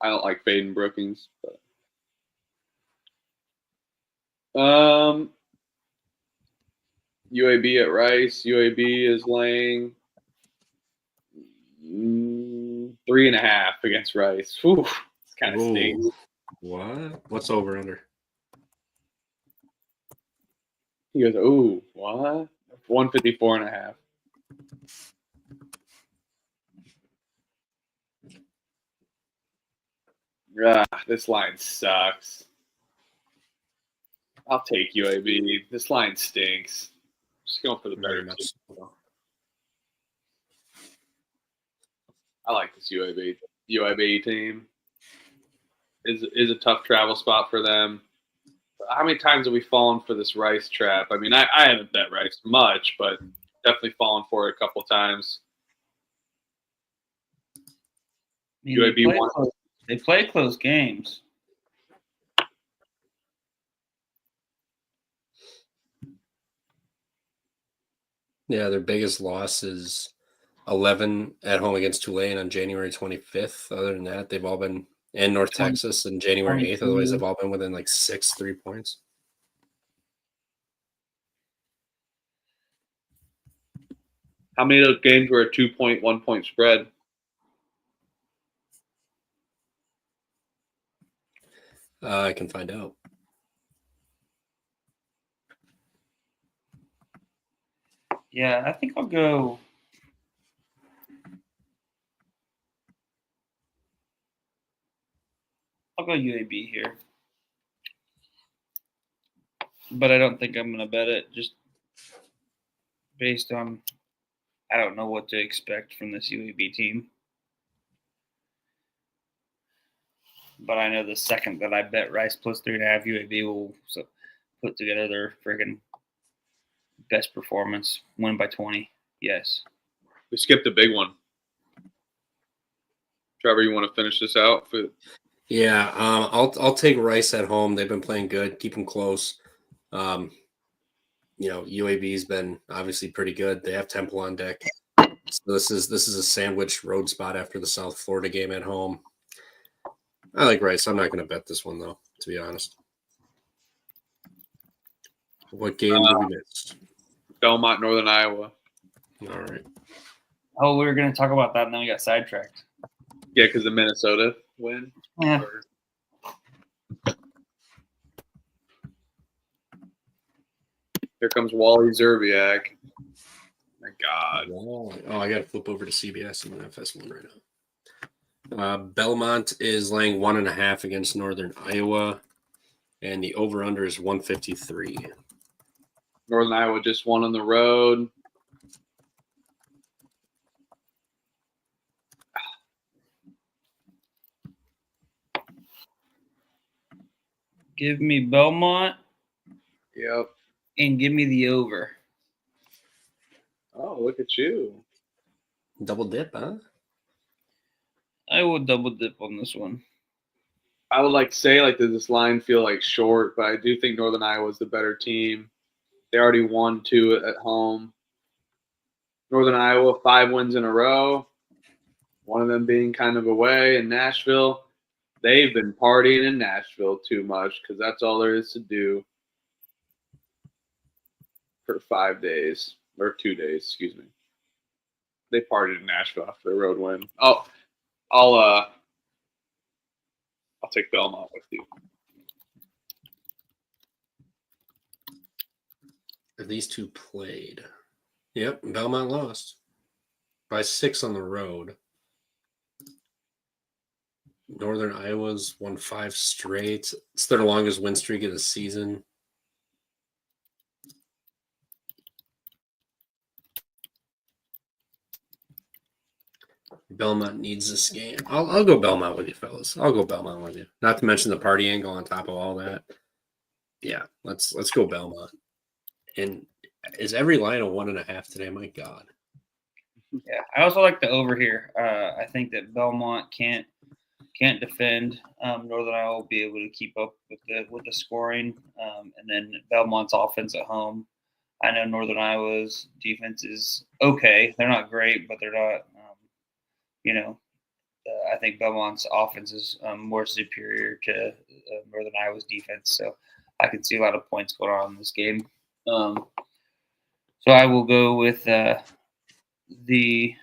I don't like fading Brookings, but UAB at Rice. UAB is laying 3.5 against Rice. Whew, it's kind of stinks. What? What's over under? He goes, ooh, what? 154.5. This line sucks. I'll take UAB. This line stinks. Just going for the better Very much team. I like this UAB team. Is a tough travel spot for them. How many times have we fallen for this Rice trap? I mean, I haven't bet Rice much, but definitely fallen for it a couple times. I mean, UAB they play close games. Yeah, their biggest loss is 11 at home against Tulane on January 25th. Other than that, they've all been in North 20, Texas on January 8th. 22. Otherwise, they've all been within like 3 points. How many of those games were a 2-point, 1-point spread? I can find out. Yeah, I think I'll go. I'll go UAB here, but I don't think I'm going to bet it just based on I don't know what to expect from this UAB team. But I know the second that I bet Rice plus 3.5, UAB will put together their friggin' best performance, win by 20. Yes. We skipped a big one. Trevor, you want to finish this out? Yeah, I'll take Rice at home. They've been playing good, keep them close. UAB's been obviously pretty good. They have Temple on deck. So this is a sandwich road spot after the South Florida game at home. I like Rice. I'm not going to bet this one, though, to be honest. What game did we miss? Belmont, Northern Iowa. All right. Oh, we were going to talk about that, and then we got sidetracked. Yeah, because the Minnesota win. Yeah. Here comes Wally Zerbiak. My God. Oh, I got to flip over to CBS and FS1 right now. Belmont is laying 1.5 against Northern Iowa, and the over-under is 153. Northern Iowa just won on the road. Give me Belmont. Yep. And give me the over. Oh, look at you. Double dip, huh? I will double dip on this one. I would like to say, does this line feel like short? But I do think Northern Iowa is the better team. They already won 2 at home. Northern Iowa, 5 wins in a row. One of them being kind of away in Nashville. They've been partying in Nashville too much because that's all there is to do for 5 days or 2 days, excuse me. They partied in Nashville after the road win. Oh, I'll take Belmont with you. These two played. Yep, Belmont lost by 6 on the road. Northern Iowa's won 5 straight. It's their longest win streak of the season. Belmont needs this game. I'll go Belmont with you, fellas. I'll go Belmont with you. Not to mention the party angle on top of all that. Yeah, let's go Belmont. And is every line a 1.5 today? My God. Yeah, I also like the over here. I think that Belmont can't defend. Northern Iowa will be able to keep up with the scoring, and then Belmont's offense at home. I know Northern Iowa's defense is okay. They're not great, but they're not. I think Belmont's offense is more superior to Northern Iowa's defense, so I can see a lot of points going on in this game. So I will go with the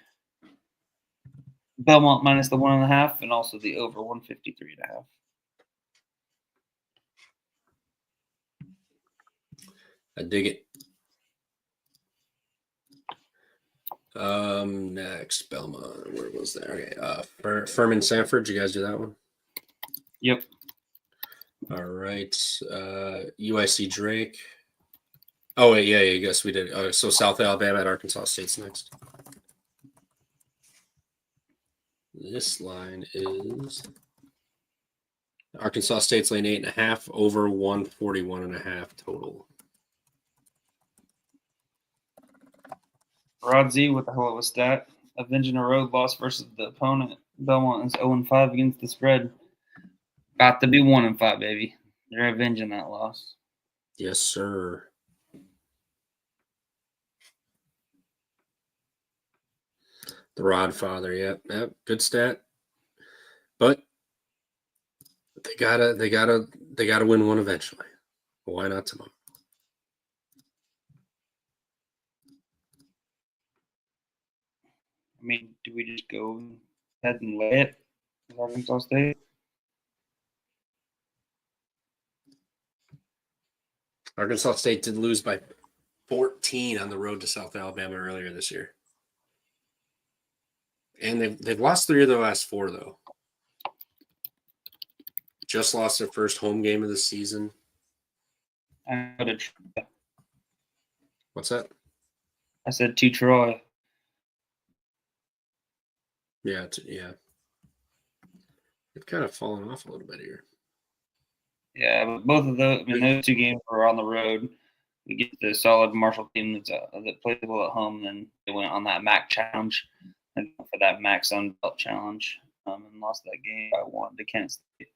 Belmont minus the 1.5 and also the over 153.5. I dig it. Next, Belmont. Where was that? Okay. Furman Sanford. Did you guys do that one? Yep. All right. UIC Drake. Oh, wait. Yeah, I guess we did. So South Alabama at Arkansas State's next. This line is Arkansas State's laying 8.5 over 141.5 total. Rod Z with a hell of a stat. Avenging a road loss versus the opponent. Belmont is 0-5 against the spread. About to be 1-5, baby. They're avenging that loss. Yes, sir. The Rod Father, yep, good stat. But they gotta win one eventually. Why not tomorrow? I mean, do we just go ahead and lay it with Arkansas State? Arkansas State did lose by 14 on the road to South Alabama earlier this year. And they've lost 3 of their last 4, though. Just lost their first home game of the season. What's that? I said to Troy. Yeah. They've kind of fallen off a little bit here. Yeah, but both of those, those 2 games were on the road. We get the solid Marshall team that plays well at home. Then they went on that MAC challenge and for that MAC Sun Belt challenge and lost that game by 1 to Kent State.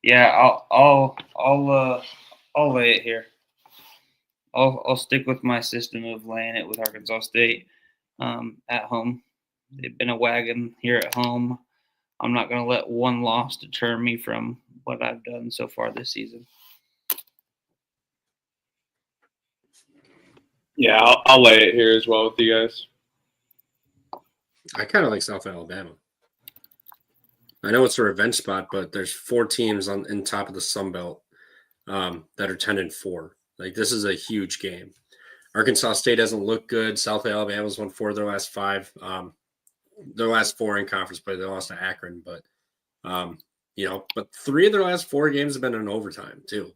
Yeah, I'll lay it here. I'll stick with my system of laying it with Arkansas State at home. They've been a wagon here at home. I'm not going to let one loss deter me from what I've done so far this season. Yeah, I'll lay it here as well with you guys. I kind of like South Alabama. I know it's a revenge spot, but there's 4 teams in top of the Sun Belt that are 10-4. Like, this is a huge game. Arkansas State doesn't look good. South Alabama's won 4 of their last 5. Their last 4 in conference play. They lost to Akron, but but 3 of their last 4 games have been in overtime too.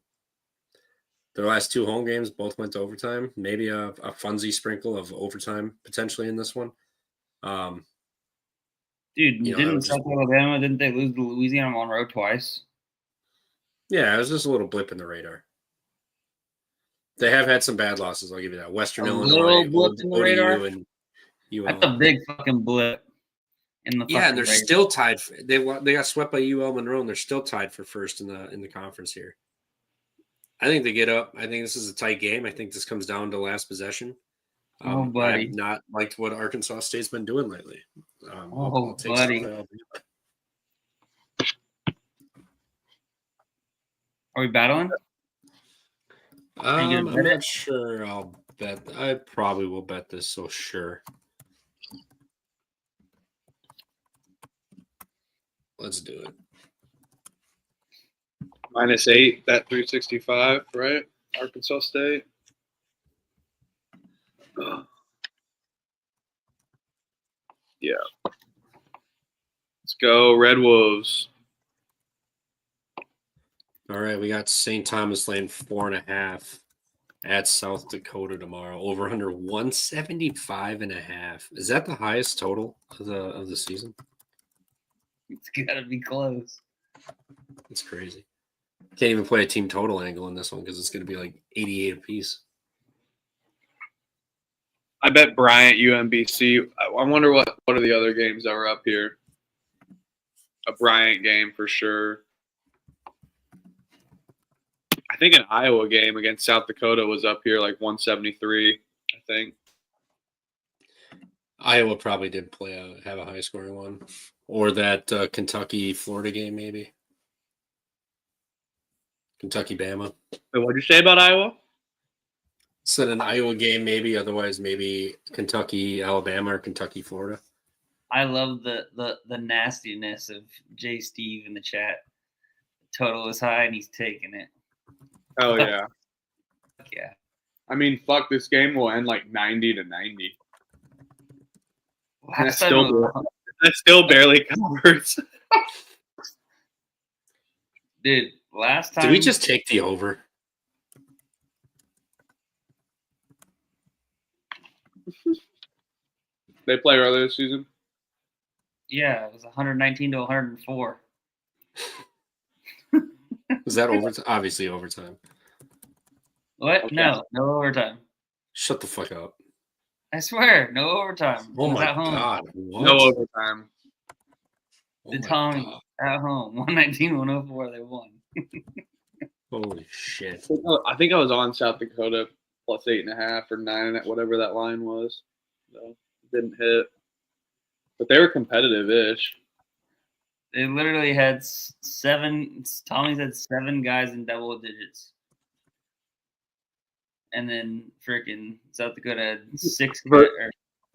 Their last 2 home games both went to overtime. Maybe a funsy sprinkle of overtime potentially in this one. Dude, didn't Alabama, didn't they lose to Louisiana Monroe twice? Yeah, it was just a little blip in the radar. They have had some bad losses, I'll give you that. Western Illinois, ODU, and UL. That's a big fucking blip. And they're still tied. They got swept by UL Monroe, and they're still tied for first in the conference here. I think they get up. I think this is a tight game. I think this comes down to last possession. Buddy. I've not liked what Arkansas State's been doing lately. I'll take buddy. Are we battling? I'm not sure I'll bet. I probably will bet this, so sure. Let's do it. -8, bet 365, right? Arkansas State. Yeah. Let's go, Red Wolves. All right, we got St. Thomas laying 4.5 at South Dakota tomorrow. Over under 175.5. Is that the highest total of the season? It's gotta be close. It's crazy. Can't even play a team total angle in this one because it's going to be like 88 apiece. I bet Bryant, UMBC. I wonder what are the other games that were up here. A Bryant game for sure. I think an Iowa game against South Dakota was up here like 173, I think. Iowa probably did have a high-scoring one. Or that Kentucky-Florida game, maybe. Kentucky-Bama. What'd you say about Iowa? Said an Iowa game, maybe. Otherwise, maybe Kentucky-Alabama or Kentucky-Florida. I love the nastiness of J. Steve in the chat. The total is high, and he's taking it. Oh, yeah. Yeah. I mean, fuck, this game will end like 90-90. That still barely covers. Dude, last time. Did we just take the over? They play earlier this season? Yeah, it was 119 to 104. Was that overtime? Obviously overtime. What? Okay. No overtime. Shut the fuck up. I swear, no overtime. Oh It was my at home. god. What? No overtime. Oh The my Tommy God. at home, 119-104. They won. Holy shit. I think I was on South Dakota plus 8.5 or 9, whatever that line was. So didn't hit, but they were competitive-ish. They literally had 7. Tommy's had 7 guys in double digits, and then freaking South Dakota had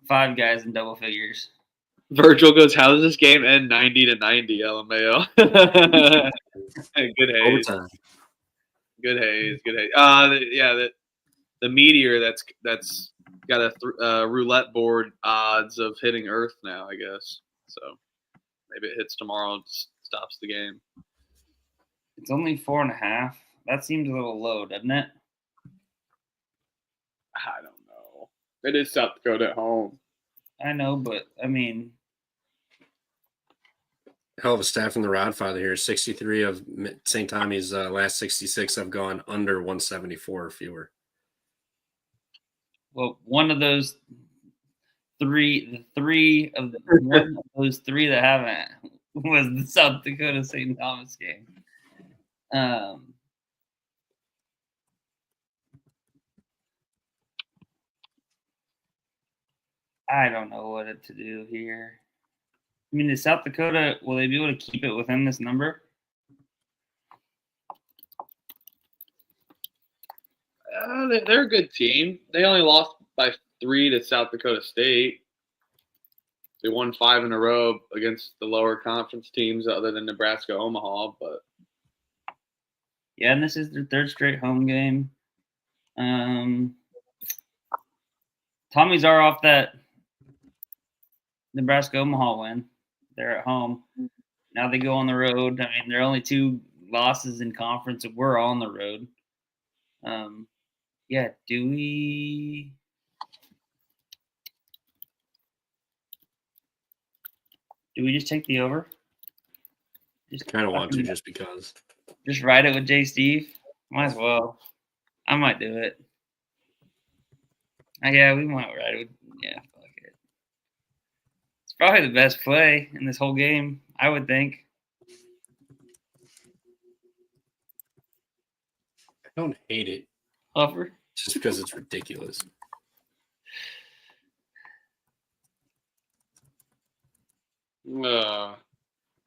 5 guys in double figures. Virgil goes, "How does this game end 90-90?" LMAO. Hey, good haze. Overtime. Good haze. Good haze. The meteor that's got a roulette board odds of hitting Earth now, I guess. So maybe it hits tomorrow and stops the game. It's only 4.5. That seems a little low, doesn't it? I don't know. It is South Dakota at home. I know, but I mean, Hell of a stat from the Rodfather here. 63 of St. Tommy's last 66 have gone under 174 or fewer. well, one of those 3, one of those 3 that haven't was the South Dakota St. Thomas game. I don't know what to do here. I mean, is South Dakota, will they be able to keep it within this number? They're a good team. They only lost by 3 to South Dakota State. They won 5 in a row against the lower conference teams other than Nebraska, Omaha. But Yeah, and this is their 3rd straight home game. Tommy's are off that Nebraska Omaha win. They're at home. Now they go on the road. I mean, there are only 2 losses in conference, and we're on the road. Yeah, do we just take the over? Just Kind of want to just because. Just ride it with Jay Steve? Might as well. I might do it. Yeah, we might ride it with. Yeah, fuck it. It's probably the best play in this whole game, I would think. I don't hate it. Huffer? Just because it's ridiculous.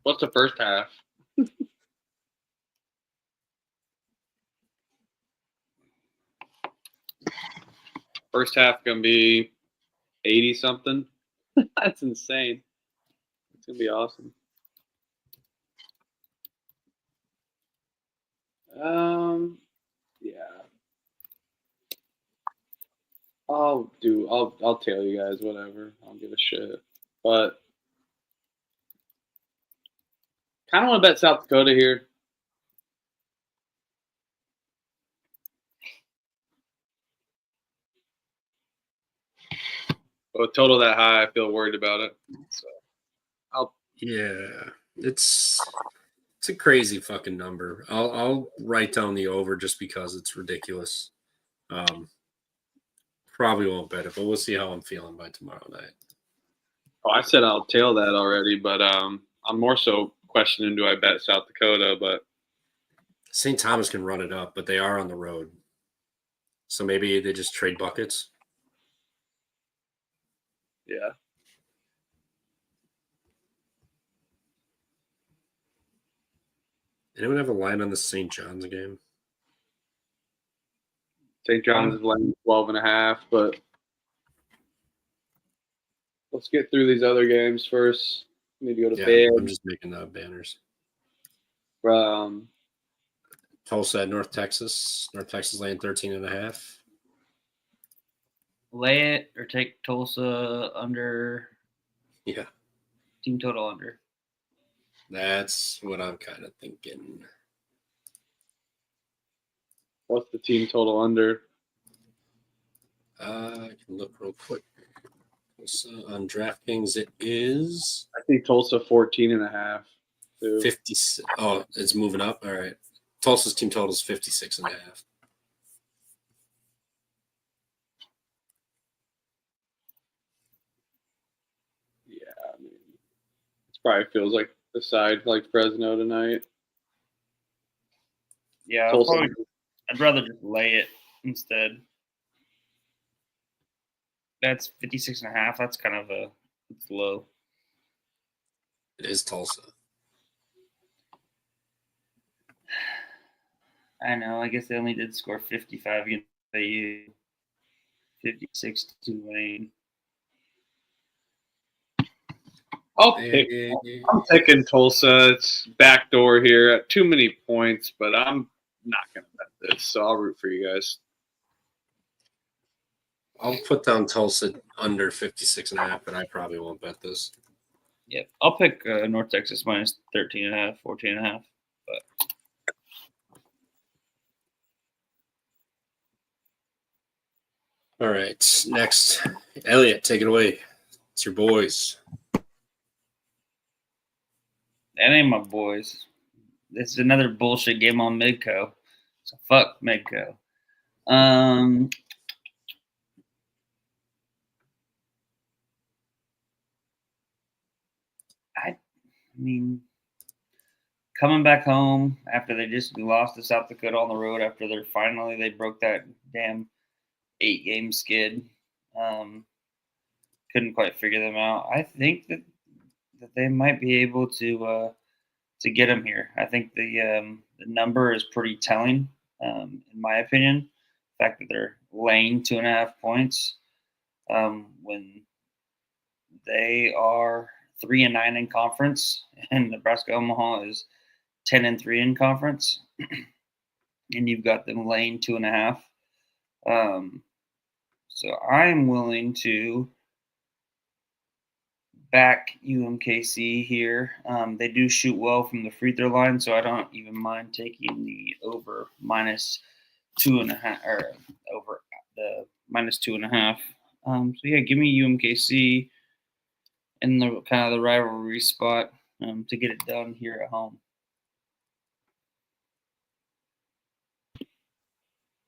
what's the first half? First half gonna be 80 something. That's insane. It's gonna be awesome. Yeah. I'll tell you guys whatever. I don't give a shit. But kind of want to bet South Dakota here. But with total that high, I feel worried about it. So Yeah, it's a crazy fucking number. I'll write down the over just because it's ridiculous. Probably won't bet it, but we'll see how I'm feeling by tomorrow night. Oh, I said I'll tail that already, but I'm more so questioning, do I bet South Dakota? But St. Thomas can run it up, but they are on the road. So maybe they just trade buckets. yeah. Anyone have a line on the St. John's game? St. John's is laying 12.5, but let's get through these other games first. Need to go to bed. I'm just making banners. Tulsa at North Texas. North Texas laying 13.5. Lay it or take Tulsa under. Yeah. Team total under. That's what I'm kind of thinking. What's the team total under? I can look real quick. So on DraftKings, it is I think Tulsa 14.5. 50. Oh, it's moving up. All right. Tulsa's team total is 56.5. Probably feels like the side like Fresno tonight. Yeah, I'd rather just lay it instead. That's 56.5. That's kind of it's low. It is Tulsa. I know. I guess they only did score 55 against AU. 56 to Tulane. I'm picking Tulsa. It's backdoor here at too many points, but I'm not going to bet this, so I'll root for you guys. I'll put down Tulsa under 56.5, but I probably won't bet this. Yep. I'll pick North Texas minus 13.5, 14.5. But all right. Next, Elliot, take it away. It's your boys. that ain't my boys. This is another bullshit game on Midco. So fuck Midco. I mean, coming back home after they just lost to South Dakota on the road after they broke that damn 8-game skid. Couldn't quite figure them out. I think that they might be able to get them here. I think the number is pretty telling, in my opinion. The fact that they're laying 2.5 points when they are 3-9 in conference, and Nebraska Omaha is 10-3 in conference, and you've got them laying 2.5. So I'm willing to back UMKC here. They do shoot well from the free throw line, so I don't even mind taking the over minus 2.5 or over the minus 2.5. So yeah, give me UMKC in the kind of the rivalry spot to get it done here at home.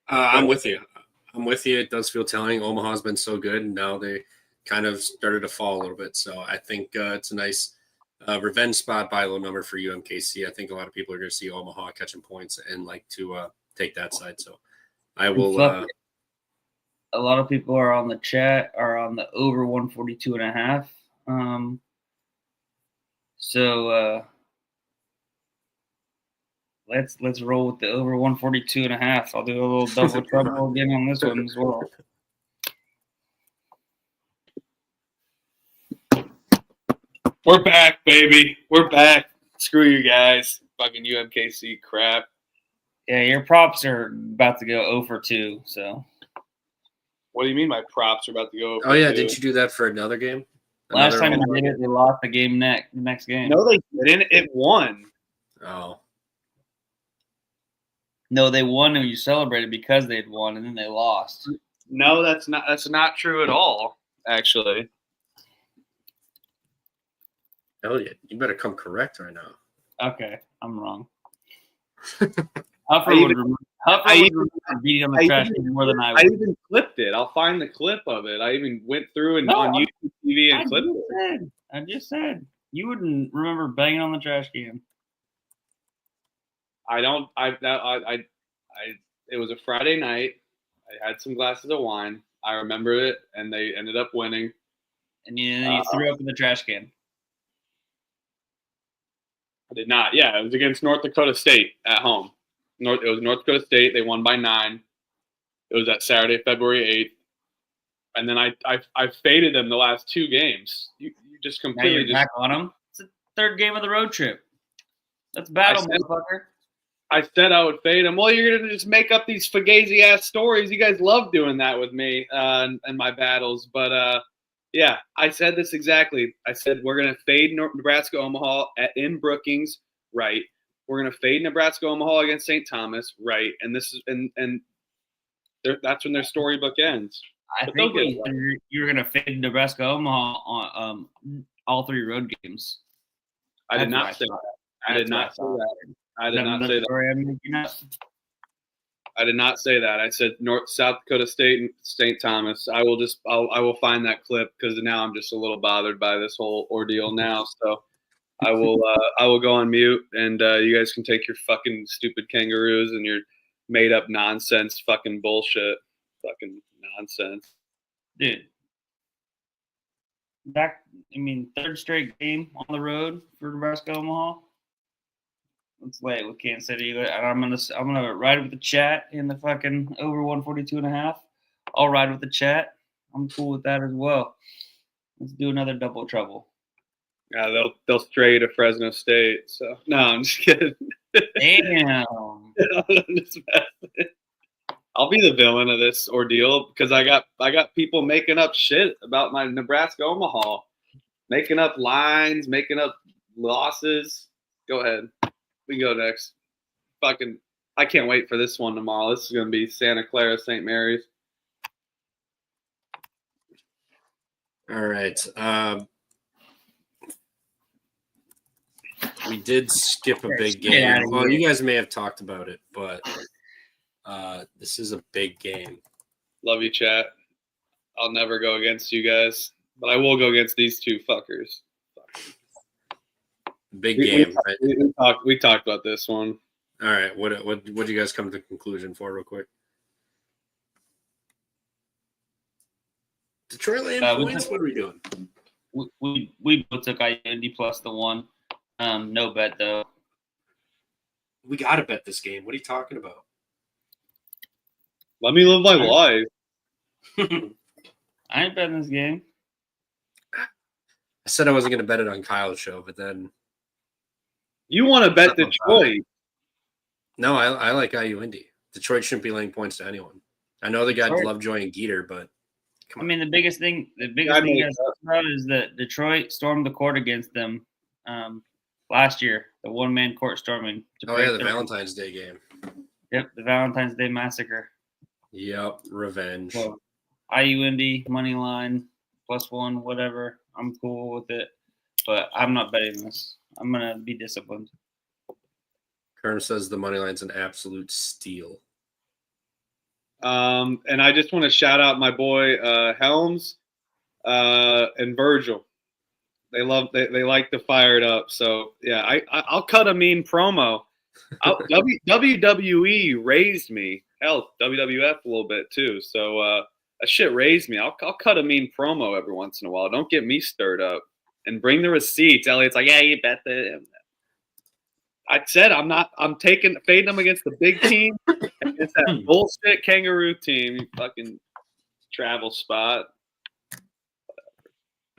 I'm with you. It does feel telling. Omaha's been so good, and now they kind of started to fall a little bit. So I think it's a nice revenge spot by a low number for UMKC. I think a lot of people are going to see Omaha catching points and like to take that side. So I will. A lot of people are on the chat are on the over 142.5. So let's roll with the over 142.5. I'll do a little double trouble again on this one as well. We're back, baby. We're back. Screw you guys. Fucking UMKC crap. Yeah, your props are about to go 0 for 2. So. What do you mean my props are about to go 0 for 2? Oh, yeah. Didn't you do that for another game? Last time they did it, they lost the game the next game. No, they didn't. It won. Oh. No, they won and you celebrated because they'd won, and then they lost. No, that's not true at all, actually. Elliot, you better come correct right now. Okay, I'm wrong. Huffer would remember beating on the trash more than I would. I even clipped it. I'll find the clip of it. I even went through and on YouTube TV and clipped it. I just said you wouldn't remember banging on the trash can. It was a Friday night. I had some glasses of wine. I remember it, and they ended up winning. And you threw up in the trash can. I did not. Yeah, it was against North Dakota State at home. It was North Dakota State. They won by 9. It was that Saturday, February 8th. And then I faded them the last 2 games. You just completely back on them. It's the 3rd game of the road trip. That's battle, motherfucker. I said I would fade them. Well, you're gonna just make up these fugazi ass stories. You guys love doing that with me and my battles. But yeah, I said this exactly. I said we're gonna fade Nebraska Omaha in Brookings, right? We're gonna fade Nebraska Omaha against St. Thomas, right? And this is and that's when their storybook ends. I think you're gonna fade Nebraska Omaha on all 3 road games. I did not say that. I did not say that. I did not say that. I did not say that. I said South Dakota State and St. Thomas. I will find that clip because now I'm just a little bothered by this whole ordeal now. So I will go on mute, and you guys can take your fucking stupid kangaroos and your made up nonsense fucking bullshit. Fucking nonsense. Dude. Third straight game on the road for Nebraska Omaha. It's late with Kansas City. I'm gonna ride with the chat in the fucking over 142.5. I'll ride with the chat. I'm cool with that as well. Let's do another double trouble. Yeah, they'll stray to Fresno State. So no, I'm just kidding. Damn. I'm just messing. I'll be the villain of this ordeal because I got people making up shit about my Nebraska Omaha, making up lines, making up losses. Go ahead, we can go next. Fucking, I can't wait for this one tomorrow. This is gonna be Santa Clara, St. Mary's. All right. We did skip a big game. Well, you guys may have talked about it, but this is a big game. Love you, chat. I'll never go against you guys, but I will go against these two fuckers. Big game, right? We talked about this one. All right. What did you guys come to the conclusion for real quick? Detroit laying points? What are we doing? We both took IUND plus the 1. No bet though. We got to bet this game. What are you talking about? Let me live my life. I ain't betting this game. I said I wasn't going to bet it on Kyle's show, but then you want to bet Detroit? No, I like IUND. Detroit shouldn't be laying points to anyone. I know they got Lovejoy and Geeter, but I mean the biggest thing you guys talk about is that Detroit stormed the court against them last year. The one-man court storming. The Valentine's Day game. Yep, the Valentine's Day massacre. Yep, revenge. So, IUND money line +1, whatever. I'm cool with it, but I'm not betting this. I'm gonna be disciplined. Kerm says the money line's an absolute steal. And I just want to shout out my boy Helms and Virgil. They like to fire it up. So yeah, I'll cut a mean promo. WWE raised me. Hell, WWF a little bit too. So that shit raised me. I'll cut a mean promo every once in a while. Don't get me stirred up. And bring the receipts. Elliot's like, yeah, you bet that. I said I'm fading them against the big team, against that bullshit kangaroo team. You fucking travel spot.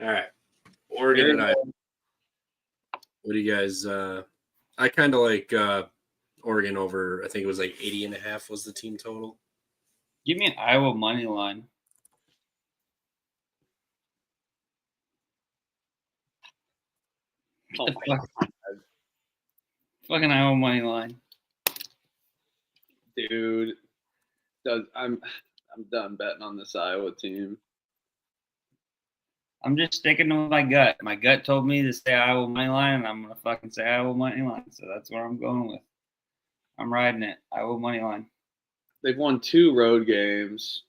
All right, Oregon and I. What do you guys? I kind of like Oregon over. I think it was like 80.5 was the team total. Give me an Iowa money line. Oh my God. Fucking Iowa money line. Dude, I'm done betting on this Iowa team. I'm just sticking with my gut. My gut told me to say Iowa money line, and I'm gonna fucking say Iowa money line. So that's what I'm going with. I'm riding it. Iowa money line. They've won 2 road games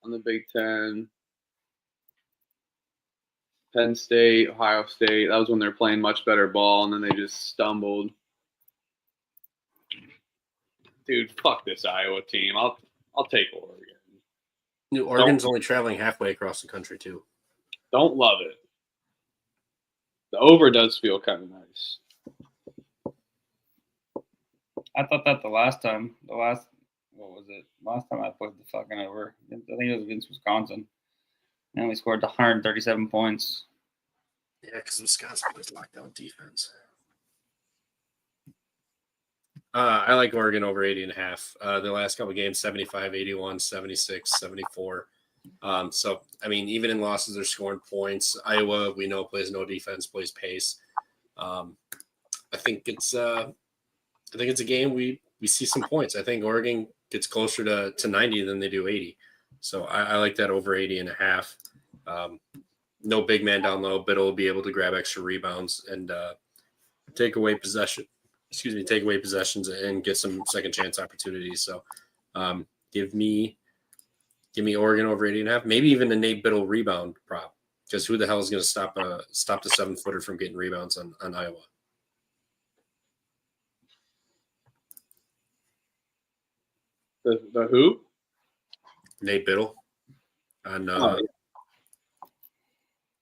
on the Big Ten. Penn State, Ohio State. That was when they're playing much better ball, and then they just stumbled. Dude, fuck this Iowa team. I'll take Oregon. Oregon's only traveling halfway across the country too. Don't love it. The over does feel kind of nice. I thought that last time I put the fucking over. I think it was against Wisconsin. And we scored 137 points. Yeah, because Wisconsin plays lockdown defense. I like Oregon over 80.5. The last couple of games, 75, 81, 76, 74. So, I mean, even in losses, they're scoring points. Iowa, we know, plays no defense, plays pace. I think it's a game we see some points. I think Oregon gets closer to 90 than they do 80. So I like that over 80.5. No big man down low, but will be able to grab extra rebounds and take away possessions and get some second chance opportunities. So give me Oregon over 80.5, maybe even a Nate Biddle rebound prop. Because who the hell is going to stop the 7-footer from getting rebounds on Iowa? The who? Nate Biddle. On Yeah.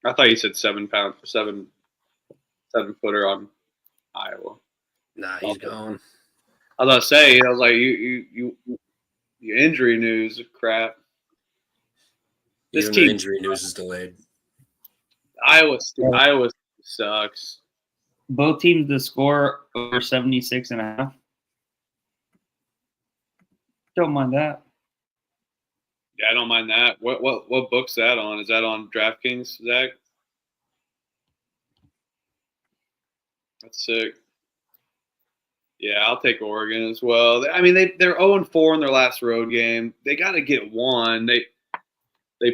I thought you said 7-footer on Iowa. Nah, he's gone. I was about to say, I was like, you your injury news, crap. This Even team, the injury news is delayed. Iowa sucks. Both teams to score over 76.5. Don't mind that. Yeah, I don't mind that. What book's that on? Is that on DraftKings, Zach? That's sick. Yeah, I'll take Oregon as well. I mean, they're 0-4 in their last road game. They got to get one. They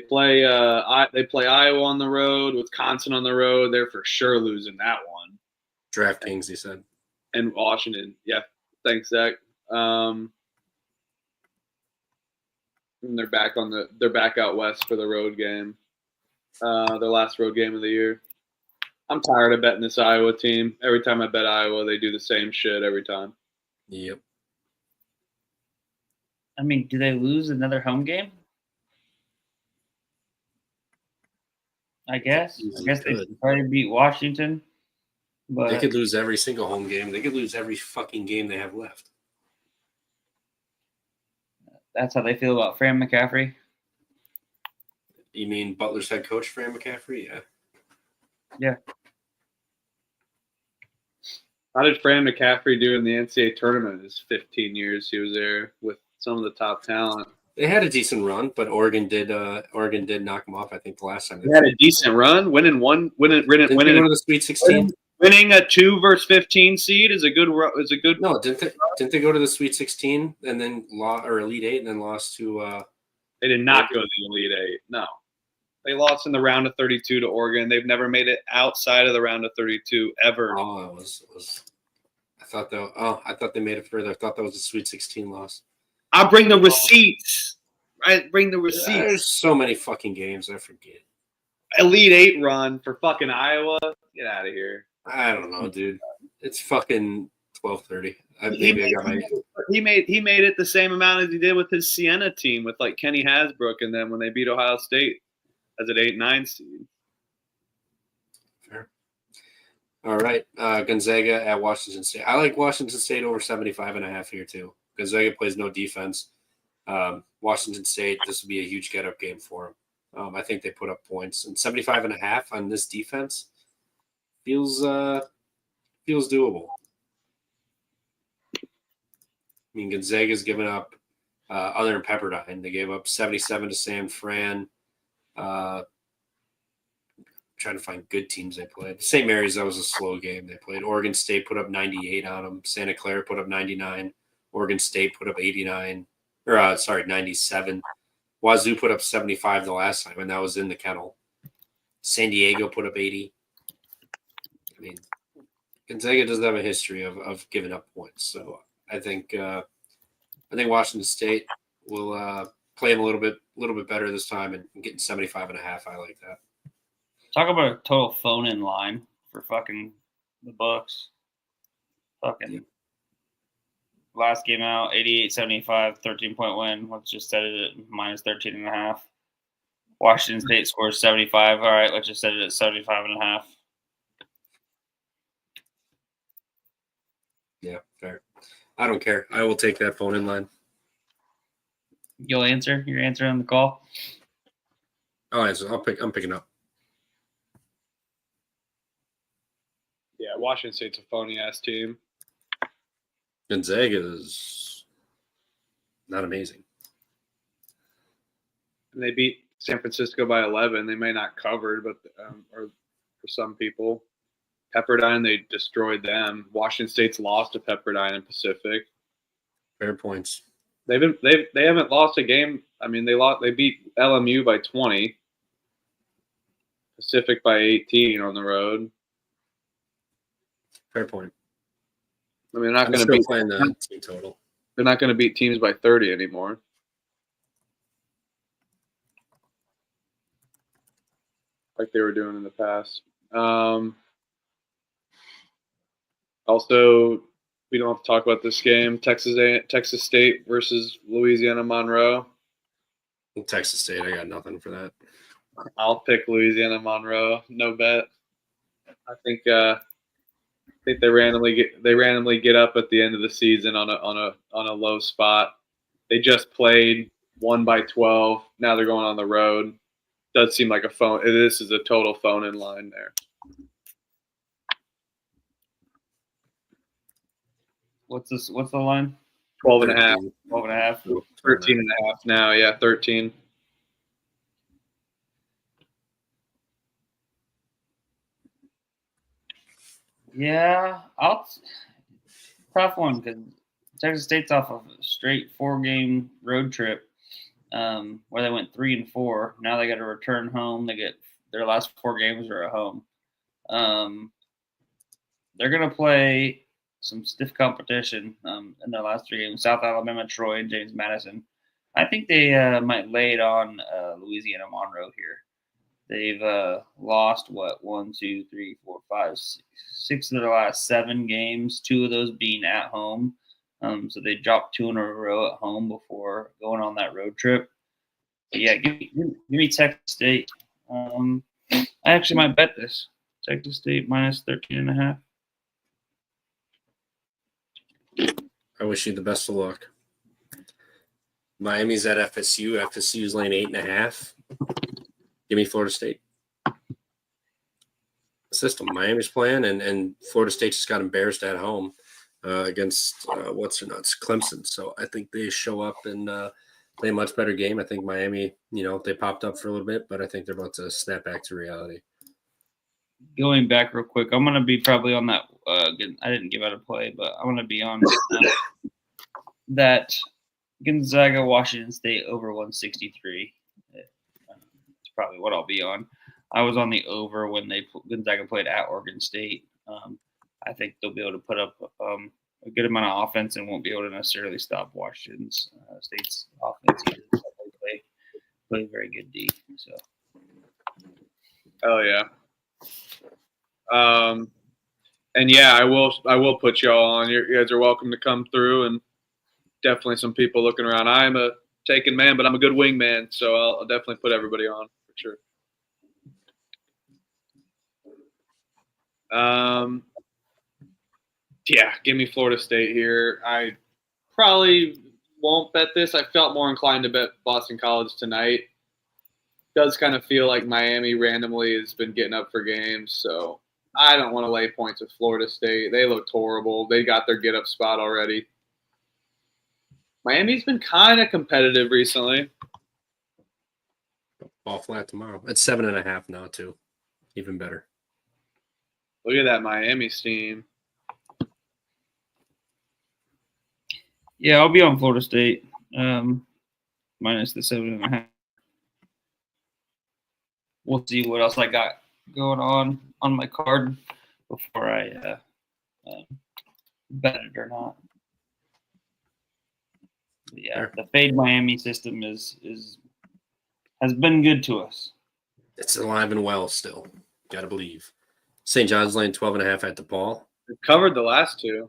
play Iowa on the road, Wisconsin on the road. They're for sure losing that one. DraftKings, he said. And Washington. Yeah, thanks, Zach. And they're back out west for the road game. Their last road game of the year. I'm tired of betting this Iowa team. Every time I bet Iowa, they do the same shit every time. Yep. I mean, do they lose another home game? I guess. I guess they probably beat Washington. But they could lose every single home game. They could lose every fucking game they have left. That's how they feel about Fran McCaffrey. You mean Butler's head coach, Fran McCaffrey? Yeah. Yeah. How did Fran McCaffrey do in the NCAA tournament in his 15 years he was there with some of the top talent? They had a decent run, but Oregon did knock them off, I think, the last time. They had a decent run. Winning go to the Sweet 16? Winning a 2 versus 15 seed is a good. No, didn't they go to the Sweet 16 and then Elite 8 and then lost to? They did not go to the Elite 8. No, they lost in the round of 32 to Oregon. They've never made it outside of the round of 32 ever. Oh, it was. I thought they made it further. I thought that was a Sweet 16 loss. I'll bring the receipts. There's so many fucking games. I forget. Elite 8 run for fucking Iowa. Get out of here. I don't know, dude. It's fucking 12:30. He made it the same amount as he did with his Siena team with like Kenny Hasbrook and then when they beat Ohio State as an 8-9 seed. Fair. All right, Gonzaga at Washington State. I like Washington State over 75.5 here too. Gonzaga plays no defense. Washington State, this will be a huge get-up game for them. I think they put up points, and 75.5 on this defense feels doable. I mean, Gonzaga's given up, other than Pepperdine, they gave up 77 to San Fran. Trying to find good teams they played. St. Mary's, that was a slow game they played. Oregon State put up 98 on them. Santa Clara put up 99. Oregon State put up 97. Wazoo put up 75 the last time, and that was in the kennel. San Diego put up 80. I mean, Gonzaga doesn't have a history of giving up points, so I think Washington State will play them a little bit better this time and getting 75.5. I like that. Talk about a total phone-in line for fucking the Bucks. Fucking last game out, 88-75, 13-point win. Let's just set it at minus 13.5. Washington State scores 75. All right, let's just set it at 75.5. Yeah, fair. I don't care. I will take that phone in line. You'll answer? You're answering the call? I'll answer. I'm picking up. Yeah, Washington State's a phony-ass team. Gonzaga is not amazing. And they beat San Francisco by 11. They may not cover, but or for some people. Pepperdine, they destroyed them. Washington State's lost to Pepperdine and Pacific. Fair points. They haven't lost a game. I mean, they beat LMU by 20. Pacific by 18 on the road. Fair point. I mean, they're not going to beat playing the team total. They're not going to beat teams by 30 anymore. like they were doing in the past. Also, we don't have to talk about this game. Texas State versus Louisiana Monroe. Texas State, I got nothing for that. I'll pick Louisiana Monroe. No bet. I think they randomly get up at the end of the season on a low spot. They just played, won by 12. Now they're going on the road. Does seem like a phone. This is a total phone in line there. What's this? What's the line? 12 and a half. 12 and a half. 13 and a half now. Yeah, 13. Yeah, tough one because Texas State's off of a straight 4-game road trip where they went 3-4. Now they got to return home. They get their last 4 games are at home. They're gonna play some stiff competition in their last 3 games: South Alabama, Troy, and James Madison. I think they might lay it on Louisiana Monroe here. They've lost 1, 2, 3, 4, 5, 6 of their last 7 games. 2 of those being at home. So they dropped 2 in a row at home before going on that road trip. But yeah, give me Texas State. I actually might bet this. Texas State minus 13.5. I wish you the best of luck. Miami's at FSU. FSU's laying 8.5. Give me Florida State. System. Miami's playing, and Florida State just got embarrassed at home against Clemson. So I think they show up and play a much better game. I think Miami, they popped up for a little bit, but I think they're about to snap back to reality. Going back real quick, I'm going to be probably on that. I didn't give out a play, but I'm going to be on that Gonzaga Washington State over 163. It's probably what I'll be on. I was on the over when Gonzaga played at Oregon State. I think they'll be able to put up a good amount of offense and won't be able to necessarily stop Washington State's offense either. So they play very good D. So. Oh yeah. And yeah, I will put y'all on. You guys are welcome to come through, and definitely some people looking around. I'm a taken man, but I'm a good wing man, so I'll definitely put everybody on for sure. Yeah, give me Florida State here. I probably won't bet this. I felt more inclined to bet Boston College tonight. Does kind of feel like Miami randomly has been getting up for games, so I don't want to lay points with Florida State. They looked horrible. They got their get-up spot already. Miami's been kind of competitive recently. Ball flat tomorrow. It's 7.5 now, too. Even better. Look at that Miami steam. Yeah, I'll be on Florida State minus the 7.5. We'll see what else I got going on my card before I bet it or not. But yeah, the fade Miami system has been good to us. It's alive and well still. Got to believe. St. John's laying 12.5 at DePaul. They've covered the last 2.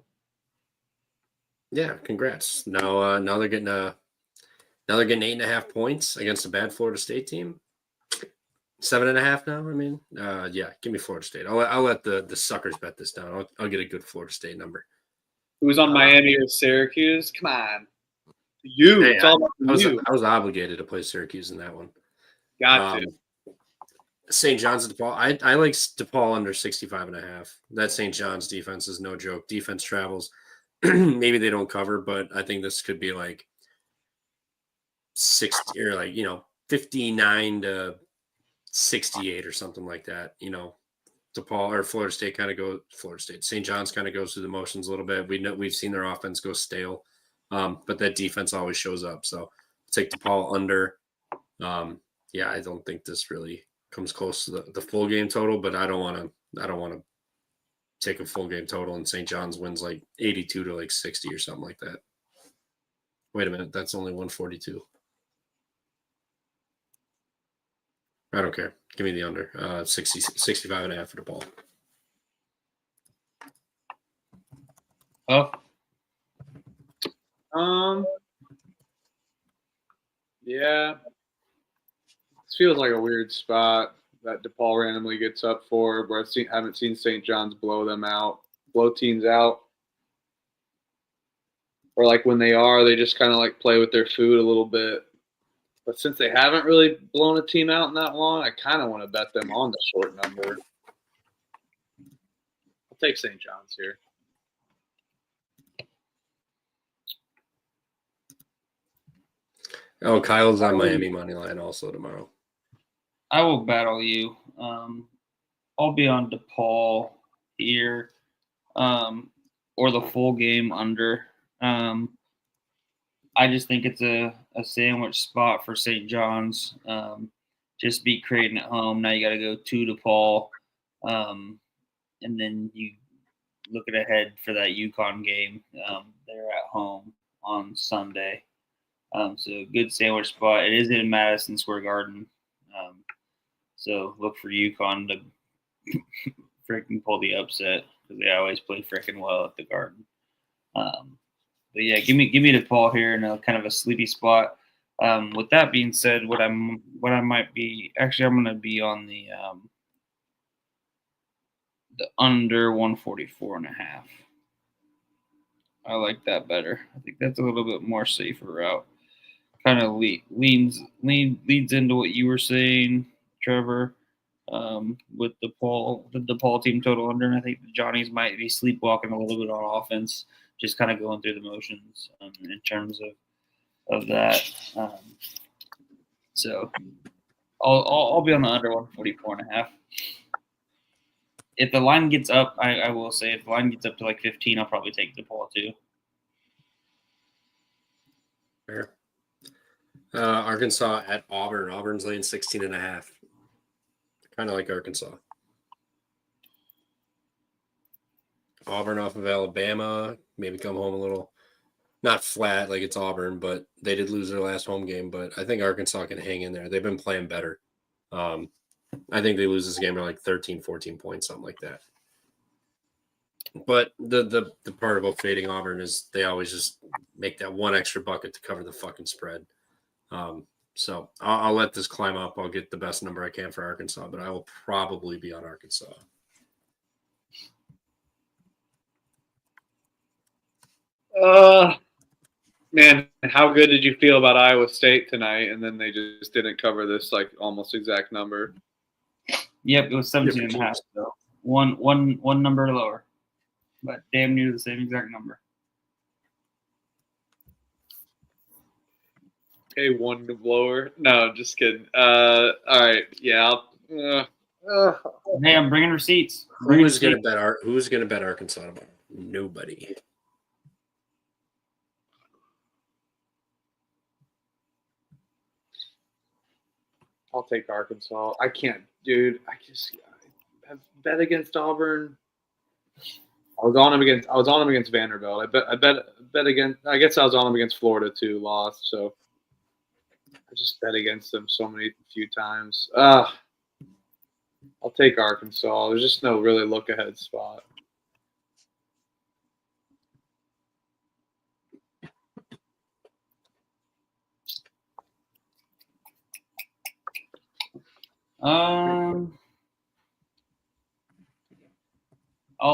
Yeah, congrats. Now they're getting 8.5 points against a bad Florida State team. 7.5 now. I mean, yeah, give me Florida State. I'll let the suckers bet this down. I'll get a good Florida State number. Who's on Miami or Syracuse? Come on, you. Hey, it's all about you. I was obligated to play Syracuse in that one. Got to. St. John's at DePaul. I like DePaul under 65.5. That St. John's defense is no joke. Defense travels. Maybe they don't cover, but I think this could be like 60 or 59 to 68 or something like that. DePaul or Florida State St. John's kind of goes through the motions a little bit. We've seen their offense go stale, but that defense always shows up. So take DePaul under. Yeah, I don't think this really comes close to the full game total, but I don't want to take a full game total and St. John's wins like 82 to like 60 or something like that. Wait a minute, that's only 142. I don't care. Give me the under. 65 and a half for DePaul. Oh, Yeah. This feels like a weird spot that DePaul randomly gets up for, where haven't seen St. John's blow teams out. Or like when they are, they just kind of like play with their food a little bit. But since they haven't really blown a team out in that long, I kind of want to bet them on the short number. I'll take St. John's here. Oh, Kyle's on Miami money line also tomorrow. I will battle you. I'll be on DePaul here, or the full game under. I just think it's a sandwich spot for St. John's. Just beat Creighton at home. Now you got to go to DePaul, and then you looking ahead for that UConn game. They're at home on Sunday. So good sandwich spot. It is in Madison Square Garden. So look for UConn to freaking pull the upset because they always play freaking well at the Garden. But yeah, give me DePaul here in a kind of a sleepy spot. With that being said, what I might be actually I'm going to be on the under 144.5. I like that better. I think that's a little bit more safer route. Kind of leads into what you were saying, Trevor, with the DePaul team total under. And I think the Johnnies might be sleepwalking a little bit on offense, just kind of going through the motions in terms of that. So I'll be on the under 144.5. If the line gets up, I will say if the line gets up to like 15, I'll probably take DePaul too. Fair. Arkansas at Auburn. Auburn's laying 16.5. Kind of like Arkansas. Auburn off of Alabama. Maybe come home a little, not flat like it's Auburn, but they did lose their last home game. But I think Arkansas can hang in there. They've been playing better. I think they lose this game by like 13, 14 points, something like that. But the part about fading Auburn is they always just make that one extra bucket to cover the fucking spread. So I'll let this climb up. I'll get the best number I can for Arkansas, but I will probably be on Arkansas. Man, how good did you feel about Iowa State tonight? And then they just didn't cover this like almost exact number. Yep, it was 17.5. So one number lower, but damn near the same exact number. Okay, one lower. No, just kidding. All right, yeah. Hey, I'm bringing receipts. Who's gonna bet Arkansas tomorrow? Nobody. I'll take Arkansas. I can't, dude. I bet against Auburn. I was on them against Vanderbilt. I bet against. I guess I was on them against Florida too. Lost. So I just bet against them few times. I'll take Arkansas. There's just no really look ahead spot. I'll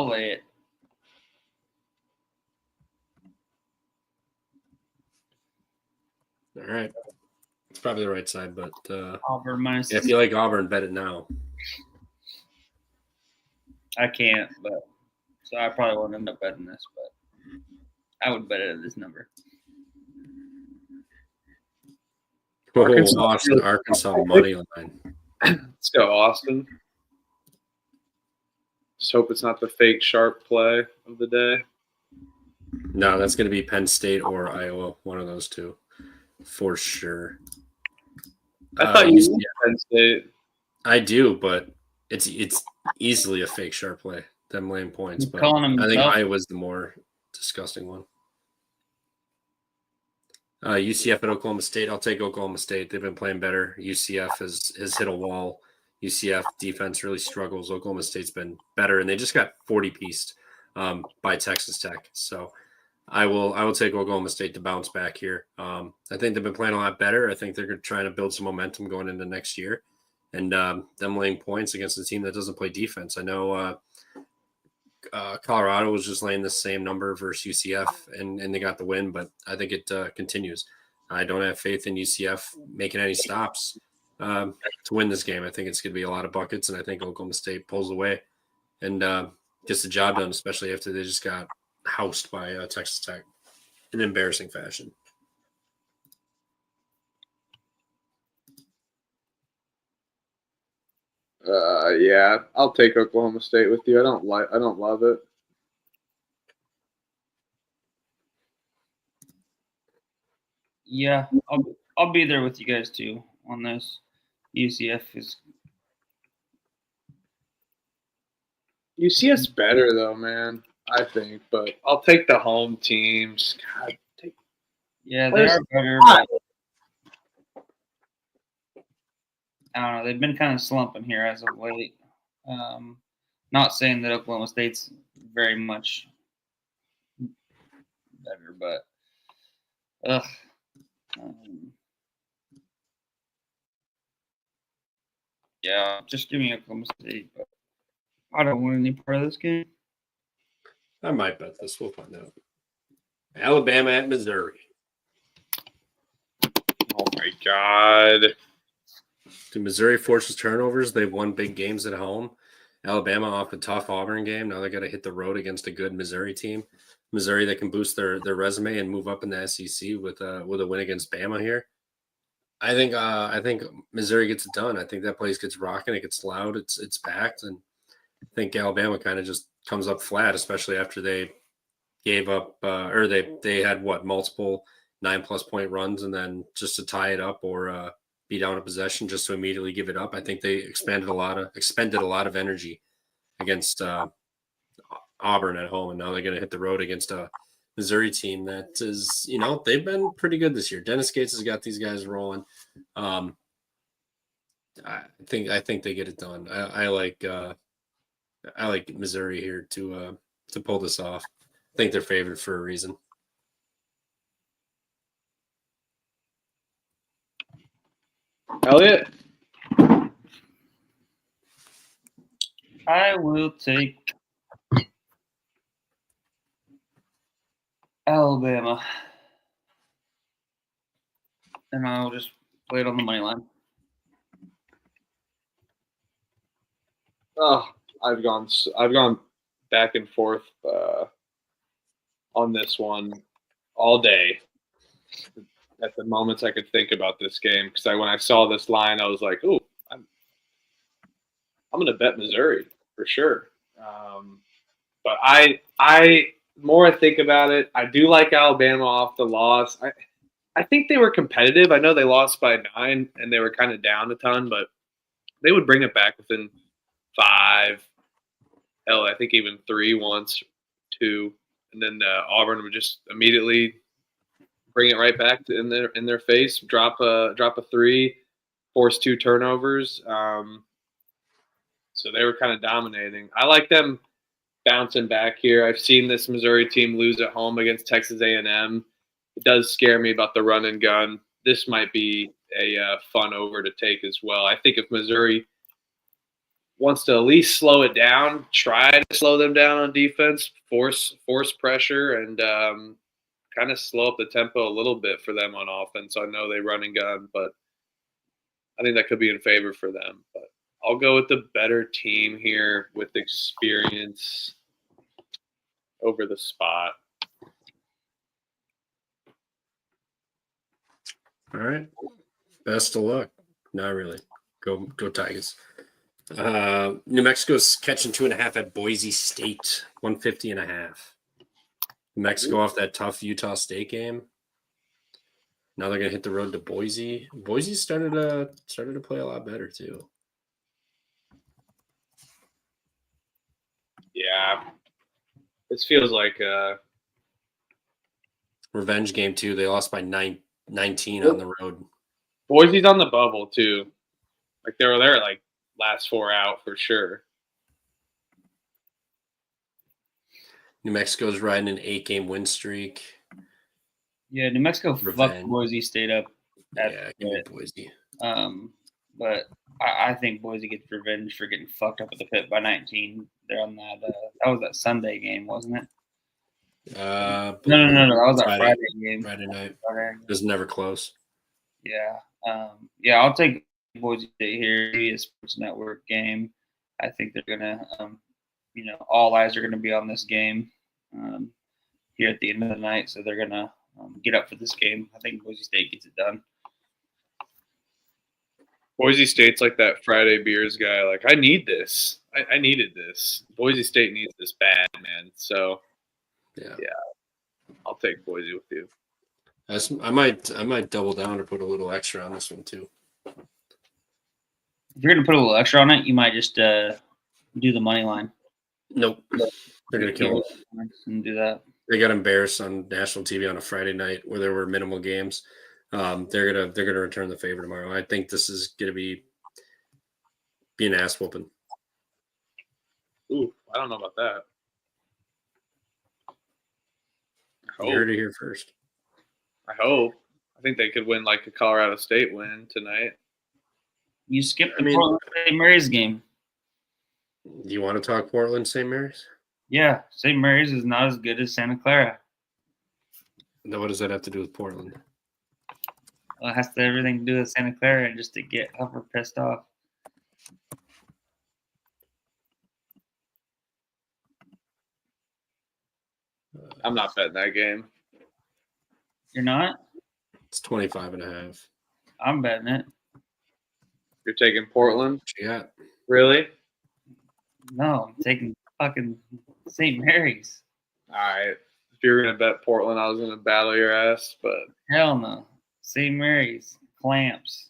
lay it. All right. It's probably the right side, but Auburn minus. if you like Auburn, bet it now. I can't, but so I probably won't end up betting this, but I would bet it at this number. Arkansas money line. Let's go, Austin. Just hope it's not the fake sharp play of the day. No, that's going to be Penn State or Iowa, one of those two, for sure. I thought you said Penn State. I do, but it's easily a fake sharp play. Them laying points, but I think Iowa's the more disgusting one. UCF at Oklahoma State. I'll take Oklahoma State. They've been playing better. UCF has hit a wall. UCF defense really struggles. Oklahoma State's been better, and they just got 40-pieced by Texas Tech. So I will take Oklahoma State to bounce back here. I think they've been playing a lot better. I think they're trying to build some momentum going into next year, and them laying points against a team that doesn't play defense. I know Colorado was just laying the same number versus UCF, and they got the win, but I think it continues. I don't have faith in UCF making any stops to win this game. I think it's going to be a lot of buckets, and I think Oklahoma State pulls away and gets the job done, especially after they just got housed by Texas Tech in embarrassing fashion. Yeah, I'll take Oklahoma State with you. I don't love it. Yeah, I'll be there with you guys too on this. UCF's better though, man. I think, but I'll take the home teams. God, yeah, they are better. But I don't know. They've been kind of slumping here as of late. Not saying that Oklahoma State's very much better, but yeah, just give me Oklahoma State. But I don't want any part of this game. I might bet this. We'll find out. Alabama at Missouri. Oh my God. Do Missouri forces turnovers? They've won big games at home. Alabama off a tough Auburn game. Now they got to hit the road against a good Missouri team. Missouri that can boost their resume and move up in the SEC with a win against Bama here. I think Missouri gets it done. I think that place gets rocking. It gets loud. It's packed, and I think Alabama kind of just comes up flat, especially after they gave up or they had multiple 9+ point runs, and then just to tie it up or be down a possession just to immediately give it up. I think they expended a lot of energy against Auburn at home, and now they're going to hit the road against a Missouri team that is, they've been pretty good this year. Dennis Gates has got these guys rolling. I think they get it done. I like Missouri here to pull this off. I think they're favored for a reason. Elliot? I will take Alabama. And I'll just play it on the money line. Oh, I've gone back and forth on this one all day. At the moments I could think about this game, because when I saw this line, I was like, "Ooh, I'm going to bet Missouri for sure." But I more I think about it, I do like Alabama off the loss. I think they were competitive. I know they lost by 9 and they were kind of down a ton, but they would bring it back within 5. Hell, I think even 3 once, 2, and then Auburn would just immediately bring it right back in their face, drop a 3, force 2 turnovers. So they were kind of dominating. I like them bouncing back here. I've seen this Missouri team lose at home against Texas A&M. It does scare me about the run and gun. This might be a fun over to take as well. I think if Missouri wants to at least slow it down, try to slow them down on defense, force pressure, and kind of slow up the tempo a little bit for them on offense. I know they run and gun, but I think that could be in favor for them. But I'll go with the better team here with experience over the spot. All right. Best of luck. Not really. Go Tigers. New Mexico's catching 2.5 at Boise State, 150.5. New Mexico off that tough Utah State game. Now they're gonna hit the road to Boise. Boise started to play a lot better too. Yeah, this feels like a revenge game too. They lost by 9 19 on the road. Boise's on the bubble too. Like they were there like last 4 out for sure. New Mexico's riding an 8-game win streak. Yeah, New Mexico fucked Revenge. Boise State up. Yeah, give me Boise. But I think Boise gets revenge for getting fucked up at the pit by 19. They're on that. That was that Sunday game, wasn't it? No. That was that Friday game. Friday night. It was never close. Yeah. I'll take Boise State here. Maybe a Sports Network game. I think they're gonna, all eyes are gonna be on this game here at the end of the night. So they're gonna get up for this game. I think Boise State gets it done. Boise State's like that Friday beers guy. Like, I need this. I needed this. Boise State needs this bad, man. So, yeah, I'll take Boise with you. I might double down or put a little extra on this one too. If you're gonna put a little extra on it, you might just do the money line. Nope, they're gonna kill them and do that. They got embarrassed on national TV on a Friday night where there were minimal games. They're gonna return the favor tomorrow. I think this is gonna be an ass whooping. Ooh, I don't know about that. You heard it here first. I hope. I think they could win like a Colorado State win tonight. You skipped the Portland St. Mary's game. Do you want to talk Portland St. Mary's? Yeah, St. Mary's is not as good as Santa Clara. Now, what does that have to do with Portland? Well, it has to everything to do with Santa Clara just to get Huffer pissed off. I'm not betting that game. You're not? It's 25.5. I'm betting it. You're taking Portland? Yeah. Really? No, I'm taking fucking St. Mary's. All right. If you were going to bet Portland, I was going to battle your ass, but. Hell no. St. Mary's. Clamps.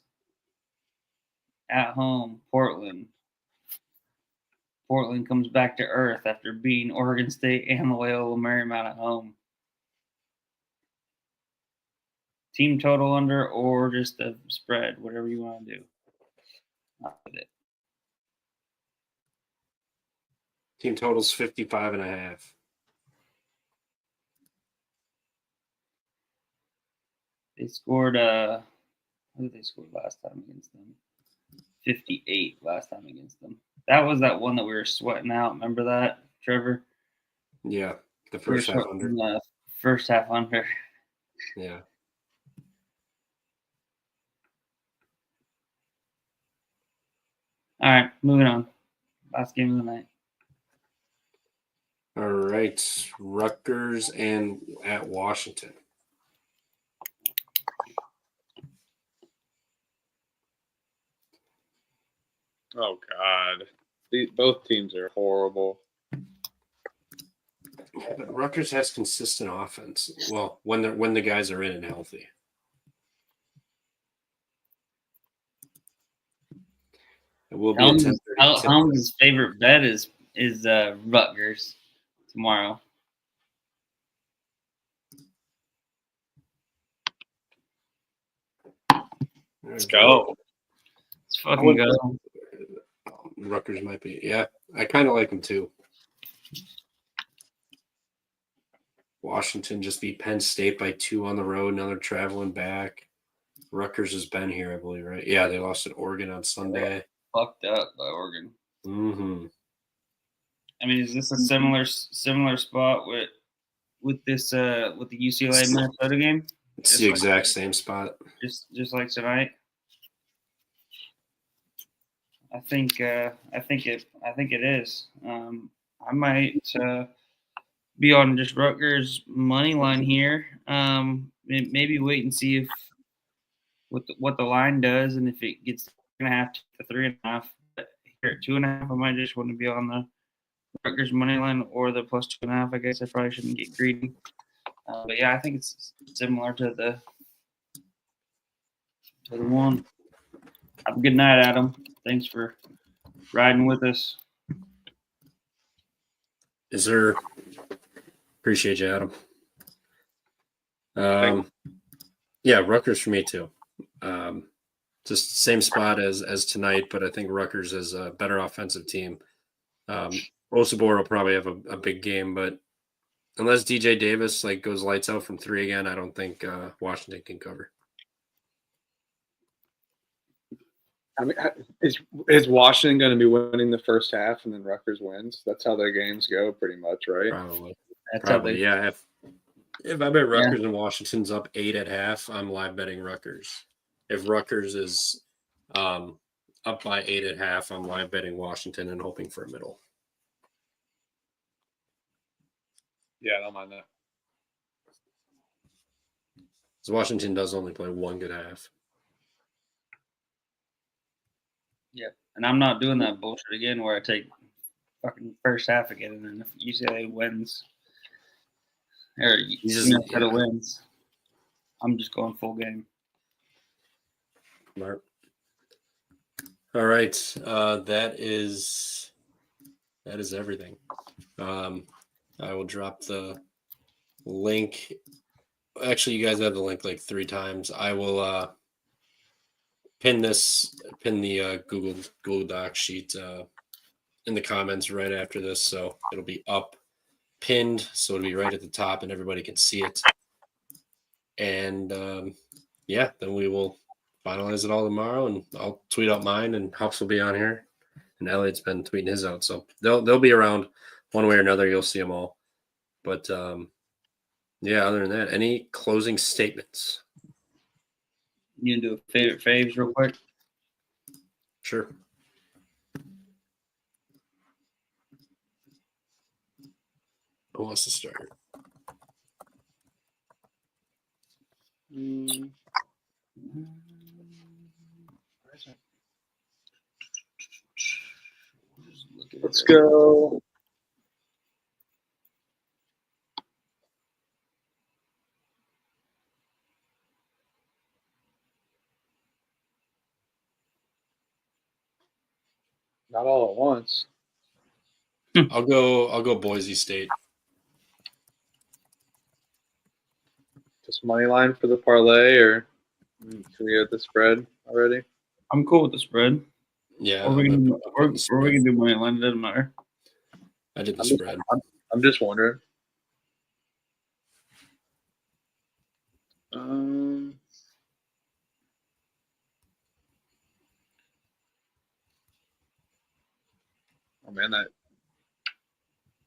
At home. Portland. Portland comes back to earth after beating Oregon State and Loyola Marymount at home. Team total under or just a spread, whatever you want to do. Not with it. Team total's 55.5. They scored what did they score last time against them? 58 last time against them. That was that one that we were sweating out. Remember that, Trevor? Yeah, the first half under. First half under. Yeah. All right, moving on. Last game of the night. All right, Rutgers and at Washington. Oh, God. Both teams are horrible. Yeah, but Rutgers has consistent offense. Well, when the guys are in and healthy. It will be Helm's favorite bet is Rutgers tomorrow. Let's go. Let's fucking go. Rutgers might be. Yeah, I kind of like them too. Washington just beat Penn State by 2 on the road. Now they're traveling back. Rutgers has been here, I believe, right? Yeah, they lost at Oregon on Sunday. Fucked up by Oregon. Mm-hmm. I mean, is this a similar spot with this with the UCLA Minnesota game? It's the exact same spot. Just like tonight. I think it is. I might be on just Rutgers money line here. Maybe wait and see if what the line does, and if it gets 2.5 to 3.5. But here at 2.5, I might just want to be on the Rutgers money line or the plus 2.5. I guess I probably shouldn't get greedy. But yeah, I think it's similar to the one. Have a good night, Adam. Thanks for riding with us. Appreciate you, Adam. Yeah, Rutgers for me too. Just same spot as tonight, but I think Rutgers is a better offensive team. Osabor will probably have a big game, but unless DJ Davis goes lights out from 3 again, I don't think Washington can cover. I mean, is Washington going to be winning the first half and then Rutgers wins? That's how their games go, pretty much, right? Probably, yeah. If I bet Rutgers and Washington's up 8 at half, I'm live betting Rutgers. If Rutgers is up by 8 at half, I'm live betting Washington and hoping for a middle. Yeah, I don't mind that. Because Washington does only play one good half. Yeah, and I'm not doing that bullshit again where I take fucking first half again, and then if UCLA wins or Minnesota wins, I'm just going full game. Smart. All right, that is everything. I will drop the link. Actually, you guys have the link 3 times. I will pin the Google Doc sheet in the comments right after this, so it'll be up pinned, so it'll be right at the top and everybody can see it. And then we will finalize it all tomorrow, and I'll tweet out mine, and Huffs will be on here, and Elliot's been tweeting his out, so they'll be around one way or another. You'll see them all. But other than that, any closing statements? You can do a favorite faves real quick? Sure. Who wants to start? Let's go. Not all at once. I'll go Boise State. Just money line for the parlay, or can we get the spread already? I'm cool with the spread. Yeah. Or we can do money line. It doesn't matter. I did the spread. I'm just wondering. Oh man,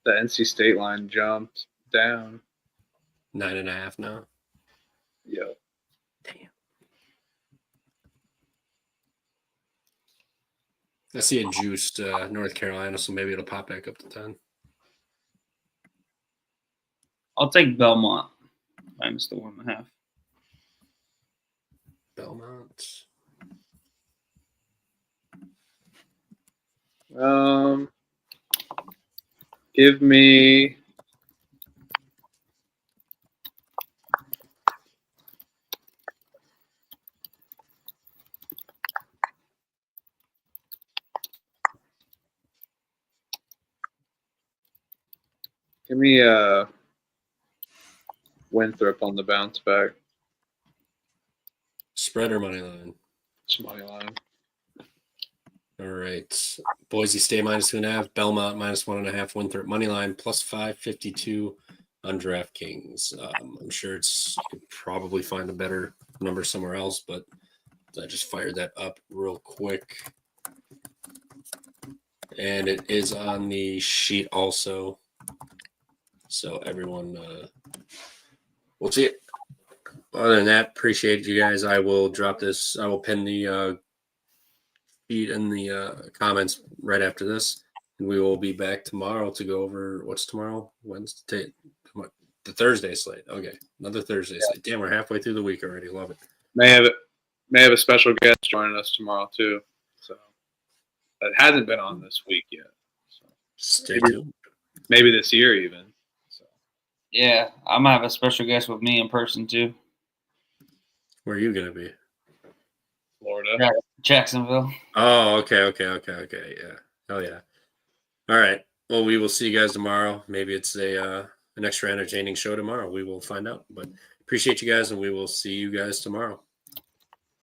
the NC State line jumped down. 9.5 now. Yeah. Damn. I see a juiced North Carolina, so maybe it'll pop back up to 10. I'll take Belmont minus the 1.5. Belmont. Give me Winthrop on the bounce back. Spread or money line? It's money line. All right. Boise State minus 2.5. Belmont minus 1.5. Winthrop money line plus 552 on DraftKings. I'm sure you could probably find a better number somewhere else, but I just fired that up real quick. And it is on the sheet also. So everyone will see it. Other than that, appreciate you guys. I will drop this. I will pin the feed in the comments right after this. And we will be back tomorrow to go over what's tomorrow? Wednesday. The Thursday slate. Okay. Another Thursday slate. Damn, we're halfway through the week already. Love it. May have a special guest joining us tomorrow too. So that hasn't been on this week yet. So Stay tuned. Maybe this year even. So Yeah, I might have a special guest with me in person too. Where are you gonna be? Florida. Jacksonville. Oh, okay. Yeah. Hell yeah. All right. Well, we will see you guys tomorrow. Maybe it's an extra entertaining show tomorrow. We will find out. But Appreciate you guys, and we will see you guys tomorrow.